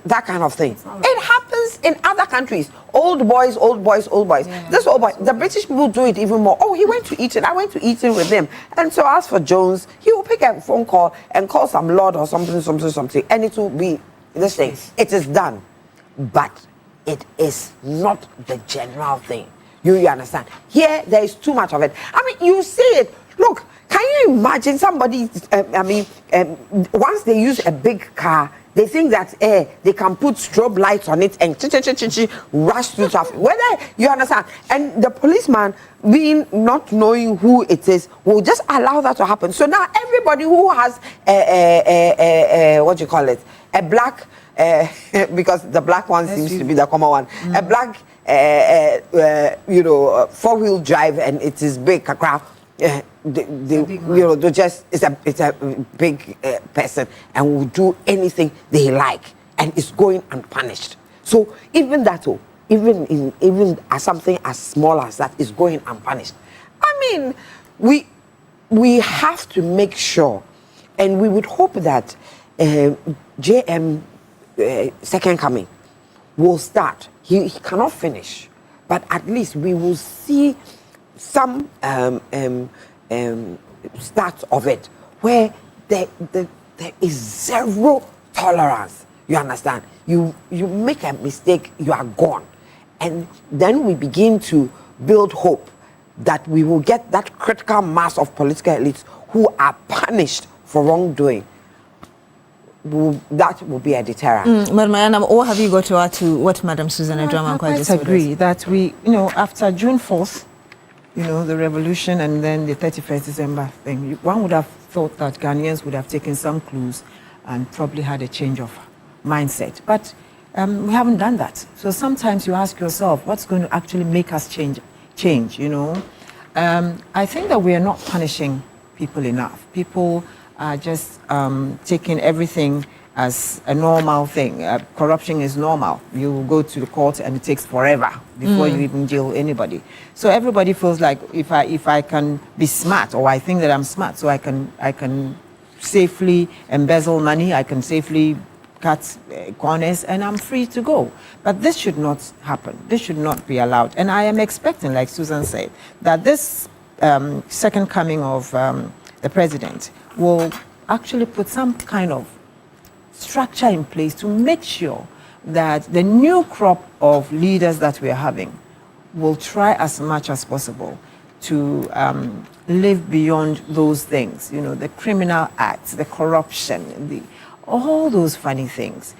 that kind of thing. It happens in other countries. Old boys. Yeah. This old boy, the British people do it even more. Oh, he went to Eton. I went to Eton with him, and so as for Jones, he will pick a phone call and call some lord or something, and it will be this thing. It is done, but it is not the general thing. You understand? Here, there is too much of it. I mean, you see it. Look, can you imagine somebody, once they use a big car, they think that they can put strobe lights on it and rush through traffic. Whether you understand? And the policeman, being not knowing who it is, will just allow that to happen. So now everybody who has a black, because the black one seems to be the common one, a black four-wheel drive, and it is big craft. It's a big person and will do anything they like, and is going unpunished. So even that, even as something as small as that is going unpunished. I mean, we have to make sure, and we would hope that JM second coming will start. He cannot finish, but at least we will see some start of it where there is zero tolerance. You understand? You make a mistake, you are gone. And then we begin to build hope that we will get that critical mass of political elites who are punished for wrongdoing. That will be a deterrent. Madam Ayana, what have you got to add to what Madam Susan Adraman just said? I agree that we, after June 4th, the revolution and then the 31st December thing, one would have thought that Ghanaians would have taken some clues and probably had a change of mindset. But we haven't done that. So sometimes you ask yourself, what's going to actually make us change? I think that we are not punishing people enough. People are just taking everything as a normal thing. Corruption is normal. You go to the court and it takes forever before you even jail anybody. So everybody feels like if I can be smart, or I think that I'm smart, so I can safely embezzle money, I can safely cut corners, and I'm free to go. But this should not happen. This should not be allowed. And I am expecting, like Susan said, that this second coming of the president will actually put some kind of structure in place to make sure that the new crop of leaders that we are having will try as much as possible to live beyond those things, the criminal acts, the corruption, all those funny things.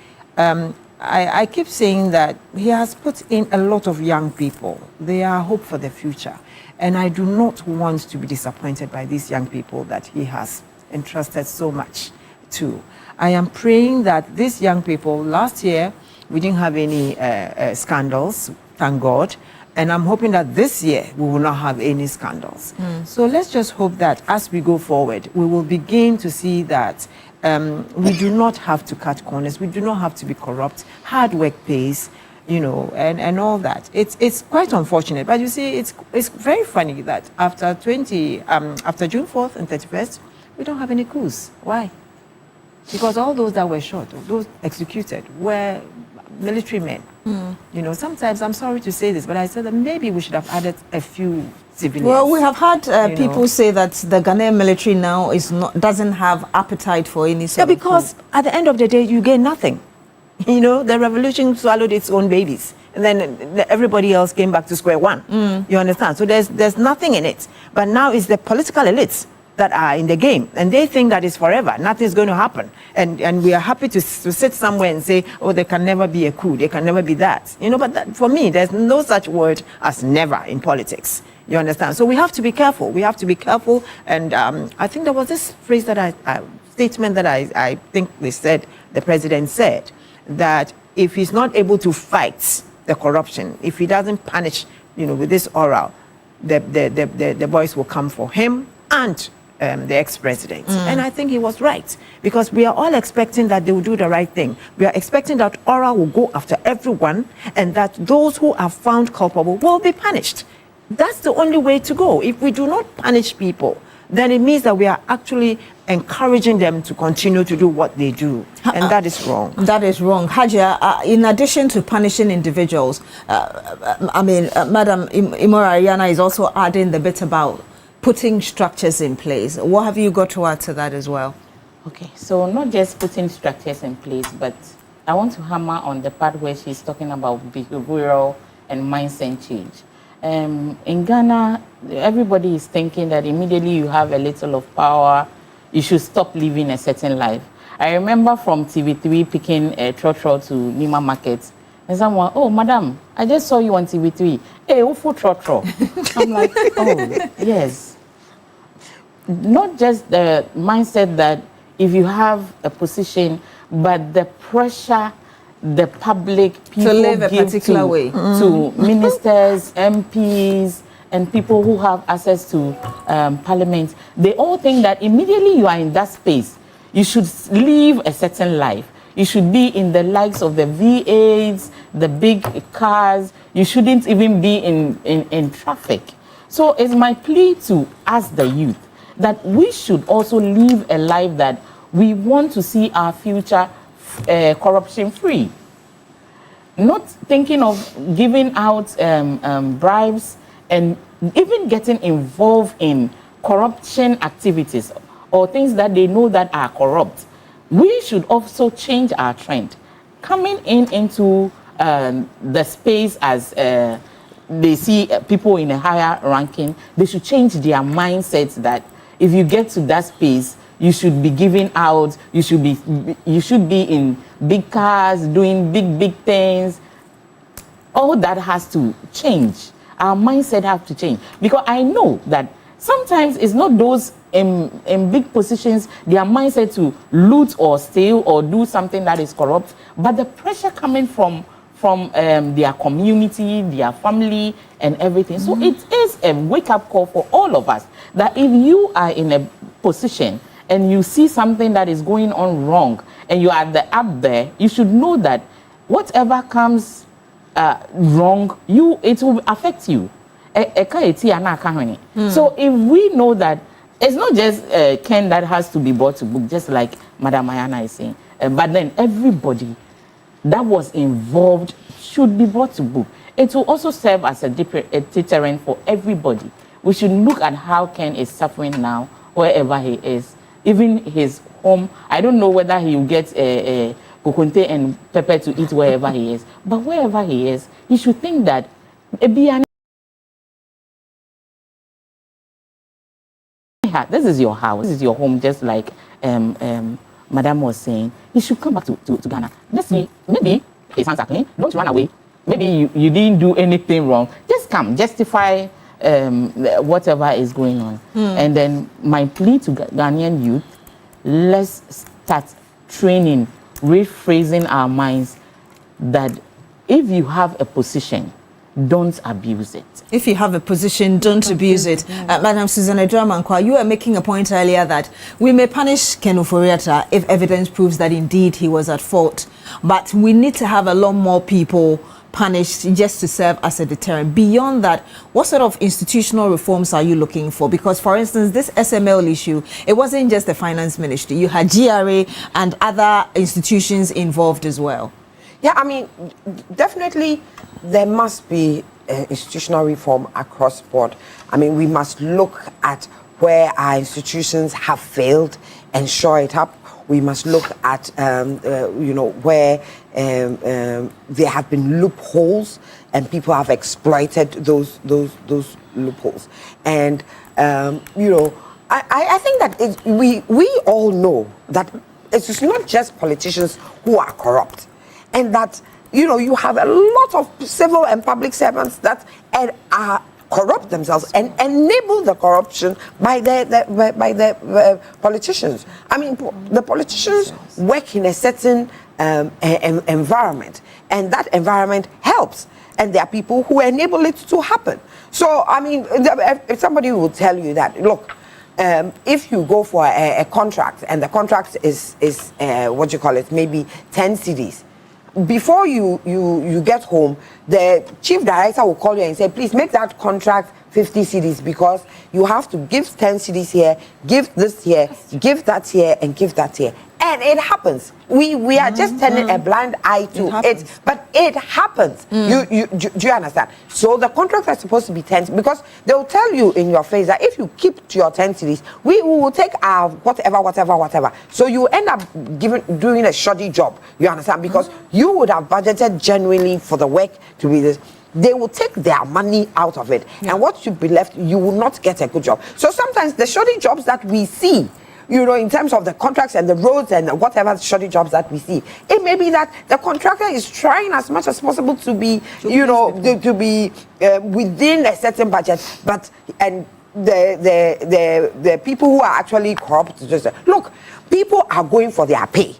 I keep saying that he has put in a lot of young people. They are hope for the future. And I do not want to be disappointed by these young people that he has entrusted so much to. I am praying that these young people, last year, we didn't have any scandals, thank God. And I'm hoping that this year we will not have any scandals. So let's just hope that as we go forward, we will begin to see that we do not have to cut corners. We do not have to be corrupt. Hard work pays, you know, and all that. It's quite unfortunate. But you see, it's very funny that after June 4th and 31st, we don't have any coups. Why? Because all those that were shot, those executed, were military men. You know, sometimes I'm sorry to say this, but I said that maybe we should have added a few civilians. Well, we have had people say that the Ghanaian military now doesn't have appetite for any sort of because at the end of the day, you gain nothing. You know, the revolution swallowed its own babies, and then everybody else came back to square one. You understand? So there's nothing in it. But now it's the political elites that are in the game, and they think that it's forever. Nothing's going to happen, and we are happy to sit somewhere and say, oh, there can never be a coup, there can never be that. You know, but for me, there's no such word as never in politics. You understand? So we have to be careful. We have to be careful. And I think there was this phrase that statement that I think the president said, that if he's not able to fight the corruption, if he doesn't punish, you know, with this oral, the boys will come for him and the ex-president. And I think he was right, because we are all expecting that they will do the right thing. We are expecting that Aura will go after everyone, and that those who are found culpable will be punished. That's the only way to go. If we do not punish people, then it means that we are actually encouraging them to continue to do what they do. And that is wrong. That is wrong. Hajia, in addition to punishing individuals, Madam Imora Ariana is also adding the bit about putting structures in place. What have you got to add to that as well? Okay, so not just putting structures in place, but I want to hammer on the part where she's talking about behavioral and mindset change. In Ghana, everybody is thinking that immediately you have a little of power, you should stop living a certain life. I remember from TV3 picking a trotro to Nima Market, and someone, oh, madam, I just saw you on TV3. Hey, Ufu trotro. I'm like, oh, yes. Not just the mindset that if you have a position, but the pressure the public people to live a give particular way to ministers, MPs, and people who have access to parliament. They all think that immediately you are in that space, you should live a certain life. You should be in the likes of the V8s, the big cars. You shouldn't even be in traffic. So it's my plea to ask the youth that we should also live a life that we want to see our future corruption-free. Not thinking of giving out bribes and even getting involved in corruption activities or things that they know that are corrupt. We should also change our trend. Coming into the space as they see people in a higher ranking, they should change their mindsets that if you get to that space, you should be giving out, you should be in big cars, doing big things. All that has to change. Our mindset has to change. Because I know that sometimes it's not those in big positions, their mindset to loot or steal or do something that is corrupt, but the pressure coming from their community, their family, and everything. So it is a wake-up call for all of us that if you are in a position and you see something that is going on wrong and you are up there, you should know that whatever comes wrong, it will affect you. So if we know that it's not just Ken that has to be brought to book, just like Madam Ayana is saying, but then everybody that was involved should be brought to book. It will also serve as a deterrent for everybody. We should look at how Ken is suffering now, wherever he is. Even his home, I don't know whether he will get kokonte and pepper to eat wherever he is. But wherever he is, he should think that this is your house, this is your home, just like Madam was saying. He should come back to Ghana. Let's say maybe his hands are clean. Don't run away. Maybe you didn't do anything wrong. Just come, justify whatever is going on. And then my plea to Ghanaian youth, let's start training, rephrasing our minds that if you have a position, don't abuse it. If you have a position, don't abuse it. Madam Susanna Dramankwa, you were making a point earlier that we may punish Ken Ofori-Atta if evidence proves that indeed he was at fault. But we need to have a lot more people punished just to serve as a deterrent. Beyond that, what sort of institutional reforms are you looking for? Because, for instance, this SML issue, it wasn't just the finance ministry. You had GRA and other institutions involved as well. Yeah, I mean, definitely there must be institutional reform across board. I mean, we must look at where our institutions have failed and shore it up. We must look at, where there have been loopholes and people have exploited those loopholes. And, I think that we all know that it's not just politicians who are corrupt. And that, you have a lot of civil and public servants that are corrupt themselves and enable the corruption by the politicians. I mean, the politicians work in a certain environment, and that environment helps. And there are people who enable it to happen. So, I mean, if somebody will tell you that, look, if you go for a contract, and the contract is maybe 10 cedis, before you get home, the chief director will call you and say, please make that contract 50 cedis because you have to give 10 cedis here, give this here, give that here, and give that here. And it happens. We are just turning a blind eye to it, but it happens. Do you understand? So the contracts are supposed to be 10 because they will tell you in your face that if you keep to your 10 cedis, we will take our whatever. So you end up doing a shoddy job. You understand? Because you would have budgeted genuinely for the work to be this. They will take their money out of it, and what should be left, you will not get a good job. So sometimes the shoddy jobs that we see, in terms of the contracts and the roads and whatever shoddy jobs that we see, it may be that the contractor is trying as much as possible to be, to be within a certain budget, but the people who are actually corrupt, just look, people are going for their pay.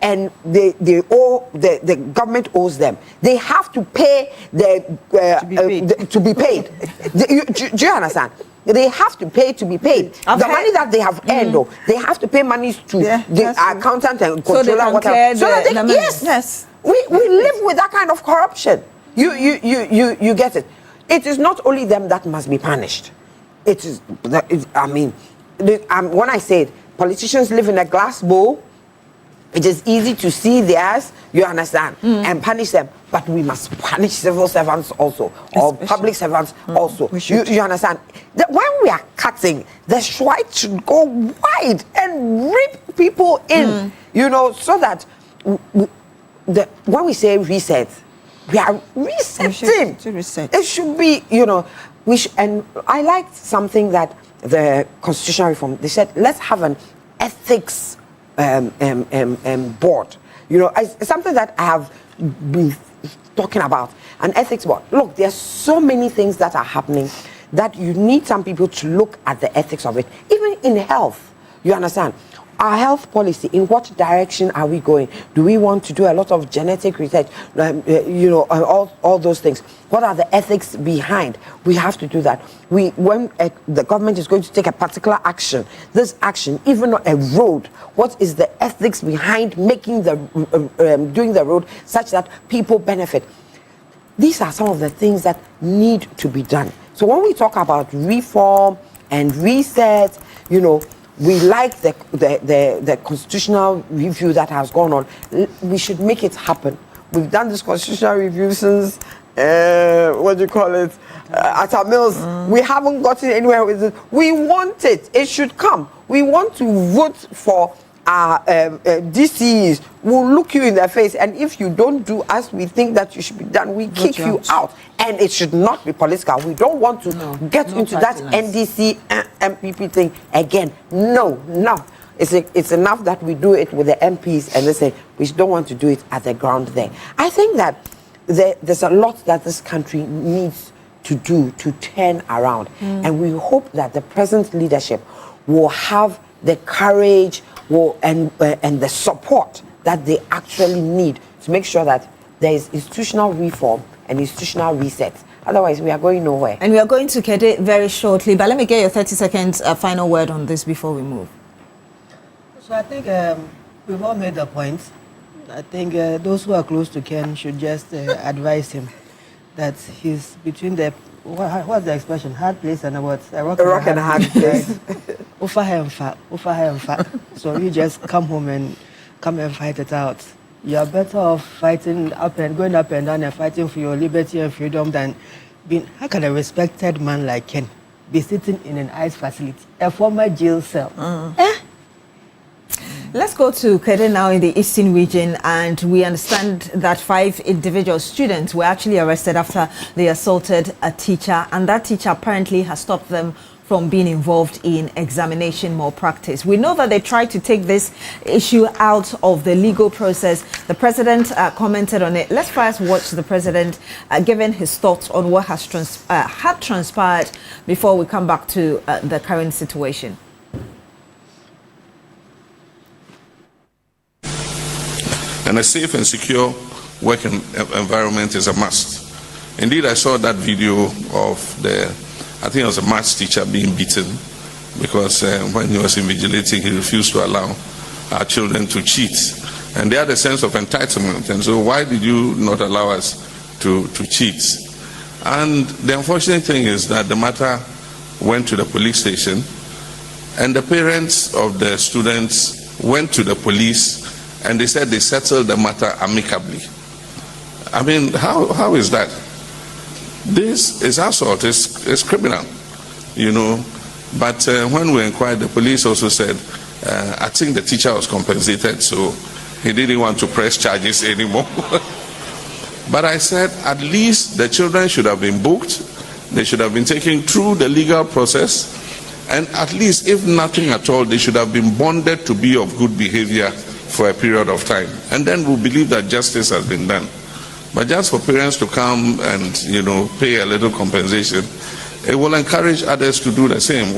And they owe the government owes them. They have to pay to be paid. Do you understand? They have to pay to be paid. The money that they have earned, though, they have to pay money to the accountant and controller, whatever. So that yes, we live with that kind of corruption. You get it. It is not only them that must be punished. It is. I mean, when I said politicians live in a glass bowl, it is easy to see theirs, you understand, and punish them. But we must punish civil servants also, or public servants also. You understand? When we are cutting, the strike should go wide and rip people in, so that when we say reset, we are resetting. It should be, and I liked something that the constitutional reform, they said, let's have an ethics board. It's something that I have been talking about, an ethics board. Look, there's so many things that are happening that you need some people to look at the ethics of it. Even in health, you understand? Our health policy, in what direction are we going? Do we want to do a lot of genetic research? All those things. What are the ethics behind? We have to do that. When the government is going to take a particular action, this action, even a road, what is the ethics behind making doing the road such that people benefit? These are some of the things that need to be done. So when we talk about reform and reset, we like the constitutional review that has gone on. We should make it happen. We've done this constitutional review since, at our mills. We haven't gotten anywhere with it. We want it. It should come. We want to vote for our DCs. We'll look you in the face, and if you don't do as we think that you should be done, we kick you out. And it should not be political. We don't want to get into that NDC MPP thing again. No. It's enough that we do it with the MPs and they say we don't want to do it at the ground there. I think that there's a lot that this country needs to do to turn around. And we hope that the present leadership will have the courage and the support that they actually need to make sure that there is institutional reform and institutional reset. Otherwise, we are going nowhere. And we are going to Kede very shortly, but let me get your 30 seconds final word on this before we move. So I think we've all made the point. I think those who are close to Ken should just advise him that he's between the, what's the expression, hard place and what? A rock and a hard place. So you just come home and fight it out. You are better off fighting going up and down and fighting for your liberty and freedom than being, how can a respected man like Ken be sitting in an ICE facility, a former jail cell? Let's go to Kede now in the Eastern region, and we understand that 5 individual students were actually arrested after they assaulted a teacher, and that teacher apparently has stopped them from being involved in examination malpractice. We know that they tried to take this issue out of the legal process. The president commented on it. Let's first watch the president giving his thoughts on what has had transpired before we come back to the current situation. And a safe and secure work environment is a must. Indeed, I saw that video of I think it was a maths teacher being beaten because when he was invigilating, he refused to allow our children to cheat. And they had a sense of entitlement. And so why did you not allow us to cheat? And the unfortunate thing is that the matter went to the police station, and the parents of the students went to the police, and they said they settled the matter amicably. I mean, how is that? This is assault, it's criminal, you know. But when we inquired, the police also said, I think the teacher was compensated, so he didn't want to press charges anymore. But I said, at least the children should have been booked, they should have been taken through the legal process, and at least, if nothing at all, they should have been bonded to be of good behavior for a period of time, and then we'll believe that justice has been done. But just for parents to come and, you know, pay a little compensation, it will encourage others to do the same.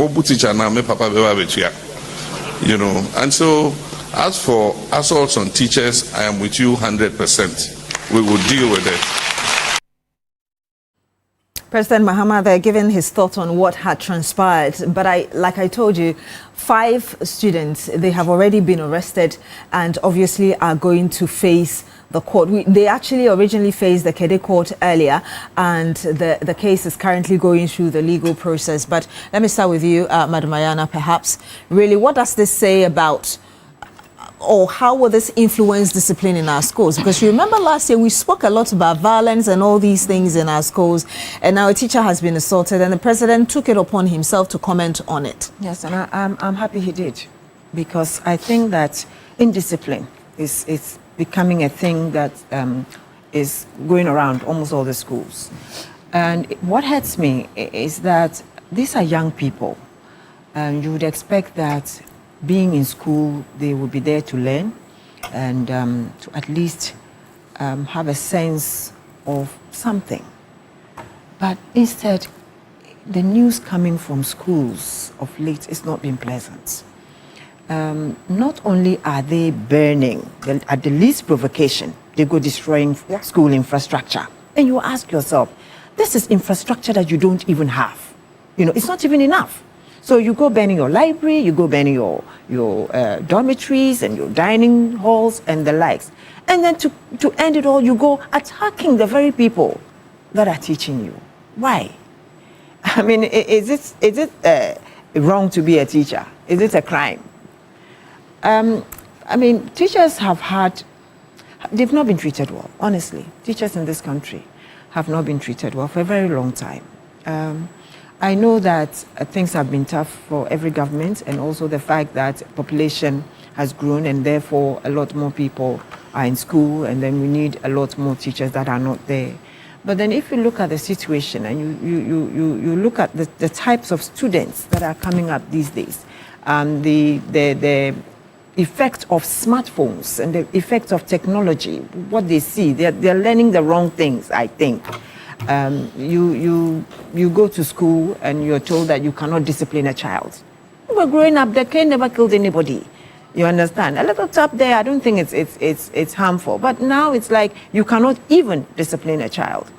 You know, and so as for assaults on teachers, I am with you 100%. We will deal with it. President Mahama there giving his thoughts on what had transpired, but like I told you, 5 students, they have already been arrested and obviously are going to face the court. They actually originally faced the Kede court earlier, and the case is currently going through the legal process. But let me start with you, Madam Ayana, perhaps. Really, what does this say about, or how will this influence discipline in our schools? Because you remember last year we spoke a lot about violence and all these things in our schools, and now a teacher has been assaulted and the president took it upon himself to comment on it. Yes, and I'm happy he did, because I think that indiscipline is becoming a thing that is going around almost all the schools. And what hurts me is that these are young people, and you would expect that being in school, they will be there to learn and to at least have a sense of something. But instead, the news coming from schools of late has not been pleasant. Not only are they burning, at the least provocation, they go destroying school infrastructure. And you ask yourself, this is infrastructure that you don't even have. You know, it's not even enough. So you go burning your library, you go burning your dormitories and your dining halls and the likes. And then to end it all, you go attacking the very people that are teaching you. Why? I mean, is it wrong to be a teacher? Is it a crime? I mean, teachers they've not been treated well, honestly. Teachers in this country have not been treated well for a very long time. I know that things have been tough for every government, and also the fact that population has grown and therefore a lot more people are in school, and then we need a lot more teachers that are not there. But then if you look at the situation and you look at the types of students that are coming up these days, the effect of smartphones and the effect of technology, what they see, they're learning the wrong things, I think. You go to school and you're told that you cannot discipline a child. We were growing up, the cane never killed anybody. You understand? A little tap there, I don't think it's harmful. But now it's like you cannot even discipline a child.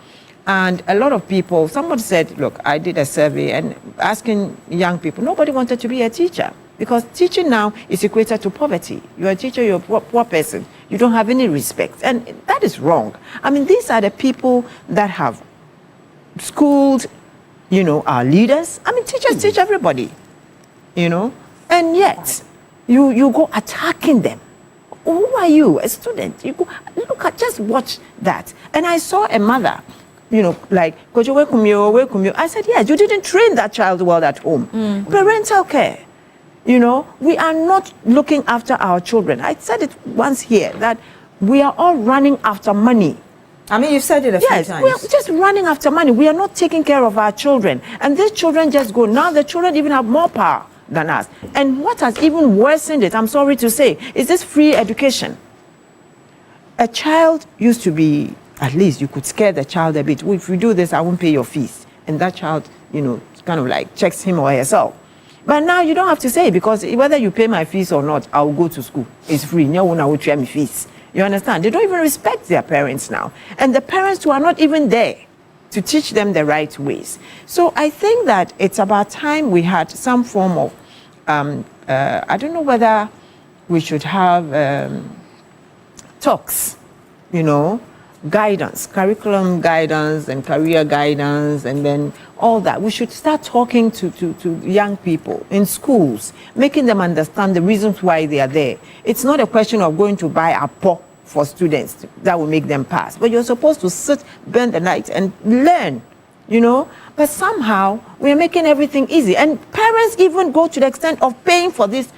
And a lot of people, somebody said, look, I did a survey and asking young people, nobody wanted to be a teacher. Because teaching now is equated to poverty. You're a teacher, you're a poor person. You don't have any respect. And that is wrong. I mean, these are the people that have schooled, our leaders. I mean, teachers teach everybody, And yet, you go attacking them. Who are you, a student? You go, just watch that. And I saw a mother, like, I said, yes, you didn't train that child well at home. Parental care. We are not looking after our children. I said it once here, that we are all running after money. I mean, you said it a few times. Yes, we are just running after money. We are not taking care of our children. And these children just go. Now the children even have more power than us. And what has even worsened it, I'm sorry to say, is this free education. A child used to be, at least you could scare the child a bit. If you do this, I won't pay your fees. And that child, kind of like checks him or herself. But now you don't have to say, because whether you pay my fees or not, I'll go to school. It's free. No one will pay me fees. You understand? They don't even respect their parents now. And the parents who are not even there to teach them the right ways. So I think that it's about time we had some form of, I don't know whether we should have talks, guidance, curriculum guidance and career guidance, and then all that. We should start talking to young people in schools, making them understand the reasons why they are there. It's not a question of going to buy a pot for students that will make them pass, but you're supposed to sit, bend the night and learn, But somehow we're making everything easy. And parents even go to the extent of paying for these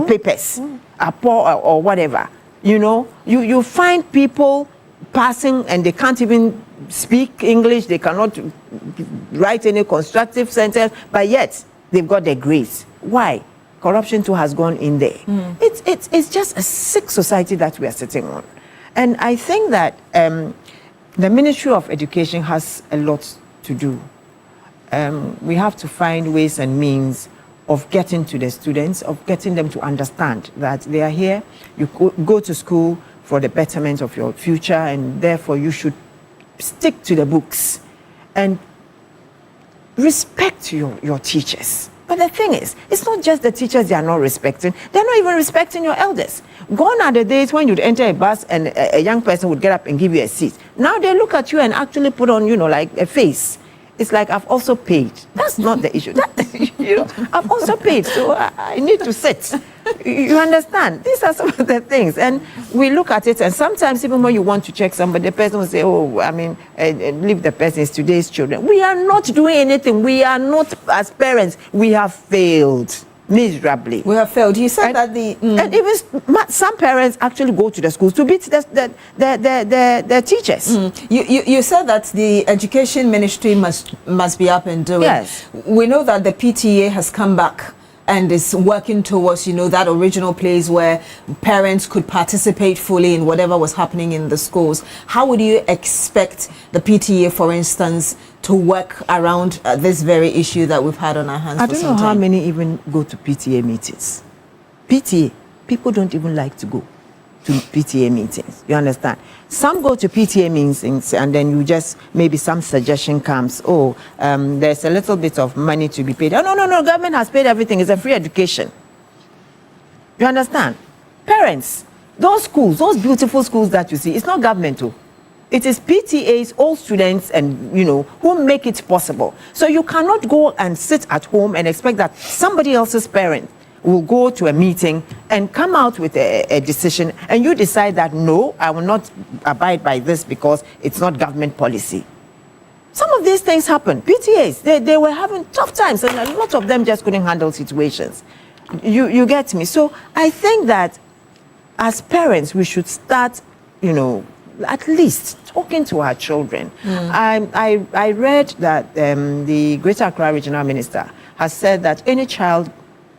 papers, a pot or whatever. You find people passing and they can't even speak English, they cannot write any constructive sentence, but yet they've got their grades. Why? Corruption too has gone in there. It's just a sick society that we are sitting on. And I think that the Ministry of Education has a lot to do. We have to find ways and means of getting to the students, of getting them to understand that they are here, you go to school for the betterment of your future, and therefore you should stick to the books and respect your teachers. But the thing is, it's not just the teachers they are not respecting, they're not even respecting your elders. Gone are the days when you'd enter a bus and a young person would get up and give you a seat. Now they look at you and actually put on, like a face. It's like, I've also paid. That's not the issue. I've also paid, so I need to sit. You understand? These are some of the things. And we look at it, and sometimes even when you want to check somebody, the person will say, leave the person, it's today's children. We are not doing anything. We are not, as parents, we have failed miserably. We have failed. You said that and even some parents actually go to the schools to beat the teachers. You said that the education ministry must be up and doing. Yes. We know that the PTA has come back and is working towards, that original place where parents could participate fully in whatever was happening in the schools. How would you expect the PTA, for instance, to work around this very issue that we've had on our hands for some time? I don't know how many even go to PTA meetings. PTA, people don't even like to go to PTA meetings. You understand? Some go to PTA meetings and then you just, maybe some suggestion comes, there's a little bit of money to be paid. Oh, no, government has paid everything. It's a free education. You understand? Parents, those schools, those beautiful schools that you see, it's not governmental. It is PTAs, all students, and who make it possible. So you cannot go and sit at home and expect that somebody else's parent will go to a meeting and come out with a decision, and you decide that, no, I will not abide by this because it's not government policy. Some of these things happen. PTAs, they were having tough times, and a lot of them just couldn't handle situations. You get me? So I think that as parents, we should start, at least talking to our children. I read that the Greater Accra Regional Minister has said that any child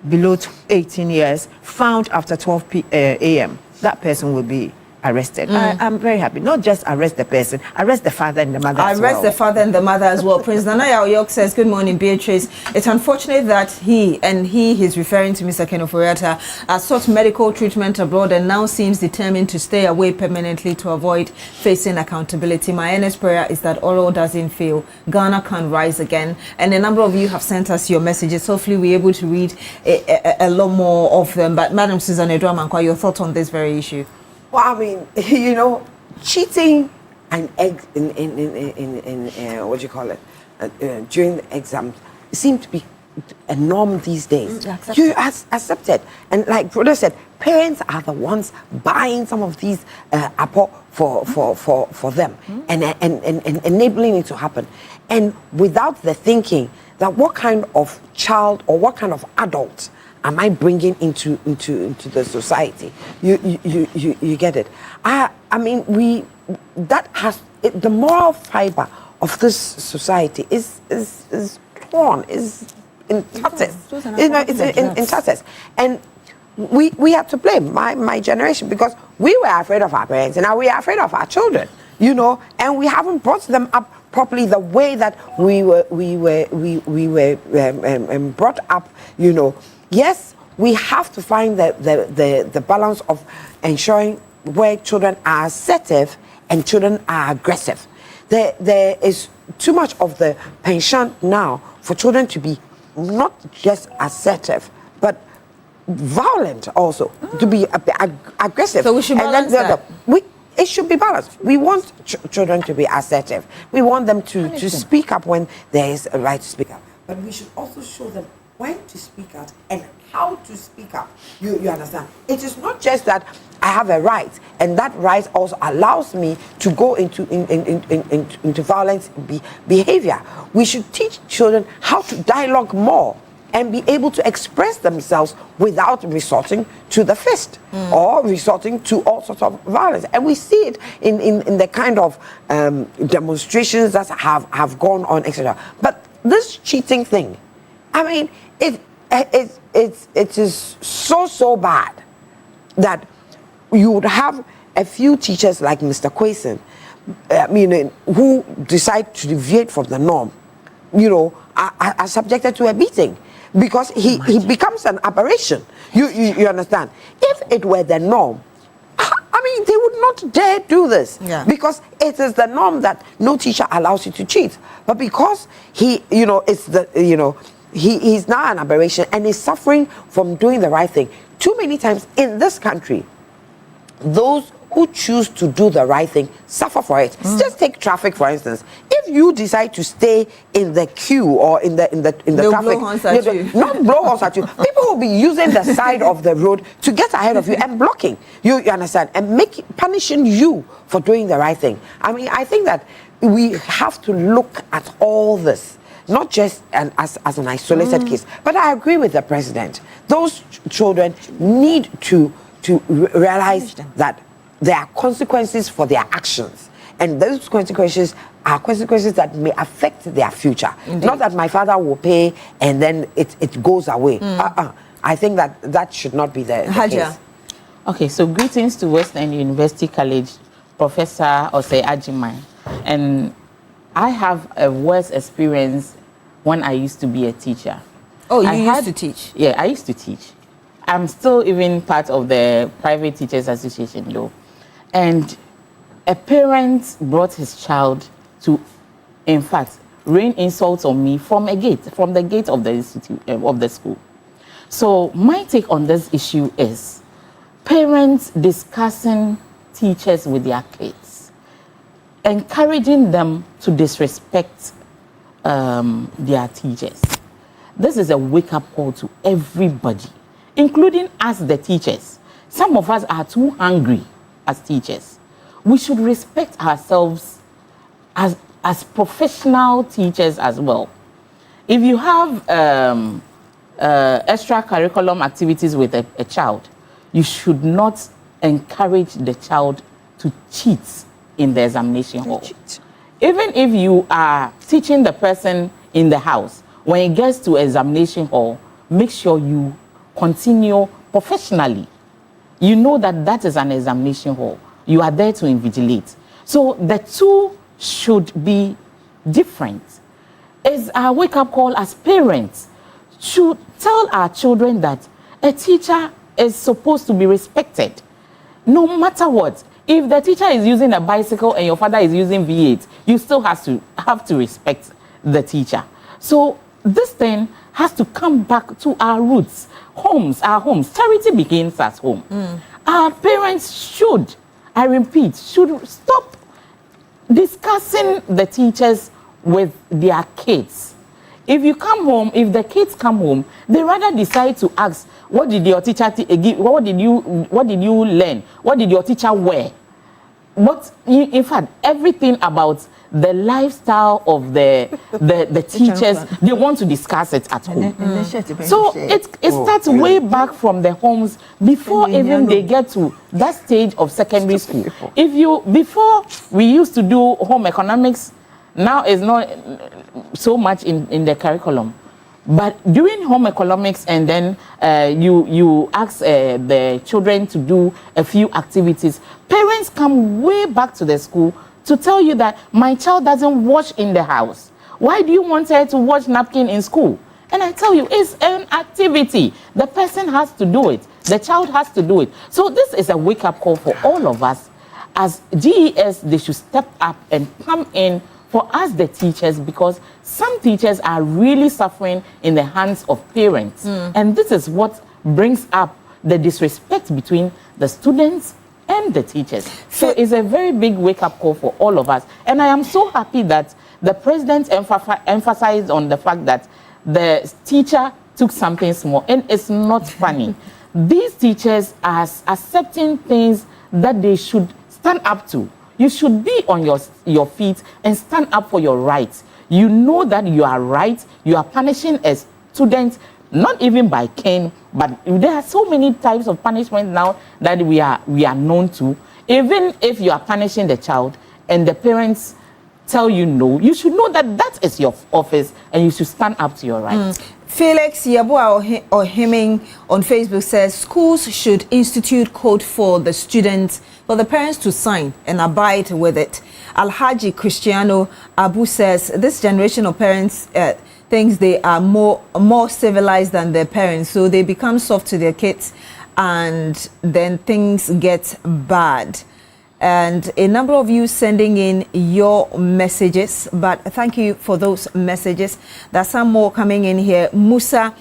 below 18 years found after 12 a.m., that person will be arrested. I'm very happy. Not just arrest the person, arrest the father and the mother as well. Arrest the father and the mother as well. Prince Nanaya Oyok says, good morning, Beatrice. It's unfortunate that he's referring to Mr. Kenneth Oriata, sought medical treatment abroad and now seems determined to stay away permanently to avoid facing accountability. My earnest prayer is that Oro doesn't fail. Ghana can rise again. And a number of you have sent us your messages. Hopefully we're able to read a lot more of them. But Madam Susan Edwamankwa, your thoughts on this very issue? Well, I mean, you know, cheating and what do you call it, during the exams seem to be a norm these days. You accept it. And like Brother said, parents are the ones buying some of these apple for them and enabling it to happen. And without the thinking that what kind of child or what kind of adult am I bringing into the society? You get it. I mean, the moral fiber of this society is torn, is in tatters. You know, it's in tatters. And we have to blame my generation because we were afraid of our parents and now we are afraid of our children. You know, and we haven't brought them up properly the way that we were brought up. You know. Yes, we have to find the balance of ensuring where children are assertive and children are aggressive. There is too much of the penchant now for children to be not just assertive, but violent also, to be aggressive. So we should balance that. It should be balanced. We want children to be assertive. We want them to speak up when there is a right to speak up. But we should also show them when to speak out and how to speak up. You understand? It is not just that I have a right, and that right also allows me to go into violent behavior. We should teach children how to dialogue more and be able to express themselves without resorting to the fist or resorting to all sorts of violence. And we see it in the kind of demonstrations that have gone on, etc. But this cheating thing, I mean, it is so bad that you would have a few teachers like Mr. Quayson, who decide to deviate from the norm, are subjected to a beating because he becomes an aberration. You understand? If it were the norm, I mean, they would not dare do this because it is the norm that no teacher allows you to cheat. But because he's now an aberration and is suffering from doing the right thing. Too many times in this country, those who choose to do the right thing suffer for it. Just take traffic, for instance. If you decide to stay in the queue or in the traffic, not blow horns at you. People will be using the side of the road to get ahead of you and blocking. You understand? And punishing you for doing the right thing. I mean, I think that we have to look at all this. Not just as an isolated case. But I agree with the president. Those children need to realize that there are consequences for their actions. And those consequences are consequences that may affect their future. Indeed. Not that my father will pay and then it goes away. I think that should not be the case. Okay, so greetings to Western University College, Professor Osei Ajimai. And I have a worse experience when I used to be a teacher. Oh, you used to teach? Yeah, I used to teach. I'm still even part of the Private Teachers Association, though. And a parent brought his child to, in fact, rain insults on me from the gate of the institute of the school. So my take on this issue is parents discussing teachers with their kids, encouraging them to disrespect their teachers. This is a wake-up call to everybody, including us, the teachers. Some of us are too hungry as teachers. We should respect ourselves as professional teachers as well. If you have extracurriculum activities with a child, you should not encourage the child to cheat in the examination hall. Even if you are teaching the person in the house, when it gets to examination hall, make sure you continue professionally. You know that that is an examination hall. You are there to invigilate. So the two should be different. It's a wake-up call as parents to tell our children that a teacher is supposed to be respected, no matter what. If the teacher is using a bicycle and your father is using V8, you still have to respect the teacher. So this thing has to come back to our roots, our homes. Charity begins at home. Our parents should, I repeat, should stop discussing the teachers with their kids. If you come home, if the kids come home, they rather decide to ask, what did your teacher give? What did you learn? What did your teacher wear? In fact, everything about the lifestyle of the teachers, they want to discuss it at home. So it starts way back from the homes before even they get to that stage of secondary school. Before we used to do home economics, now it's not so much in the curriculum. But during home economics, and then you ask the children to do a few activities, parents come way back to the school to tell you that my child doesn't wash in the house. Why do you want her to wash napkin in school? And I tell you, it's an activity. The person has to do it. The child has to do it. So this is a wake-up call for all of us. As GES, they should step up and come in for us, the teachers, because some teachers are really suffering in the hands of parents. And this is what brings up the disrespect between the students and the teachers. So it's a very big wake-up call for all of us. And I am so happy that the president emphasized on the fact that the teacher took something small, and it's not funny. These teachers are accepting things that they should stand up to. You should be on your feet and stand up for your rights. You know that you are right. You are punishing a student, not even by cane, but there are so many types of punishment now that we are known to. Even if you are punishing the child and the parents tell you no, you should know that that is your office and you should stand up to your rights. Felix Yabua Ohiming on Facebook says schools should institute code for the students, for the parents to sign and abide with it. Alhaji Cristiano Abu says this generation of parents thinks they are more civilized than their parents, so they become soft to their kids and then things get bad. And a number of you sending in your messages, but thank you for those messages. There's some more coming in here. Musa,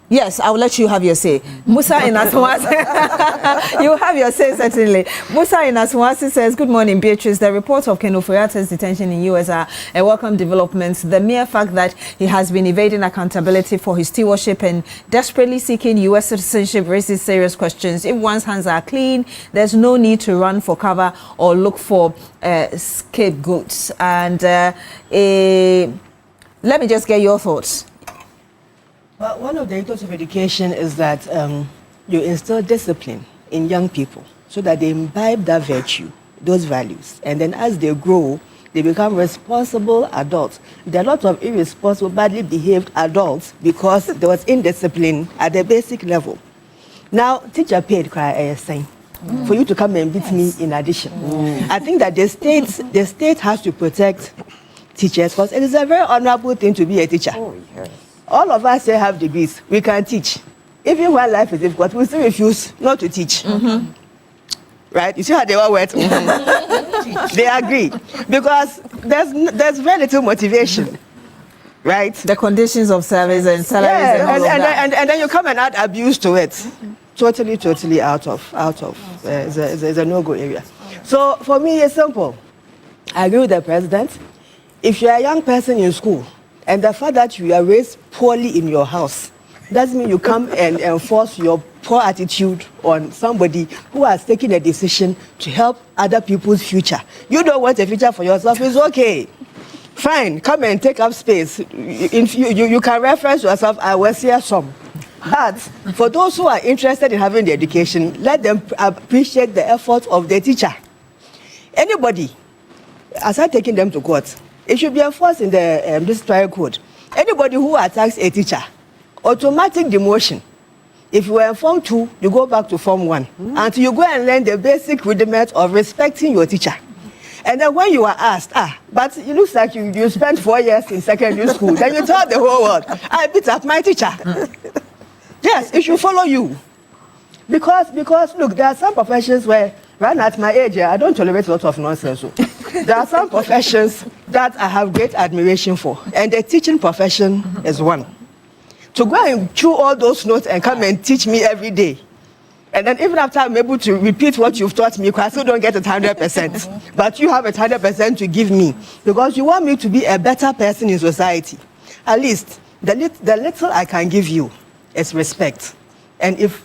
yes, I will let you have your say. Musa in Aswasi, you have your say certainly. Musa in Aswasi says, good morning, Beatrice. The report of Ken Ofori-Attah's detention in US are a welcome development. The mere fact that he has been evading accountability for his stewardship and desperately seeking US citizenship raises serious questions. If one's hands are clean, there's no need to run for cover or look for scapegoats. And let me just get your thoughts. Well, one of the ethos of education is that you instill discipline in young people so that they imbibe that virtue, those values. And then as they grow, they become responsible adults. There are a lot of irresponsible, badly behaved adults because there was indiscipline at the basic level. Now, teacher paid cry saying, for you to come and beat me in addition. I think that the state has to protect teachers because it is a very honorable thing to be a teacher. All of us here have degrees. We can teach. Even when life is difficult, we still refuse not to teach. Right? You see how they all went? They agree. Because there's very little motivation. Right? The conditions of service and salaries and all of that. And then you come and add abuse to it. Totally out of. It's a no-go area. So for me, it's simple. I agree with the president. If you're a young person in school, and the fact that you are raised poorly in your house doesn't mean you come and enforce your poor attitude on somebody who has taken a decision to help other people's future. You don't want a future for yourself, it's okay. Fine, come and take up space. You can reference yourself, I was here some. But for those who are interested in having the education, let them appreciate the effort of the teacher. Anybody, aside taking them to court, it should be enforced in the disciplinary code. Anybody who attacks a teacher, automatic demotion. If you were in Form 2, you go back to Form 1 until you go and learn the basic rudiment of respecting your teacher. And then when you are asked, but it looks like you spent 4 years in secondary school, then you tell the whole world, I beat up my teacher. Yes, it should follow you. Because look, there are some professions where, right at my age, I don't tolerate a lot of nonsense. So. There are some professions that I have great admiration for, and the teaching profession is one. To go and chew all those notes and come and teach me every day, and then even after I'm able to repeat what you've taught me, because I still don't get it 100%, but you have it 100% to give me, because you want me to be a better person in society. At least, the little I can give you is respect. And if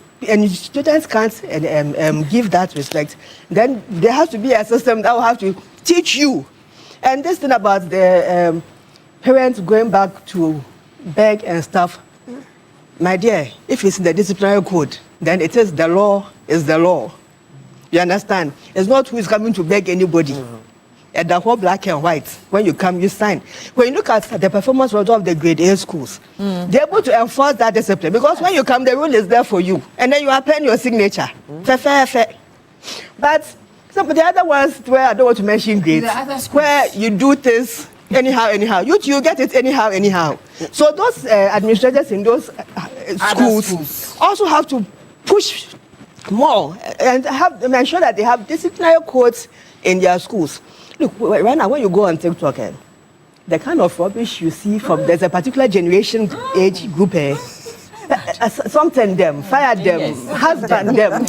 students can't give that respect, then there has to be a system that will have to teach you. And this thing about the parents going back to beg and stuff, my dear, if it's in the disciplinary code, then it is the law is the law. You understand? It's not who is coming to beg anybody. And the whole black and white, when you come, you sign. When you look at the performance result of the grade A schools, they're able to enforce that discipline, because when you come, the rule is there for you. And then you append your signature. Fair. But some of the other ones where I don't want to mention grades, where you do things anyhow. You get it anyhow. So those administrators in those schools also have to push more and ensure that they have disciplinary codes in their schools. Look, right now when you go on TikTok, the kind of rubbish you see from there's a particular generation age group, something them, fire them, husband them,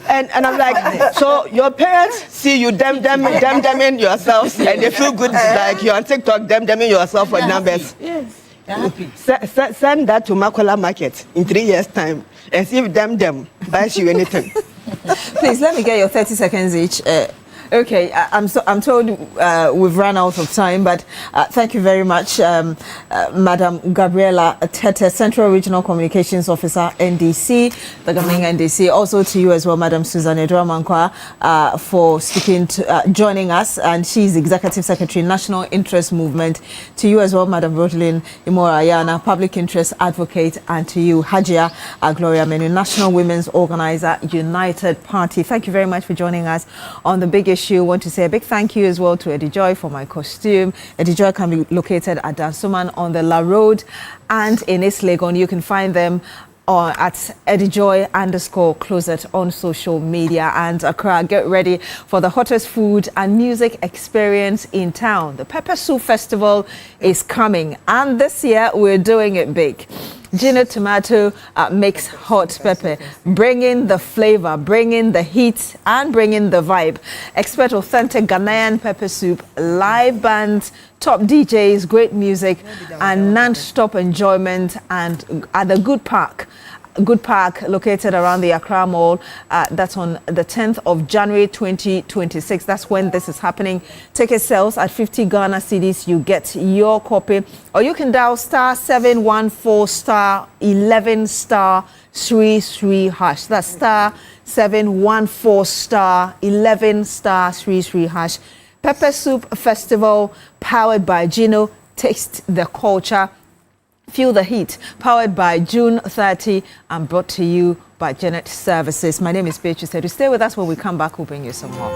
and I'm like, so your parents see you damning yourselves, and they feel good like you're on TikTok damning yourself for numbers. Yes. Send that to Makola Market in 3 years' time and see if them buys you anything. Please let me get your 30 seconds each. Okay, I'm told we've run out of time, but thank you very much, Madam Gabriela Tete, Central Regional Communications Officer, NDC, the Gaming NDC. Also to you as well, Madam Susan Edramankwa, for joining us, and she's Executive Secretary, National Interest Movement. To you as well, Madam Rodelyn Imorayana, Public Interest Advocate, and to you, Hajia Gloria Menu, National Women's Organizer, United Party. Thank you very much for joining us on the big issue. Want to say a big thank you as well to Eddie Joy for my costume. Eddie Joy can be located at Dansoman on the La Road and in East Legon. You can find them at EddieJoy_closet on social media. And Accra, get ready for the hottest food and music experience in town. The Pepper Soup Festival is coming, and this year we're doing it big. Gino Tomato makes hot pepper, bringing the flavor, bringing the heat, and bringing the vibe. Expert authentic Ghanaian pepper soup, live bands, top DJs, great music, and non-stop enjoyment. And at the Good Park located around the Accra Mall. That's on the 10th of January 2026. That's when this is happening. Ticket sales at 50 Ghana cedis. You get your copy, or you can dial *714*11*33#. That's *714*11*33#. Pepper Soup Festival, powered by Gino. Taste the culture. Feel the heat, powered by June 30 and brought to you by Janet Services. My name is Beatrice. To stay with us when we come back, we'll bring you some more.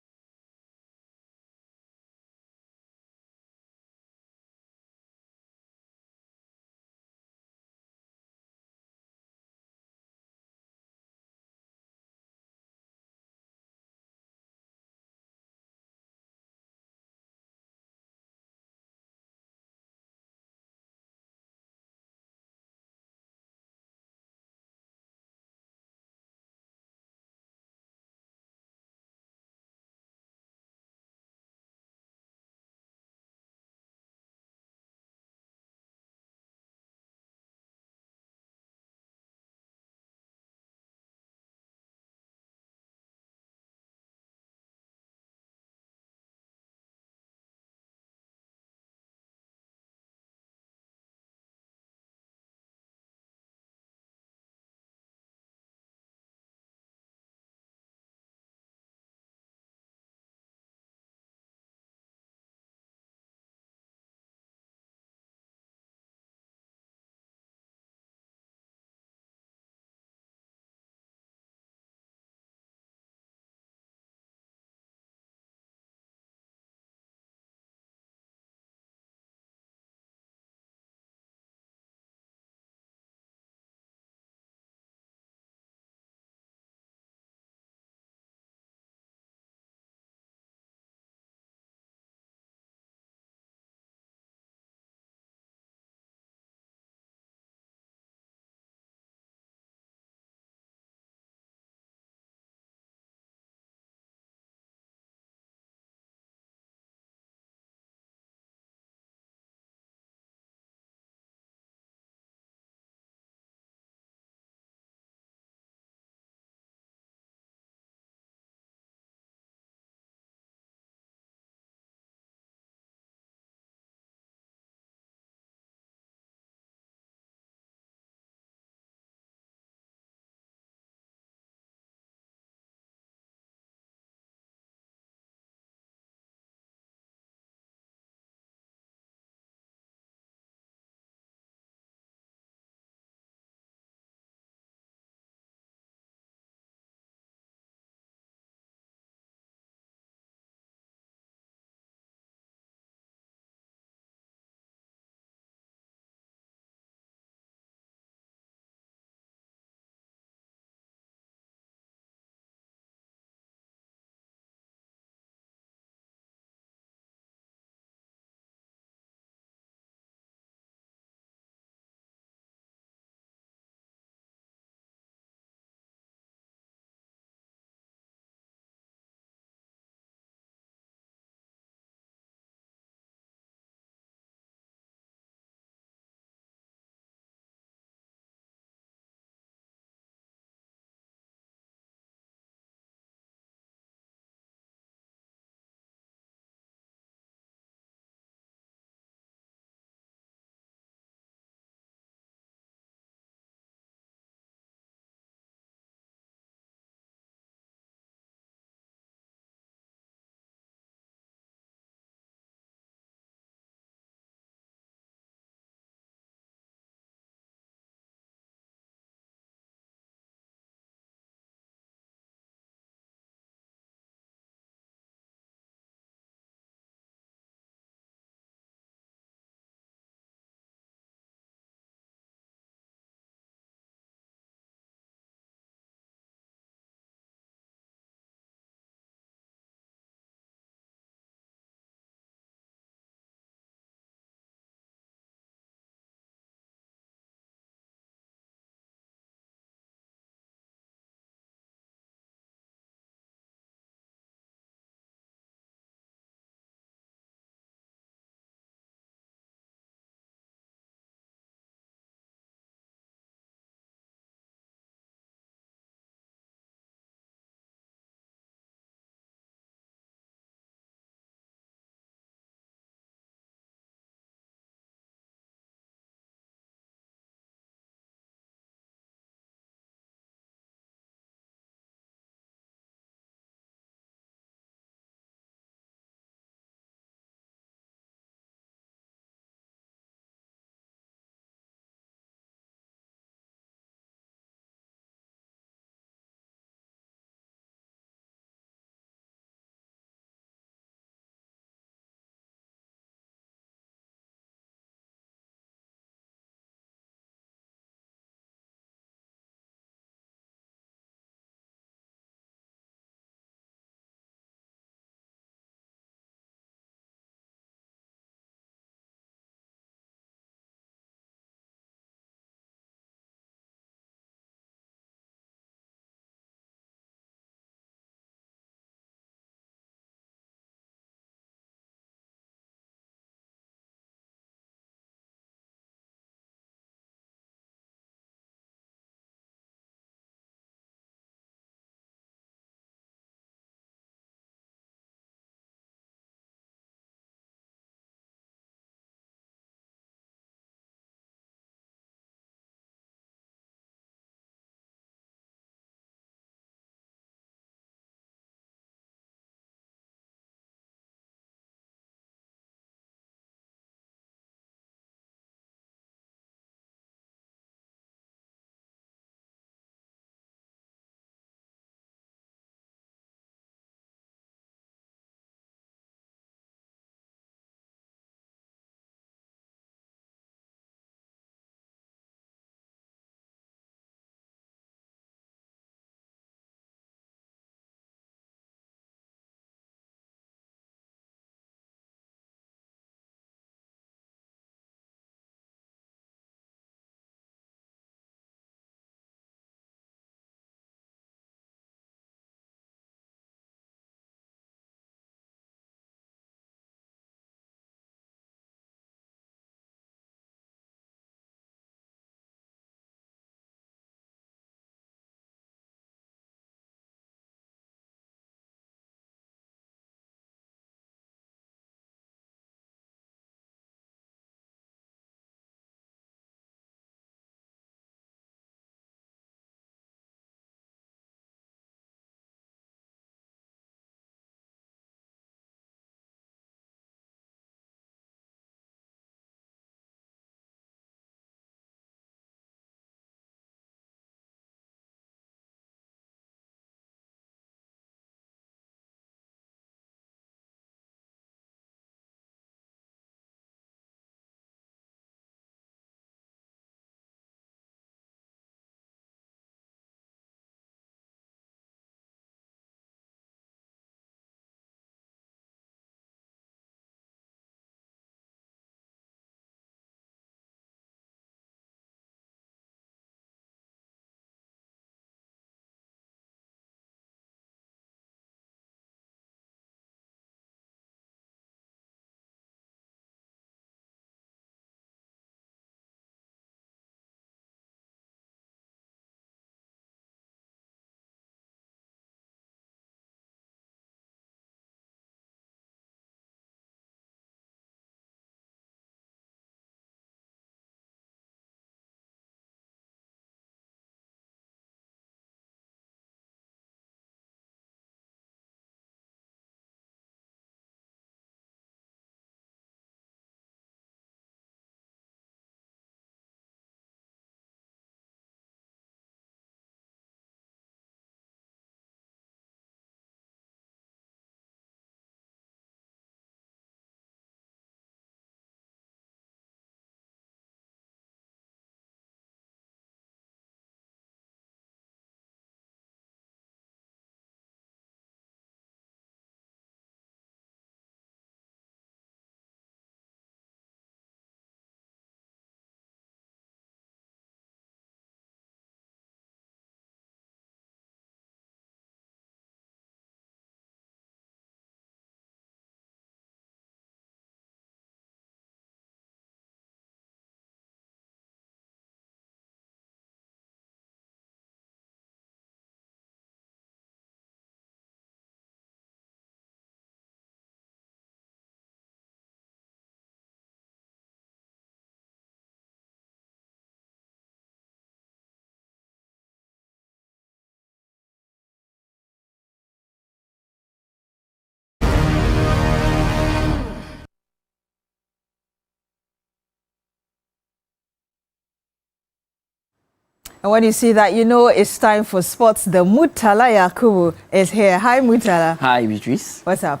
And when you see that, you know it's time for sports. The Mutala Yakubu is here. Hi, Mutala. Hi, Beatrice. What's up?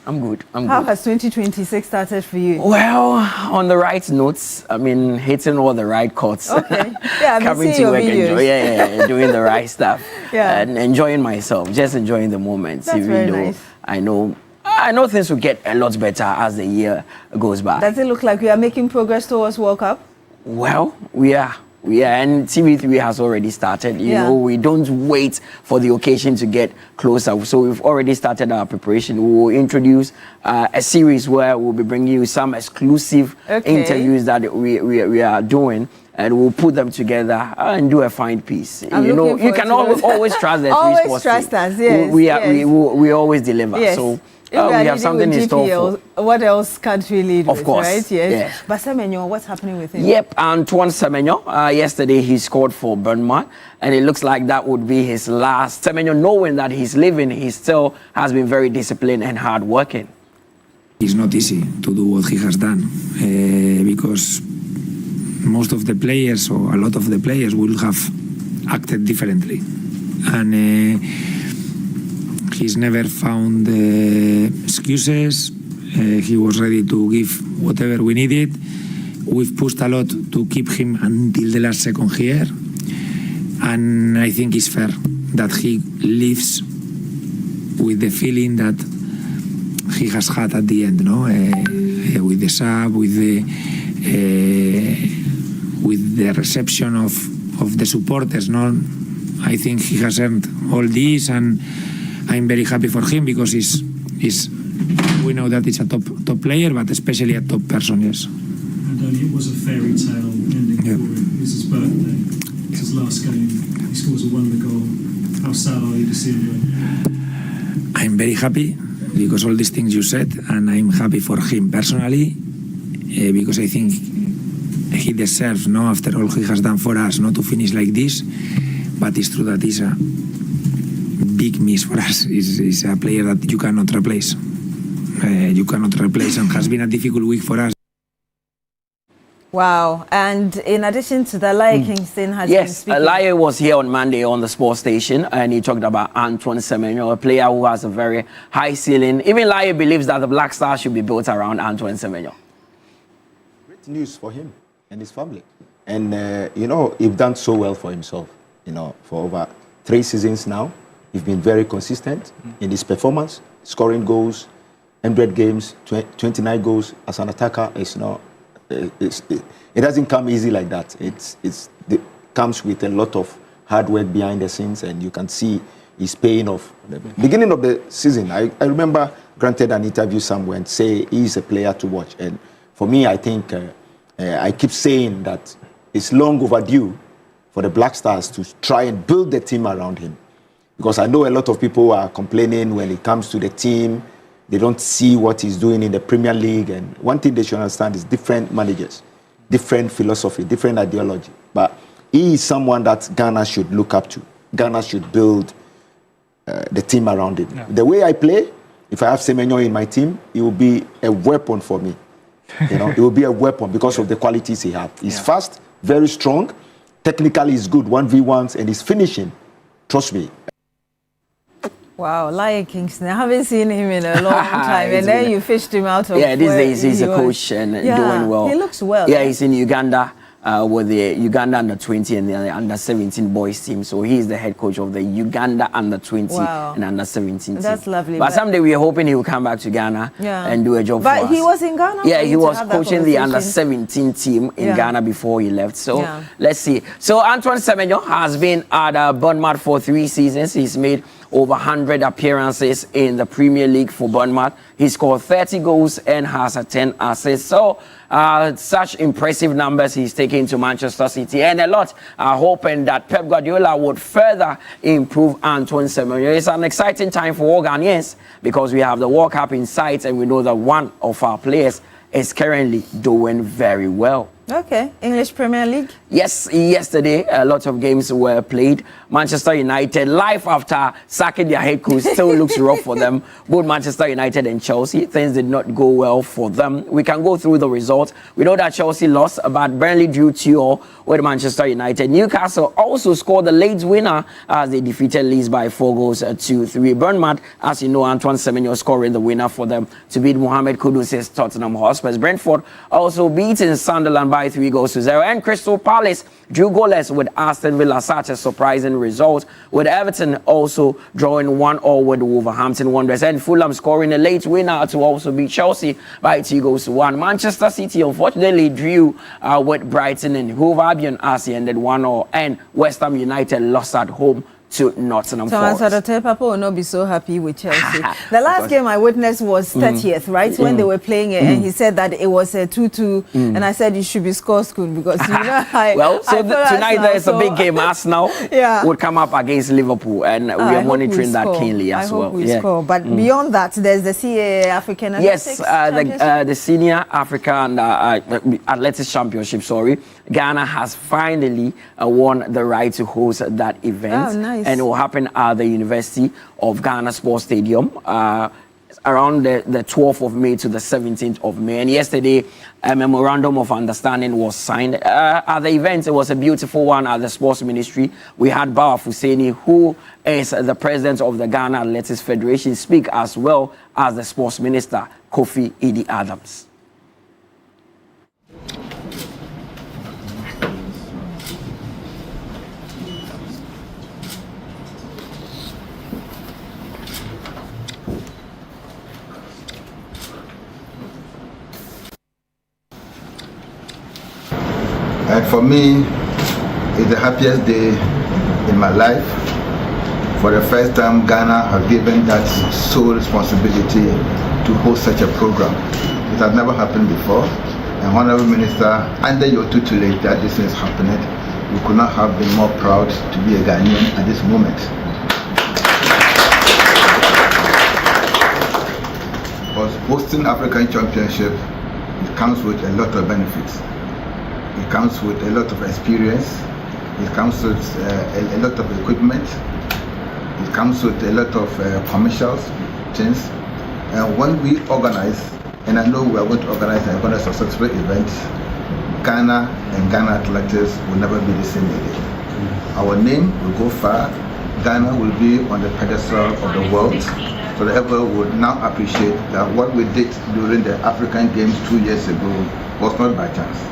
I'm good. How has 2026 started for you? Well, on the right notes, I mean, hitting all the right chords. Okay. Yeah, I've coming seen to your work, videos. doing the right stuff. Yeah. And enjoying myself, just enjoying the moment. That's even very though nice. I know things will get a lot better as the year goes by. Does it look like we are making progress towards World Cup? Well, we are, and TV3 has already started. You know, we don't wait for the occasion to get closer. So we've already started our preparation. We will introduce a series where we'll be bringing you some exclusive interviews that we are doing, and we'll put them together and do a fine piece. You know, you can always trust the always sports trust team. us. Yes, we always deliver. Yes. So. If we We have something in store for. What else can't we lead with, Of course, right? yes. But Semenyo, what's happening with him? Yep, Antoine Semenyo. Yesterday he scored for Bournemouth, and it looks like that would be his last. Semenyo, knowing that he's leaving, he still has been very disciplined and hardworking. It's not easy to do what he has done because most of the players, or a lot of the players, will have acted differently. And he's never found excuses. He was ready to give whatever we needed. We've pushed a lot to keep him until the last second here. And I think it's fair that he leaves with the feeling that he has had at the end, no? With the sub, with the reception of the supporters, no? I think he has earned all this, and I'm very happy for him because we know that he's a top player, but especially a top person, yes. And it was a fairy tale ending for him. It's his birthday. It's his last game. He scores a wonder goal. How sad are you to see him go? I'm very happy because all these things you said, and I'm happy for him personally because I think he deserves, no, after all he has done for us, not to finish like this. But it's true that he's a big miss for us. He's a player that you cannot replace. And has been a difficult week for us. Wow. And in addition to that, Laye Kingston has been speaking. Laye was here on Monday on the sports station, and he talked about Antoine Semenyo, a player who has a very high ceiling. Even Laye believes that the Black Stars should be built around Antoine Semenyo. Great news for him and his family. And, he's done so well for himself, for over 3 seasons now. He's been very consistent in his performance, scoring goals, 100 games, 29 goals as an attacker. It doesn't come easy like that. It comes with a lot of hard work behind the scenes, and you can see he's paying off. Beginning of the season, I remember granted an interview somewhere and say he's a player to watch. And for me, I think I keep saying that it's long overdue for the Black Stars to try and build the team around him. Because I know a lot of people are complaining when it comes to the team. They don't see what he's doing in the Premier League. And one thing they should understand is different managers, different philosophy, different ideology. But he is someone that Ghana should look up to. Ghana should build the team around him. Yeah. The way I play, if I have Semenyo in my team, it will be a weapon for me. It will be a weapon because of the qualities he has. He's fast, very strong. Technically, he's good, 1v1s, and he's finishing. Trust me. Wow, Laye Kingston. I haven't seen him in a long time. And then you fished him out of these days he's a coach and doing well. He looks well. Yeah, he's in Uganda with the Uganda under-20 and the under-17 boys team. So he's the head coach of the Uganda under-20 and under-17 team. That's lovely. But someday we're hoping he will come back to Ghana and do a job for us. But he was in Ghana? Yeah, he was coaching the under-17 team in Ghana before he left. So let's see. So Antoine Semenyo has been at Bournemouth for 3 seasons. He's made over 100 appearances in the Premier League for Bournemouth. He scored 30 goals and has 10 assists. So such impressive numbers he's taken to Manchester City. And a lot are hoping that Pep Guardiola would further improve Antoine Semenyo. It's an exciting time for all Ghanaians because we have the World Cup in sight, and we know that one of our players is currently doing very well. Okay, English Premier League? Yes, yesterday a lot of games were played. Manchester United, life after sacking their head coach, still looks rough for them. Both Manchester United and Chelsea, things did not go well for them. We can go through the results. We know that Chelsea lost, but Burnley drew 2-0 with Manchester United. Newcastle also scored the late winner as they defeated Leeds by 4 goals to 3. Bournemouth, as you know, Antoine Semenyo scoring the winner for them to beat Mohamed Kudus's Tottenham Hotspur. Brentford also beating Sunderland by 3 goals to 0. And Crystal Palace drew goalless with Aston Villa, such a surprising result, with Everton also drawing 1-1 with Wolverhampton Wanderers, and Fulham scoring a late winner to also beat Chelsea by 2 goals to 1. Manchester City unfortunately drew with Brighton and Hove Albion as he ended 1-0, and West Ham United lost at home to Nottingham Forest. So Papa will not be so happy with Chelsea. The last game I witnessed was 30th, right? When they were playing it, and he said that it was a 2-2, and I said you should be score school because you know tonight there is a big game. Arsenal would come up against Liverpool, and we are monitoring that keenly as well. Score. But beyond that, there's the CAA African Athletics the Senior African Athletics Championship. Ghana has finally won the right to host that event. Oh, nice. And it will happen at the University of Ghana Sports Stadium around the 12th of May to the 17th of May. And yesterday, a memorandum of understanding was signed. At the event, it was a beautiful one at the Sports Ministry. We had Bawa Fuseni, who is the president of the Ghana Athletics Federation, speak, as well as the Sports Minister, Kofi Idi Adams. And for me, it's the happiest day in my life. For the first time, Ghana have given that sole responsibility to host such a program. It has never happened before. And Honorable Minister, under your tutelage that this is happening, we could not have been more proud to be a Ghanaian at this moment. Because hosting African Championship, it comes with a lot of benefits. It comes with a lot of experience. It comes with a lot of equipment. It comes with a lot of commercials, things. And when we organize, and I know we are going to organize a very successful event, Ghana and Ghana Athletics will never be the same again. Our name will go far. Ghana will be on the pedestal of the world. So the everyone would now appreciate that what we did during the African Games 2 years ago was not by chance.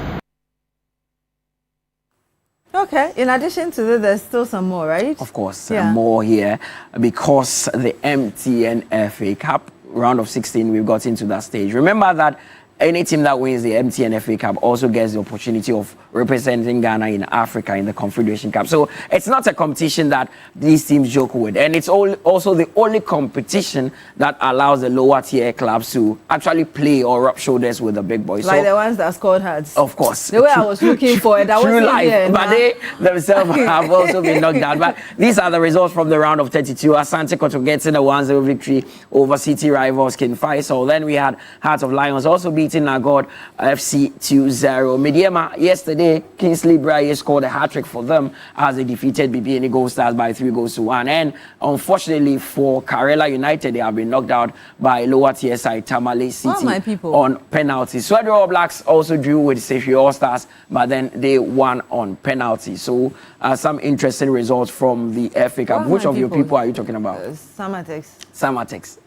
Okay, in addition to that, there's still some more, right? Of course, more here, because the MTN FA Cup round of 16, we've got into that stage. Remember that any team that wins the MTN FA Cup also gets the opportunity of representing Ghana in Africa in the Confederation Cup. So it's not a competition that these teams joke with. And it's also the only competition that allows the lower tier clubs to actually play or rub shoulders with the big boys. Like the ones that scored hearts. Of course. The way I was looking for it, that was life. But they themselves have also been knocked down. But these are the results from the round of 32. Asante Kotoko getting a 1-0 victory over city rivals King Faisal. Then we had Heart of Lions also beating Nagod FC 2-0. Mediema yesterday, Kingsley Braille scored a hat-trick for them as they defeated BBN Gold Stars by 3 goals to 1. And unfortunately for Karela United, they have been knocked out by lower tier side Tamale City on penalties. Swedro All Blacks also drew with Seychelles All Stars, but then they won on penalties. So some interesting results from the FA Cup. Which of your people are you talking about? Samatex.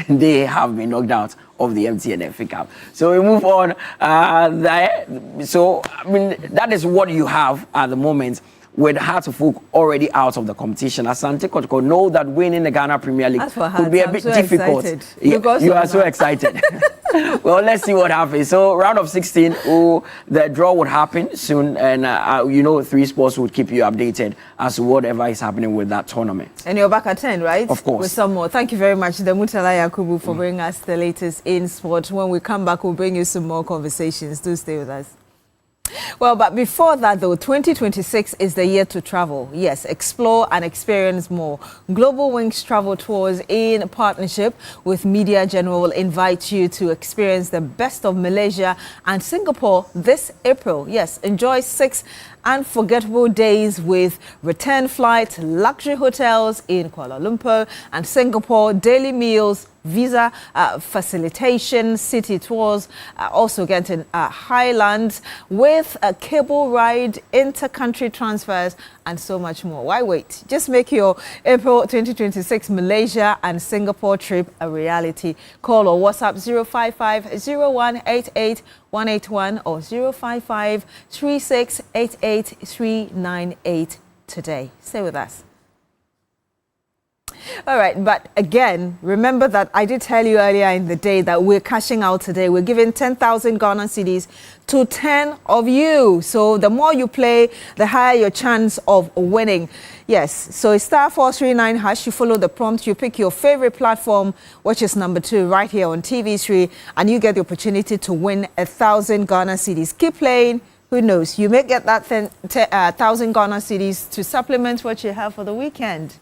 They have been knocked out of the MTN FA Cup. So we move on. So, I mean, that is what you have at the moment with Heart of Oak already out of the competition. Asante Kotoko know that winning the Ghana Premier League could be a bit difficult. You are so excited. Well, let's see what happens. So, round of 16, the draw would happen soon, and you know, 3 Sports would keep you updated as to whatever is happening with that tournament. And you're back at 10, right? Of course. With some more. Thank you very much, Demutala Yakubu, for bringing us the latest in sport. When we come back, we'll bring you some more conversations. Do stay with us. Well, but before that, though, 2026 is the year to travel. Yes, explore and experience more. Global Wings Travel Tours, in partnership with Media General, will invite you to experience the best of Malaysia and Singapore this April. Yes, enjoy 6 unforgettable days with return flights, luxury hotels in Kuala Lumpur and Singapore, daily meals, visa facilitation, city tours, also getting Highlands with a cable ride, inter-country transfers, and so much more. Why wait? Just make your April 2026 Malaysia and Singapore trip a reality. Call or WhatsApp 055-0188-181 or 055-3688-398 today. Stay with us. All right, but again, remember that I did tell you earlier in the day that we're cashing out today. We're giving 10,000 Ghana cedis to 10 of you. So the more you play, the higher your chance of winning. Yes, so it's *439#. You follow the prompt, you pick your favorite platform, which is number 2 right here on TV3, and you get the opportunity to win 1,000 Ghana cedis. Keep playing. Who knows? You may get that 1,000 Ghana cedis to supplement what you have for the weekend.